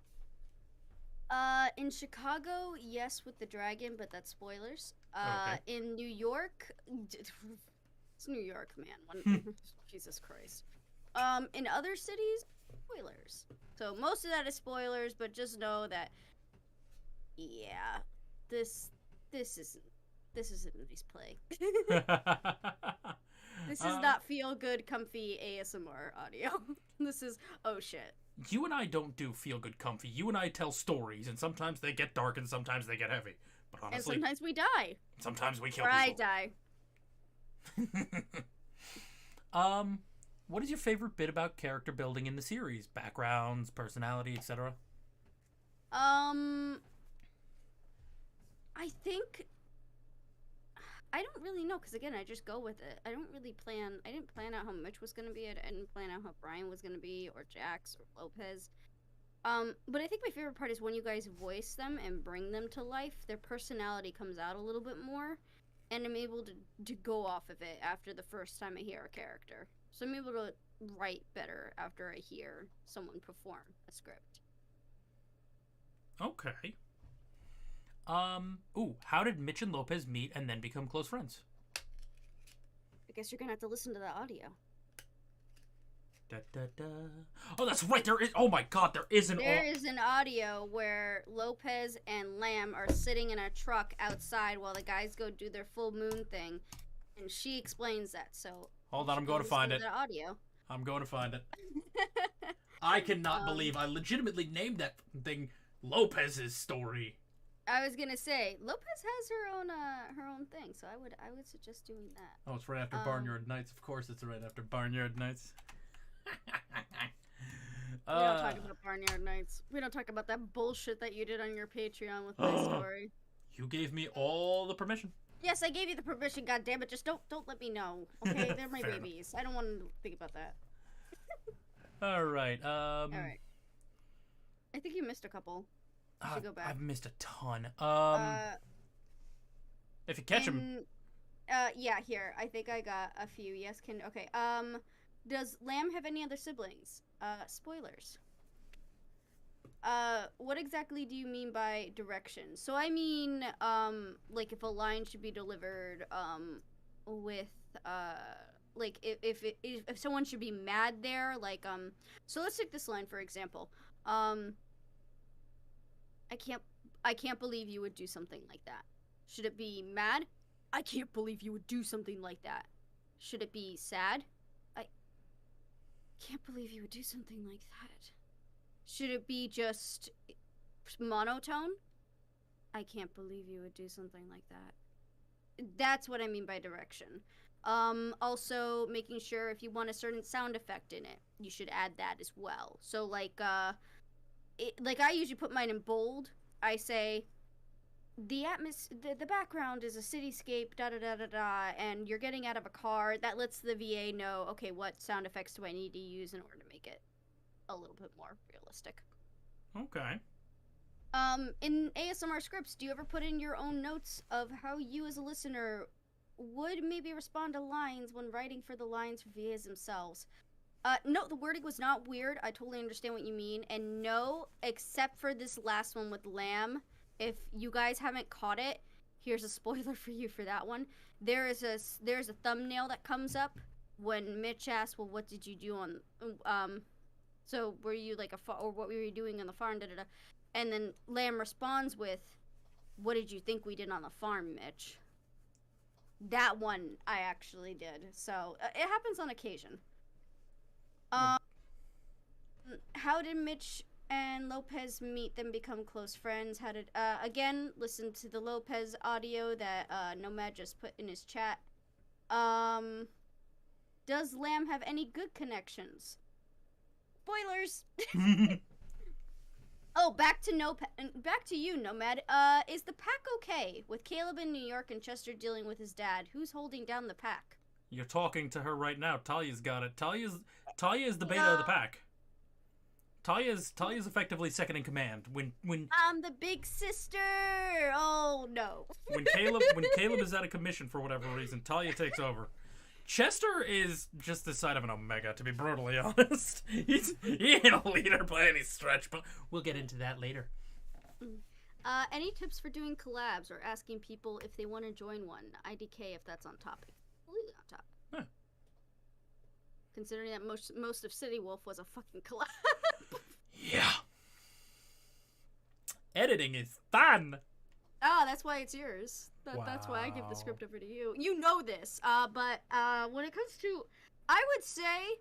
In Chicago, yes, with the dragon, but that's spoilers. Okay. In New York, it's New York, man. Jesus Christ. In other cities, spoilers. So most of that is spoilers, but just know that, yeah, this isn't a nice play. This is not feel good, comfy ASMR audio. This is, oh shit. You and I don't do feel good, comfy. You and I tell stories, and sometimes they get dark, and sometimes they get heavy. But honestly, and sometimes we die. Sometimes we kill or people. I die. What is your favorite bit about character building in the series? Backgrounds, personality, etc. I think I don't really know, because again, I just go with it. I didn't plan out how Mitch was going to be. I didn't plan out how Brian was going to be, or Jax, or Lopez. But I think my favorite part is when you guys voice them and bring them to life, their personality comes out a little bit more, and I'm able to go off of it after the first time I hear a character. So I'm able to write better after I hear someone perform a script. Okay. Ooh, how did Mitch and Lopez meet and then become close friends? I guess you're gonna have to listen to the audio. Da, da, da. Oh, that's right. There is. Oh my God, there is an. There is an audio where Lopez and Lamb are sitting in a truck outside while the guys go do their full moon thing, and she explains that. So hold on, I'm going to find it. The audio. I'm going to find it. I cannot believe I legitimately named that thing Lopez's story. I was gonna say Lopez has her own thing, so I would suggest doing that. Oh, it's right after Barnyard Nights. Of course, it's right after Barnyard Nights. We don't talk about Barnyard Nights. We don't talk about that bullshit that you did on your Patreon with my story. You gave me all the permission. Yes, I gave you the permission. God damn it! Just don't let me know. Okay, they're my Fair babies. I don't want to think about that. All right. All right. I think you missed a couple. You should go back. I've missed a ton. If you catch them. Yeah. Here, I think I got a few. Yes. Okay. Does Lamb have any other siblings? Spoilers. What exactly do you mean by direction? So I mean, like if a line should be delivered, with, like if someone should be mad there, like, so let's take this line for example. I can't believe you would do something like that. Should it be mad? I can't believe you would do something like that. Should it be sad? I can't believe you would do something like that. Should it be just monotone? I can't believe you would do something like that. That's what I mean by direction. Also making sure if you want a certain sound effect in it, you should add that as well. So like, like I usually put mine in bold. I say, the background is a cityscape, da da da da da, and you're getting out of a car. That lets the VA know, okay, what sound effects do I need to use in order to make it a little bit more realistic. Okay. In ASMR scripts, do you ever put in your own notes of how you as a listener would maybe respond to lines when writing for the lines for VAs themselves? No, the wording was not weird. I totally understand what you mean. And no, except for this last one with Lamb, if you guys haven't caught it, here's a spoiler for you for that one. There's a thumbnail that comes up when Mitch asks, well, what did you do on, so were you like or what were you doing on the farm, da da da. And then Lamb responds with, what did you think we did on the farm, Mitch? That one I actually did. So it happens on occasion. How did Mitch and Lopez meet, then become close friends. How did again? Listen to the Lopez audio that Nomad just put in his chat. Does Lamb have any good connections? Spoilers. Oh, back to you, Nomad. Is the pack okay with Caleb in New York and Chester dealing with his dad? Who's holding down the pack? You're talking to her right now. Talia's got it. Talia is the beta of the pack. Talia's effectively second in command. When I'm the big sister. Oh no. when Caleb is out of commission for whatever reason, Talia takes over. Chester is just the side of an Omega, to be brutally honest. He ain't a leader by any stretch, but we'll get into that later. Any tips for doing collabs or asking people if they want to join one? IDK if that's on topic. Completely on topic. Huh. Considering that most of City Wolf was a fucking collab. Yeah. Editing is fun. Oh, that's why it's yours. That's why I give the script over to you. You know this. But when it comes to, I would say,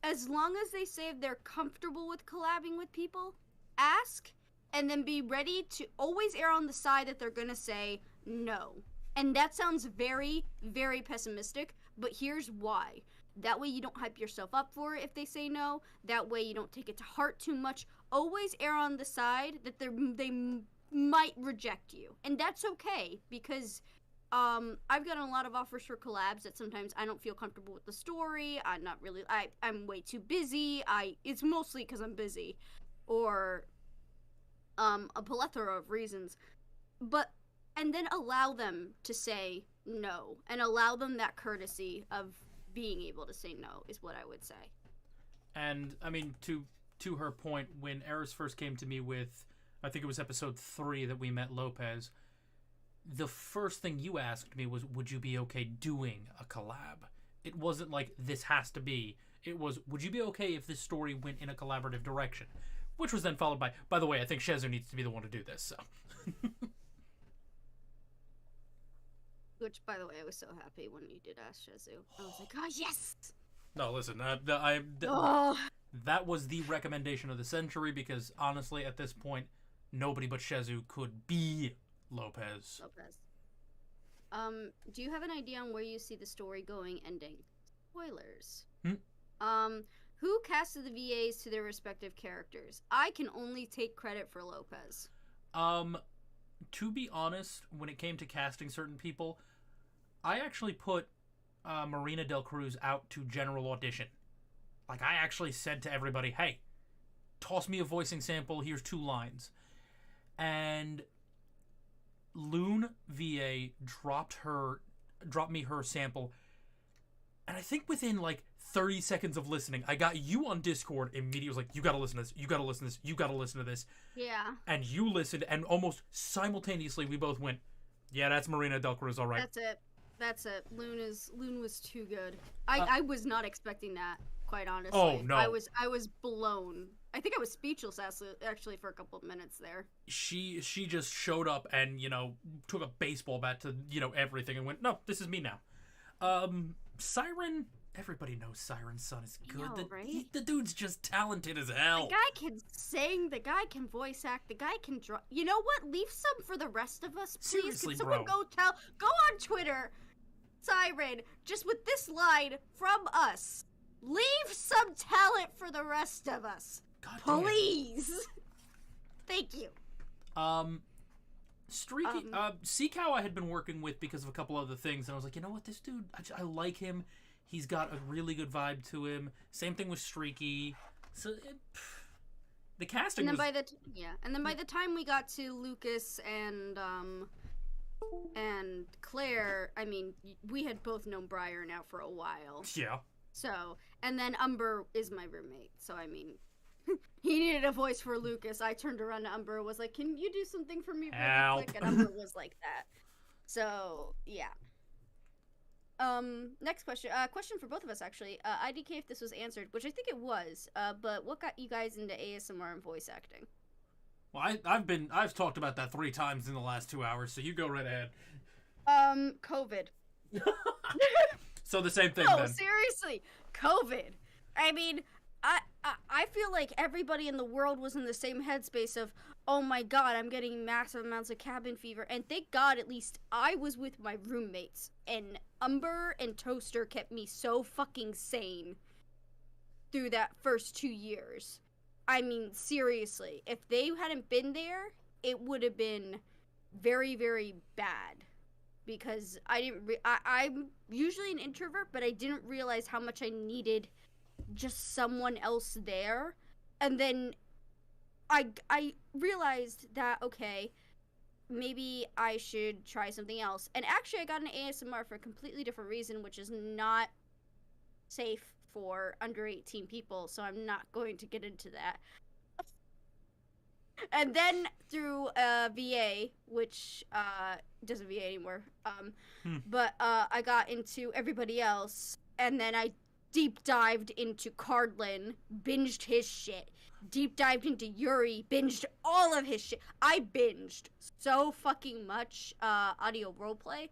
as long as they say they're comfortable with collabing with people, ask, and then be ready to always err on the side that they're gonna say no. And that sounds very, very pessimistic, but here's why. That way you don't hype yourself up for it if they say no. That way you don't take it to heart too much. Always err on the side that they might reject you. And that's okay, because I've gotten a lot of offers for collabs that sometimes I don't feel comfortable with the story. I'm way too busy. It's mostly because I'm busy. Or a plethora of reasons. And then allow them to say no. And allow them that courtesy of being able to say no is what I would say. And, I mean, to her point, when Eris first came to me with, I think it was episode 3 that we met Lopez, the first thing you asked me was, would you be okay doing a collab? It wasn't like, this has to be. It was, would you be okay if this story went in a collaborative direction? Which was then followed by the way, I think Shezu needs to be the one to do this, so. Which, by the way, I was so happy when you did ask Shezu. I was like, oh, yes! No, listen, that was the recommendation of the century, because honestly, at this point, nobody but Shezu could be Lopez. Do you have an idea on where you see the story going, ending? Spoilers. Who casted the VAs to their respective characters? I can only take credit for Lopez. To be honest, when it came to casting certain people, I actually put Marina Del Cruz out to general audition. Like, I actually said to everybody, hey, toss me a voicing sample, here's 2 lines. And Loon VA dropped me her sample, and I think within, like, 30 seconds of listening, I got you on Discord immediately. Was like, you gotta listen to this, you gotta listen to this, you gotta listen to this. Yeah. And you listened, and almost simultaneously we both went, yeah, that's Marina Del Cruz, all right. That's it. Loon was too good. I was not expecting that, quite honestly. Oh, no. I was blown. I think I was speechless actually for a couple of minutes there. She just showed up and, took a baseball bat to, everything and went, no, this is me now. Siren, everybody knows Siren's son is good. I know, right? The dude's just talented as hell. The guy can sing, the guy can voice act, the guy can draw. You know what? Leave some for the rest of us, please. Seriously, can someone bro. go on Twitter, Siren, just with this line from us. Leave some talent for the rest of us. God please. Thank you. Streaky, Seacow I had been working with because of a couple other things, and I was like, you know what, this dude, I like him. He's got a really good vibe to him. Same thing with Streaky. So the casting and then was... by the time we got to Lucas and Claire, I mean, we had both known Briar now for a while. Yeah. So, and then Umber is my roommate, so I mean, he needed a voice for Lucas. I turned around to Umber and was like, can you do something for me really quick? And Umber was like that. So, yeah. Next question. Question for both of us, actually. IDK if this was answered, which I think it was, but what got you guys into ASMR and voice acting? Well, I've talked about that 3 times in the last 2 hours, so you go right ahead. COVID. So the same thing, no, then. Seriously. COVID. I mean, I feel like everybody in the world was in the same headspace of, oh my god, I'm getting massive amounts of cabin fever. And thank god at least I was with my roommates. And Umber and Toaster kept me so fucking sane through that first 2 years. I mean, seriously, if they hadn't been there, it would have been very, very bad. Because I'm usually an introvert, but I didn't realize how much I needed just someone else there. And then I realized that, okay, maybe I should try something else. And actually I got an ASMR for a completely different reason, which is not safe for under 18 people, so I'm not going to get into that. And then through VA, which doesn't VA anymore, but I got into everybody else, and then I deep dived into Cardlin, binged his shit, deep dived into Yuri, binged all of his shit. I binged so fucking much audio roleplay,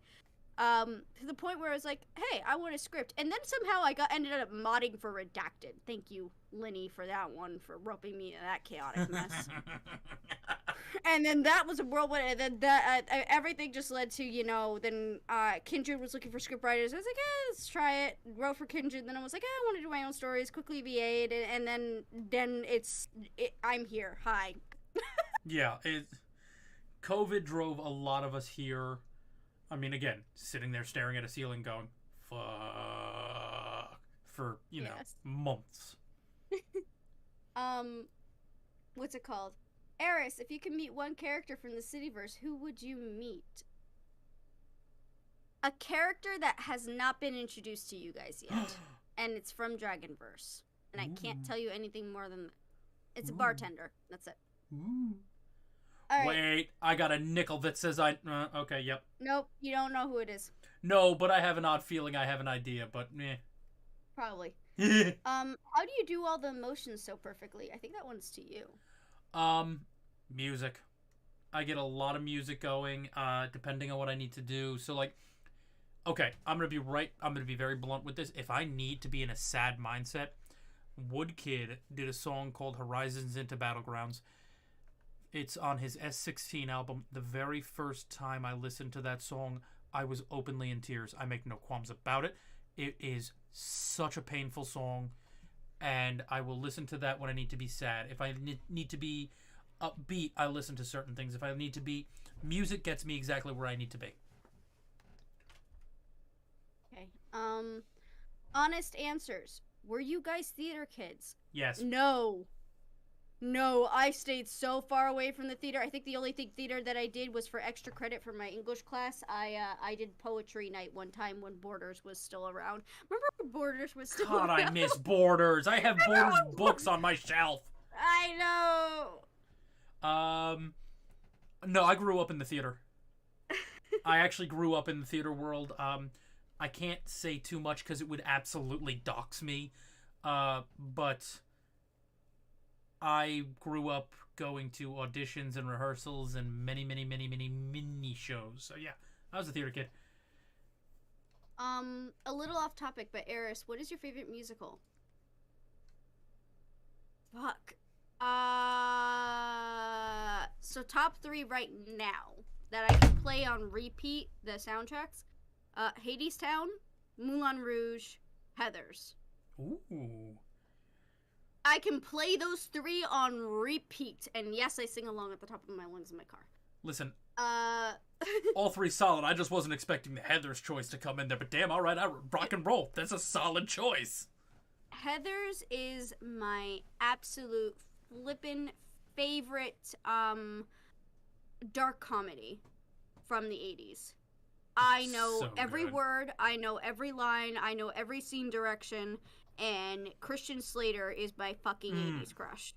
to the point where I was like, hey, I want a script. And then somehow I ended up modding for Redacted. Thank you, Linny, for that one, for roping me into that chaotic mess. And then that was a whirlwind, and then that everything just led to, you know, then Kindred was looking for scriptwriters. I was like, let's try it. Wrote for Kindred. Then I was like, I want to do my own stories. Quickly VA'd, and then I'm here. Hi. Yeah, COVID drove a lot of us here. I mean, again, sitting there staring at a ceiling going, fuck, for, you know, months. What's it called? Eris, if you could meet one character from the Cityverse, who would you meet? A character that has not been introduced to you guys yet. And it's from Dragonverse. And I can't tell you anything more than that. It's a bartender. That's it. Ooh. All right. Wait, I got a nickel that says okay, yep. Nope, you don't know who it is. No, but I have an odd feeling I have an idea, but meh. Probably. How do you do all the emotions so perfectly? I think that one's to you. Music. I get a lot of music going, depending on what I need to do. So, like, okay, I'm gonna be very blunt with this. If I need to be in a sad mindset, Woodkid did a song called Horizons into Battlegrounds. It's on his S16 album. The very first time I listened to that song, I was openly in tears. I make no qualms about it. It is such a painful song, and I will listen to that when I need to be sad. If I need to be upbeat, I listen to certain things. If I need to be... Music gets me exactly where I need to be. Okay. Honest answers. Were you guys theater kids? Yes. No, I stayed so far away from the theater. I think the only theater that I did was for extra credit for my English class. I did poetry night one time when Borders was still around. Remember when Borders was still around? God, I miss Borders. I have Borders books on my shelf. I know. No, I grew up in the theater. I actually grew up in the theater world. I can't say too much because it would absolutely dox me. But I grew up going to auditions and rehearsals and many mini shows. So yeah, I was a theater kid. A little off topic, but Eris, what is your favorite musical? Fuck. So top 3 right now that I can play on repeat, the soundtracks. Hadestown, Moulin Rouge, Heathers. Ooh. I can play those 3 on repeat, and yes, I sing along at the top of my lungs in my car. Listen, all 3 solid. I just wasn't expecting the Heather's choice to come in there, but damn, all right, I rock and roll. That's a solid choice. Heathers is my absolute flippin' favorite dark comedy from the 80s. I know So every good. word, I know every line, I know every scene direction, and Christian Slater is my fucking 80s crush.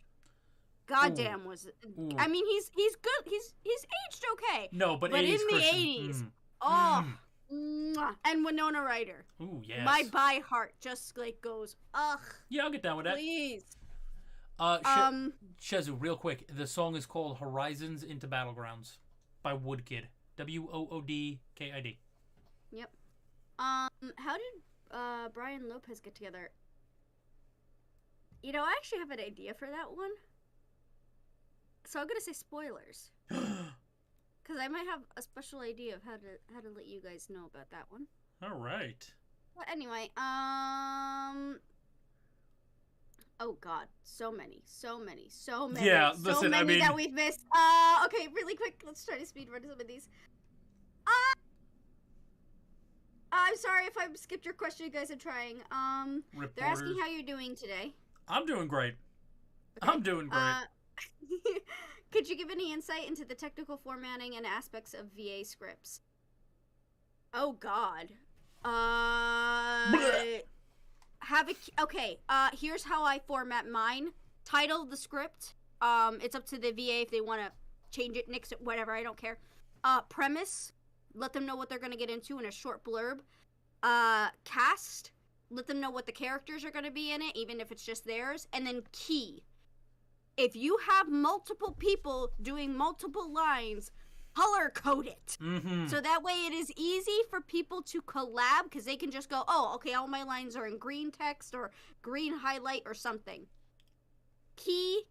Goddamn was it. Ooh. I mean, he's good. He's aged okay. No, but in 80s the Christian. 80s, mwah. And Winona Ryder. Ooh, yes. My by heart just like goes, ugh. Yeah, I'll get down with that. Please. Shezu, real quick. The song is called Horizons into Battlegrounds by Woodkid. Woodkid. Yep. How did Brian Lopez get together? You know, I actually have an idea for that one. So I'm gonna say spoilers. Because I might have a special idea of how to let you guys know about that one. All right. But anyway, oh god, so many. Yeah, so listen, many I mean, that we've missed. Okay, really quick, let's try to speed run some of these. I'm sorry if I skipped your question, you guys are trying. They're asking how you're doing today. I'm doing great. Okay. I'm doing great. Could you give any insight into the technical formatting and aspects of VA scripts? Oh god. Okay, here's how I format mine. Title of the script. It's up to the VA if they want to change it, nix it, whatever, I don't care. Premise. Let them know what they're going to get into in a short blurb. Cast. Let them know what the characters are going to be in it, even if it's just theirs. And then key. If you have multiple people doing multiple lines, color code it. Mm-hmm. So that way it is easy for people to collab, because they can just go, oh, okay, all my lines are in green text or green highlight or something. Key.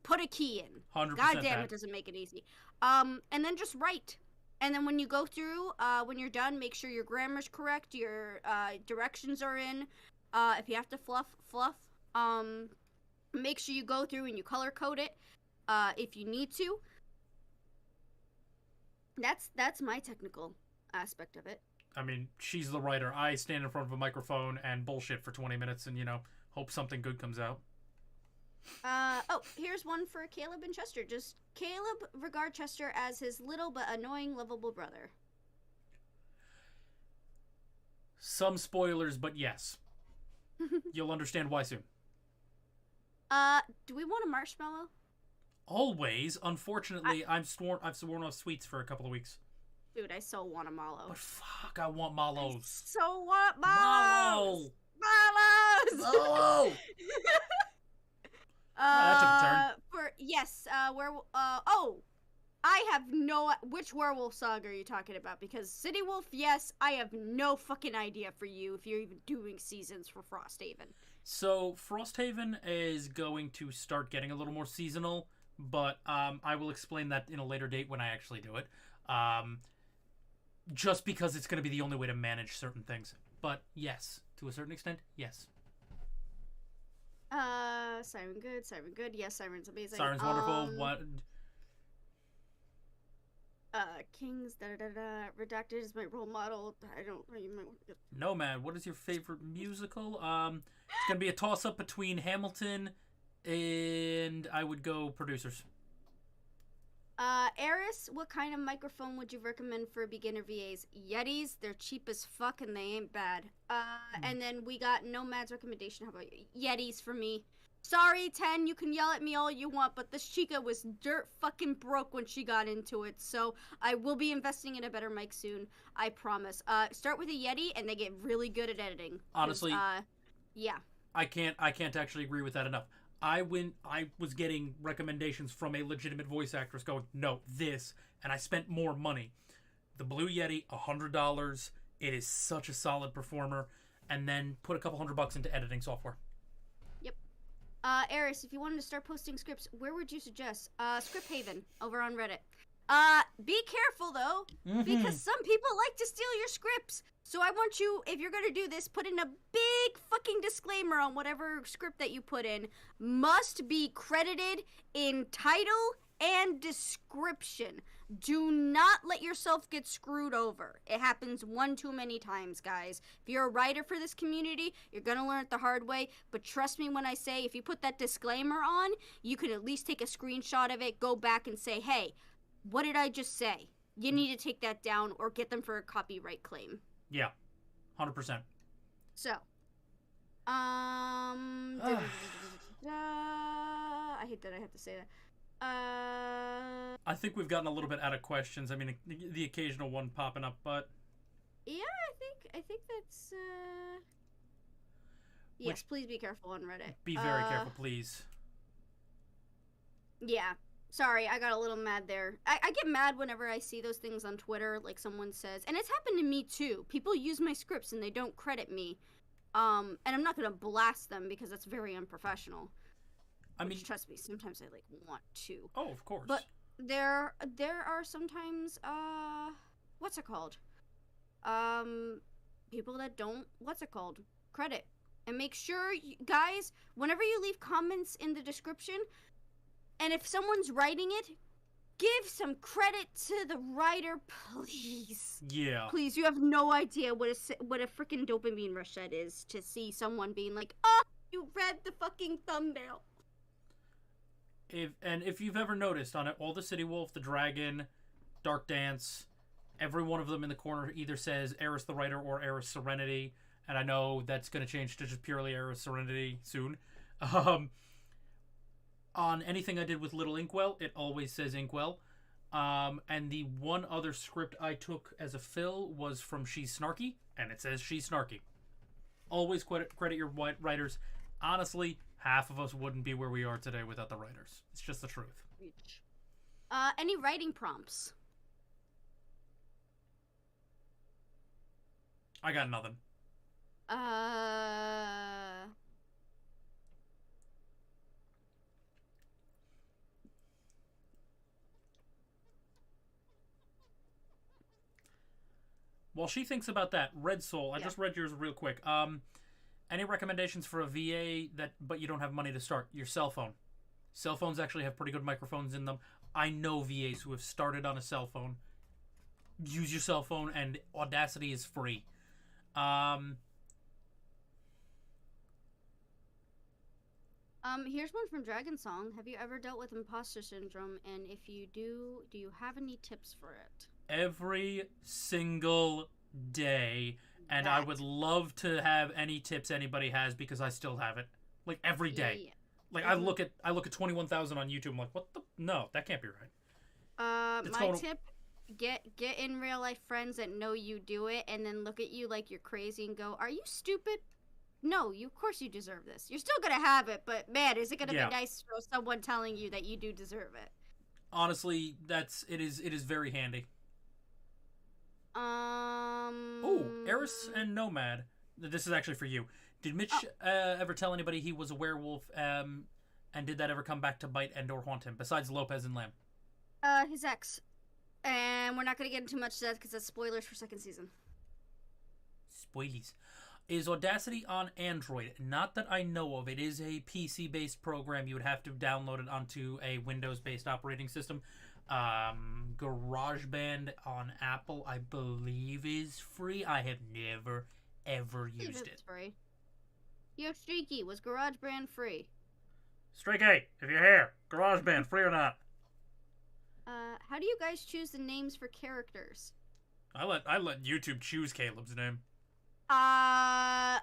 Put a key in. 100% God damn, it doesn't make it easy. And then just write. And then when you go through, when you're done, make sure your grammar's correct, your directions are in. If you have to fluff. Make sure you go through and you color code it if you need to. That's my technical aspect of it. I mean, she's the writer. I stand in front of a microphone and bullshit for 20 minutes and, hope something good comes out. Oh, here's one for Caleb and Chester. Just Caleb regard Chester as his little but annoying lovable brother. Some spoilers, but yes. You'll understand why soon. Do we want a marshmallow? Always. Unfortunately, I've sworn off sweets for a couple of weeks. Dude, I so want a mallow. But fuck, I want mallows. I so want mallows. Mallows. That took a turn. I have no. Which werewolf saga are you talking about? Because City Wolf, yes, I have no fucking idea for you if you're even doing seasons for Frosthaven. So Frosthaven is going to start getting a little more seasonal, but I will explain that in a later date when I actually do it. Just because it's going to be the only way to manage certain things. But yes, to a certain extent, yes. Siren good. Yes, Siren's amazing. Siren's wonderful. What? Kings, Redacted is my role model. Nomad, what is your favorite musical? It's gonna be a toss-up between Hamilton and I would go producers. Eris, what kind of microphone would you recommend for beginner VAs? Yetis, they're cheap as fuck and they ain't bad. And then we got Nomad's recommendation. How about you? Yetis for me. Sorry, 10, you can yell at me all you want, but this chica was dirt fucking broke when she got into it, so I will be investing in a better mic soon, I promise. Start with a Yeti, and they get really good at editing. Honestly, yeah. I can't actually agree with that enough. I was getting recommendations from a legitimate voice actress going, no, this, and I spent more money. The Blue Yeti, $100. It is such a solid performer, and then put a couple $100 into editing software. Yep. Eris, if you wanted to start posting scripts, where would you suggest? Scripthaven over on Reddit. Be careful though, because some people like to steal your scripts. So I want you, if you're gonna do this, put in a big fucking disclaimer on whatever script that you put in. Must be credited in title and description. Do not let yourself get screwed over. It happens one too many times, guys. If you're a writer for this community, you're gonna learn it the hard way. But trust me when I say, if you put that disclaimer on, you can at least take a screenshot of it, go back and say, hey, what did I just say? You need to take that down or get them for a copyright claim. Yeah, 100%. So, I hate that I have to say that. I think we've gotten a little bit out of questions. I mean, the occasional one popping up, but yeah, I think that's yes. Please be careful on Reddit. Be very careful, please. Yeah. Sorry, I got a little mad there. I get mad whenever I see those things on Twitter, like someone says, and it's happened to me too. People use my scripts and they don't credit me. And I'm not gonna blast them because that's very unprofessional. I mean, which, trust me, sometimes I like want to. oh, of course. But there are sometimes what's it called? People that don't credit. And make sure guys, whenever you leave comments in the description, and if someone's writing it, give some credit to the writer, please. Yeah. Please, you have no idea what a freaking dopamine rush that is to see someone being like, "Oh, you read the fucking thumbnail." If you've ever noticed on it, all the City Wolf, the Dragon, Dark Dance, every one of them in the corner either says Eris the Writer or Eris Serenity, and I know that's going to change to just purely Eris Serenity soon. On anything I did with Little Inkwell, it always says Inkwell. And the one other script I took as a fill was from She's Snarky, and it says She's Snarky. Always credit your writers. Honestly, half of us wouldn't be where we are today without the writers. It's just the truth. Any writing prompts? I got nothing. While she thinks about that, Red Soul, I just read yours real quick. Any recommendations for a VA but you don't have money to start? Your cell phone. Cell phones actually have pretty good microphones in them. I know VAs who have started on a cell phone. Use your cell phone, and Audacity is free. Here's one from Dragon Song. Have you ever dealt with imposter syndrome? And if you do you have any tips for it? Every single day. And I would love to have any tips anybody has because I still have it. Like, every day. Yeah. Like, I look at 21,000 on YouTube. I'm like, what the? No, that can't be right. My tip, get in real life friends that know you do it and then look at you like you're crazy and go, are you stupid? No, of course you deserve this. You're still gonna have it, but man, is it gonna be nice for someone telling you that you do deserve it? Honestly, it is very handy. Oh, Eris and Nomad. This is actually for you. Did Mitch ever tell anybody he was a werewolf? And did that ever come back to bite and or haunt him? Besides Lopez and Lamb. His ex. And we're not gonna get into much of that because that's spoilers for second season. Spoilies. Is Audacity on Android? Not that I know of. It is a PC-based program. You would have to download it onto a Windows-based operating system. GarageBand on Apple, I believe, is free. I have never, ever used it. It's free. Yo, Streaky, was GarageBand free? Streaky, if you're here, GarageBand, free or not? How do you guys choose the names for characters? I let YouTube choose Caleb's name. I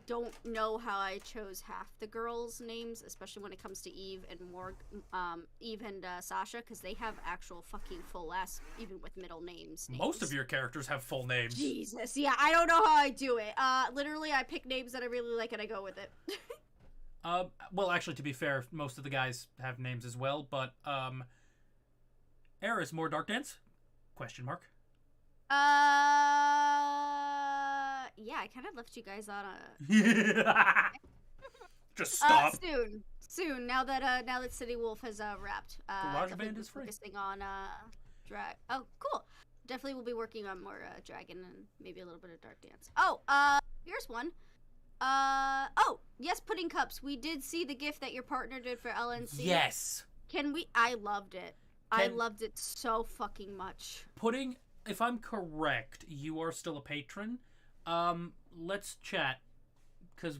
don't know how I chose half the girls' names, especially when it comes to Eve and Eve and Sasha, because they have actual fucking full ass, even with middle names. Most of your characters have full names. Jesus, yeah, I don't know how I do it. Literally, I pick names that I really like and I go with it. Well, actually, to be fair, most of the guys have names as well, but, Eris, more Dark Dance? Question mark. Yeah, I kind of left you guys on a... Just stop. Soon. Now that City Wolf has wrapped. GarageBand is free. Focusing on drag. Oh, cool. Definitely will be working on more Dragon and maybe a little bit of Dark Dance. Oh, here's one. Oh, yes, Pudding Cups. We did see the gift that your partner did for LNC. Yes. I loved it. I loved it so fucking much. Pudding, if I'm correct, you are still a patron. Let's chat, because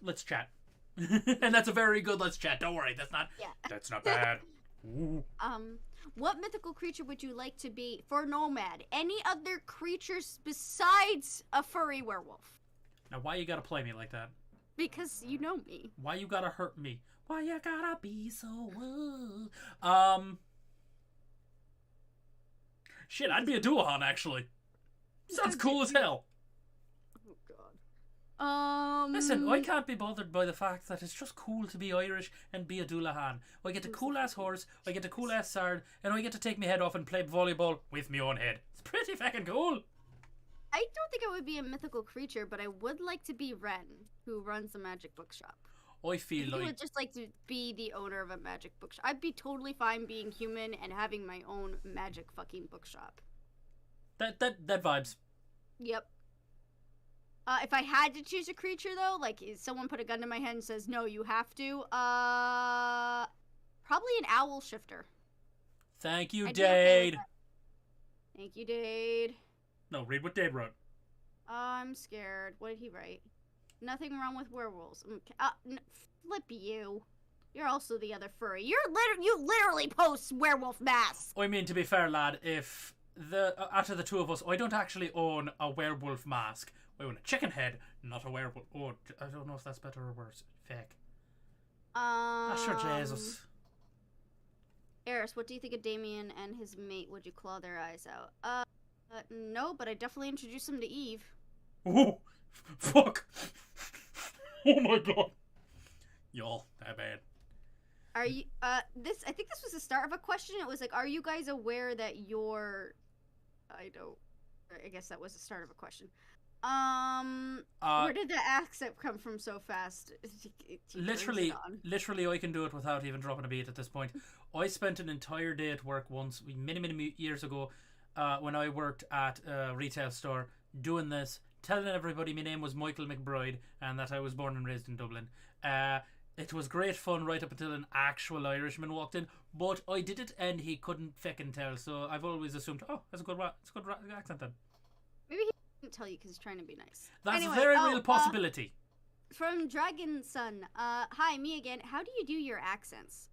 let's chat. And that's a very good let's chat. Don't worry, that's not bad. Ooh. What mythical creature would you like to be for Nomad? Any other creatures besides a furry werewolf? Now, why you gotta play me like that? Because you know me. Why you gotta hurt me? Why you gotta be so rude? Shit, I'd be a Duahan, actually. Sounds cool as hell. Oh, God. Listen, I can't be bothered by the fact that it's just cool to be Irish and be a Duahan. I get a cool-ass horse, I get a cool-ass sard, and I get to take my head off and play volleyball with my own head. It's pretty fucking cool. I don't think I would be a mythical creature, but I would like to be Ren, who runs a magic bookshop. I feel I like would just like to be the owner of a magic bookshop. I'd be totally fine being human and having my own magic fucking bookshop. that vibes. Yep. If I had to choose a creature, though, like if someone put a gun to my head and says, no, you have to, probably an owl shifter. Thank you, I'd be okay with Dade. that. Thank you, Dade. No, read what Dade wrote. I'm scared. What did he write? Nothing wrong with werewolves. Flip you. You're also the other furry. You literally post werewolf masks. I mean, to be fair, lad, if out of the two of us, I don't actually own a werewolf mask. I own a chicken head, not a werewolf. Oh, I don't know if that's better or worse. Fake. Sure, Jesus. Eris, what do you think of Damien and his mate? Would you claw their eyes out? No, but I definitely introduced him to Eve. Oh, fuck. Oh my god. Y'all, that bad. Are you, I think this was the start of a question. It was like, are you guys aware that I guess that was the start of a question. Where did the accent come from so fast? Literally, I can do it without even dropping a beat at this point. I spent an entire day at work once, many years ago, when I worked at a retail store, doing this, telling everybody my name was Michael McBride and that I was born and raised in Dublin. It was great fun right up until an actual Irishman walked in, but I did it and he couldn't feckin' tell, so I've always assumed, oh, that's a good accent then. Maybe he didn't tell you because he's trying to be nice. That's anyway, a very real possibility. From Dragon Son, hi, me again. How do you do your accents?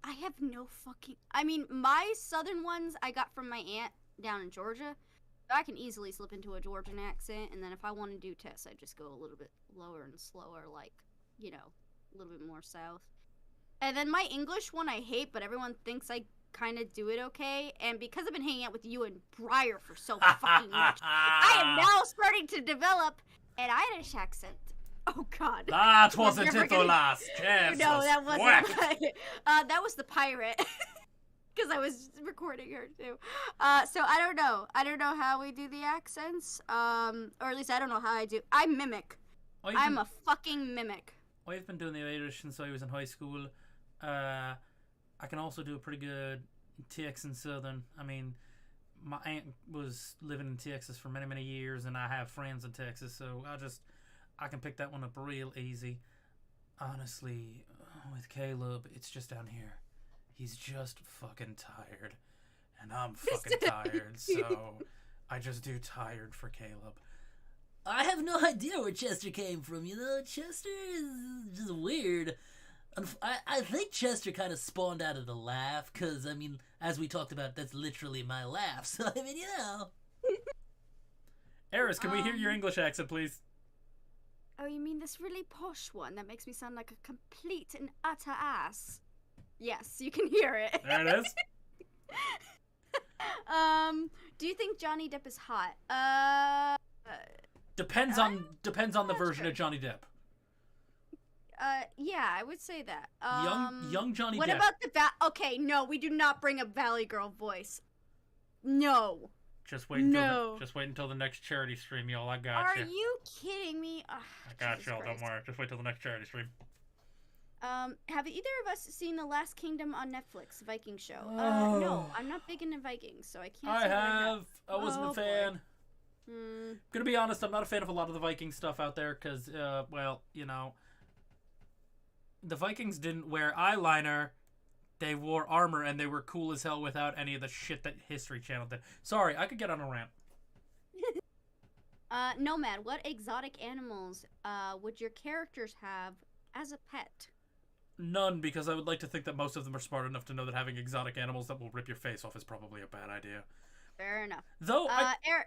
I have no fucking... I mean, my southern ones I got from my aunt down in Georgia. I can easily slip into a Georgian accent, and then if I want to do tests, I just go a little bit lower and slower, like, you know, a little bit more south. And then my English one I hate, but everyone thinks I kind of do it okay. And because I've been hanging out with you and Briar for so fucking much, I am now starting to develop an Irish accent. Oh God! That wasn't it, though, last. Jesus, no, that wasn't. whack. That was the pirate. Because I was recording her too. So I don't know. I don't know how we do the accents. Or at least I don't know how I do. I mimic. I'm a fucking mimic. I've been doing the Irish since I was in high school. I can also do a pretty good Texan Southern. I mean, my aunt was living in Texas for many years, and I have friends in Texas, so I can pick that one up real easy. Honestly, with Caleb, it's just down here. He's just fucking tired, and I'm fucking tired, so I just do tired for Caleb. I have no idea where Chester came from, you know? Chester is just weird. I think Chester kind of spawned out of the laugh, because, I mean, as we talked about, that's literally my laugh, so, I mean, you know. Eris, can we hear your English accent, please? Oh, you mean this really posh one that makes me sound like a complete and utter ass? Yes, you can hear it. There it is. Do you think Johnny Depp is hot? Depends on the version of Johnny Depp. Yeah, I would say that. Young Johnny Depp. What about okay, no, we do not bring a Valley Girl voice. No. Just wait until the next charity stream, y'all. I got you. Are you kidding me? I got y'all. Don't worry. Just wait till the next charity stream. Have either of us seen The Last Kingdom on Netflix, Viking show? No, I'm not big into Vikings, so I can't. I have. I wasn't a fan. Boy. Gonna be honest, I'm not a fan of a lot of the Viking stuff out there because, well, you know, the Vikings didn't wear eyeliner. They wore armor, and they were cool as hell without any of the shit that History Channel did. Sorry, I could get on a rant. Nomad, what exotic animals would your characters have as a pet? None, because I would like to think that most of them are smart enough to know that having exotic animals that will rip your face off is probably a bad idea. Fair enough. Though, Eric,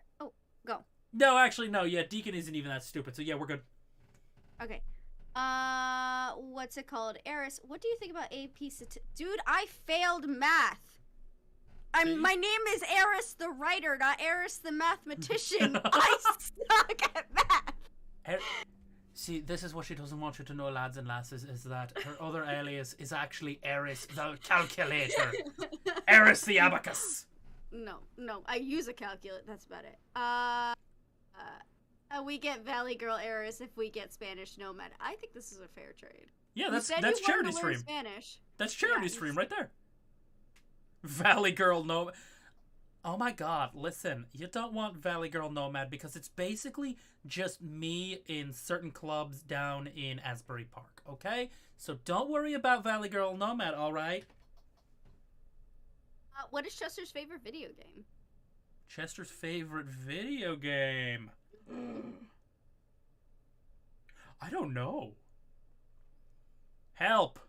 go. No, actually, no, yeah, Deacon isn't even that stupid, so yeah, we're good. Okay. What's it called? Eris, what do you think about AP Dude, I failed math. My name is Eris the writer, not Eris the mathematician. I suck at math. See, this is what she doesn't want you to know, lads and lasses, is that her other alias is actually Eris the calculator. Eris the abacus. No, I use a calculator. That's about it. We get Valley Girl Heiress if we get Spanish Nomad. I think this is a fair trade. Yeah, You said that's you wanted charity to learn stream. Spanish. That's charity you stream said- right there. Valley Girl Nomad. Oh my god, listen, you don't want Valley Girl Nomad because it's basically just me in certain clubs down in Asbury Park, okay? So don't worry about Valley Girl Nomad, alright? What is Chester's favorite video game? Chester's favorite video game. I don't know. Help.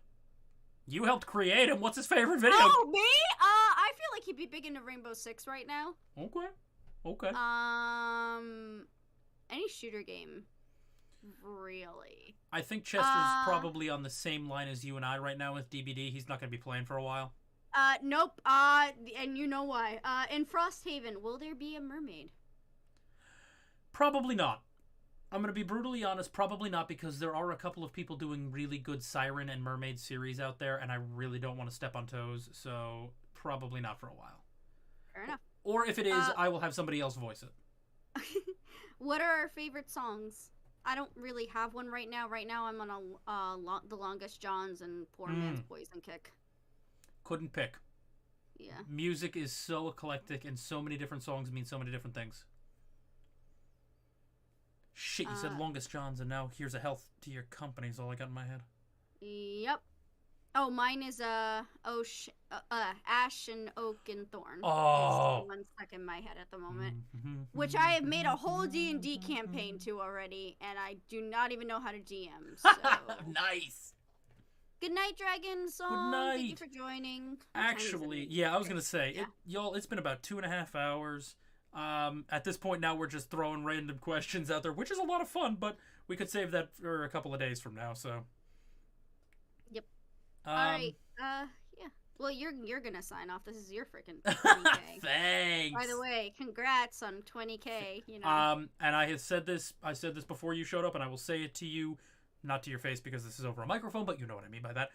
You helped create him. What's his favorite video? Oh, me? I feel like he'd be big into Rainbow Six right now. Okay. Any shooter game, really. I think Chester's probably on the same line as you and I right now with DBD. He's not going to be playing for a while. Nope. And you know why. In Frosthaven, will there be a mermaid? Probably not. I'm going to be brutally honest, probably not, because there are a couple of people doing really good Siren and Mermaid series out there, and I really don't want to step on toes, so probably not for a while. Fair enough. Or if it is, I will have somebody else voice it. What are our favorite songs? I don't really have one right now. Right now I'm on The Longest Johns and Poor Man's Poison Kick. Couldn't pick. Yeah. Music is so eclectic, and so many different songs mean so many different things. Shit, you said Longest Johns, and now here's a health to your company is all I got in my head. Yep. Oh, mine is Ash and Oak and Thorn. Oh. One stuck in my head at the moment, which I have made a whole D&D campaign to already, and I do not even know how to GM. So. Nice. Good night, Dragon Song. Good night. Thank you for joining. What Actually, time is it? yeah, I was gonna say, Yeah. y'all. It's been about 2.5 hours. At this point now, we're just throwing random questions out there, which is a lot of fun. But we could save that for a couple of days from now. So. Yep. All right. Yeah. Well, you're gonna sign off. This is your freaking 20K. Thanks. By the way, congrats on 20K. You know. And I have said this. I said this before you showed up, and I will say it to you, not to your face because this is over a microphone, but you know what I mean by that.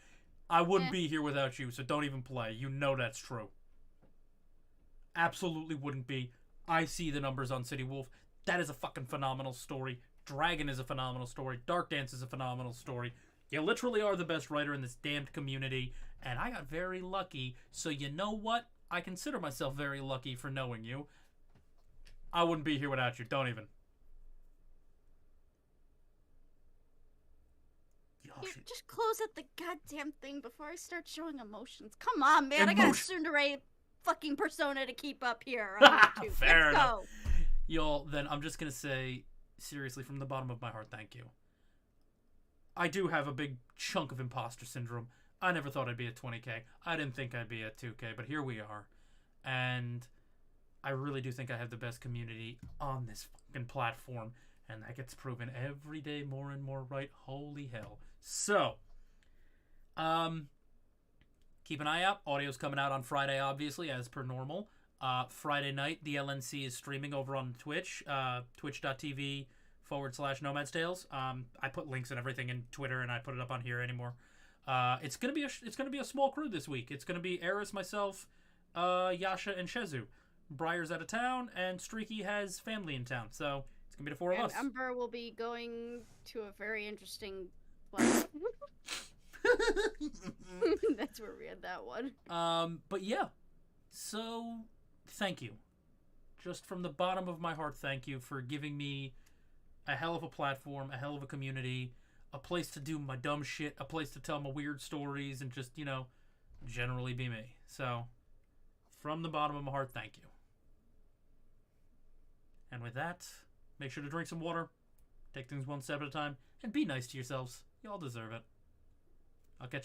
I wouldn't be here without you, so don't even play. You know that's true. Absolutely wouldn't be. I see the numbers on City Wolf. That is a fucking phenomenal story. Dragon is a phenomenal story. Dark Dance is a phenomenal story. You literally are the best writer in this damned community, and I got very lucky, so you know what? I consider myself very lucky for knowing you. I wouldn't be here without you. Don't even. Here, just close at the goddamn thing before I start showing emotions. Come on, man. I got a Tsundere fucking persona to keep up here on YouTube. Fair Let's enough. go. Y'all, then I'm just going to say, seriously, from the bottom of my heart, thank you. I do have a big chunk of imposter syndrome. I never thought I'd be at 20K. I didn't think I'd be at 2K, but here we are. And I really do think I have the best community on this fucking platform. And that gets proven every day more and more right. Holy hell. So, keep an eye out. Audio's coming out on Friday, obviously, as per normal. Friday night, the LNC is streaming over on Twitch, twitch.tv/Nomad's Tales. I put links and everything in Twitter, and I put it up on here anymore. It's gonna be a small crew this week. It's gonna be Eris, myself, Yasha, and Shezu. Briar's out of town, and Streaky has family in town, so it's gonna be the four of us. Ember will be going to a very interesting place. That's where we had that one. But yeah, so thank you. Just from the bottom of my heart, thank you for giving me a hell of a platform, a hell of a community, a place to do my dumb shit, a place to tell my weird stories, and just, generally be me. So, from the bottom of my heart, thank you. And with that, make sure to drink some water, take things one step at a time, and be nice to yourselves. You all deserve it. I'll catch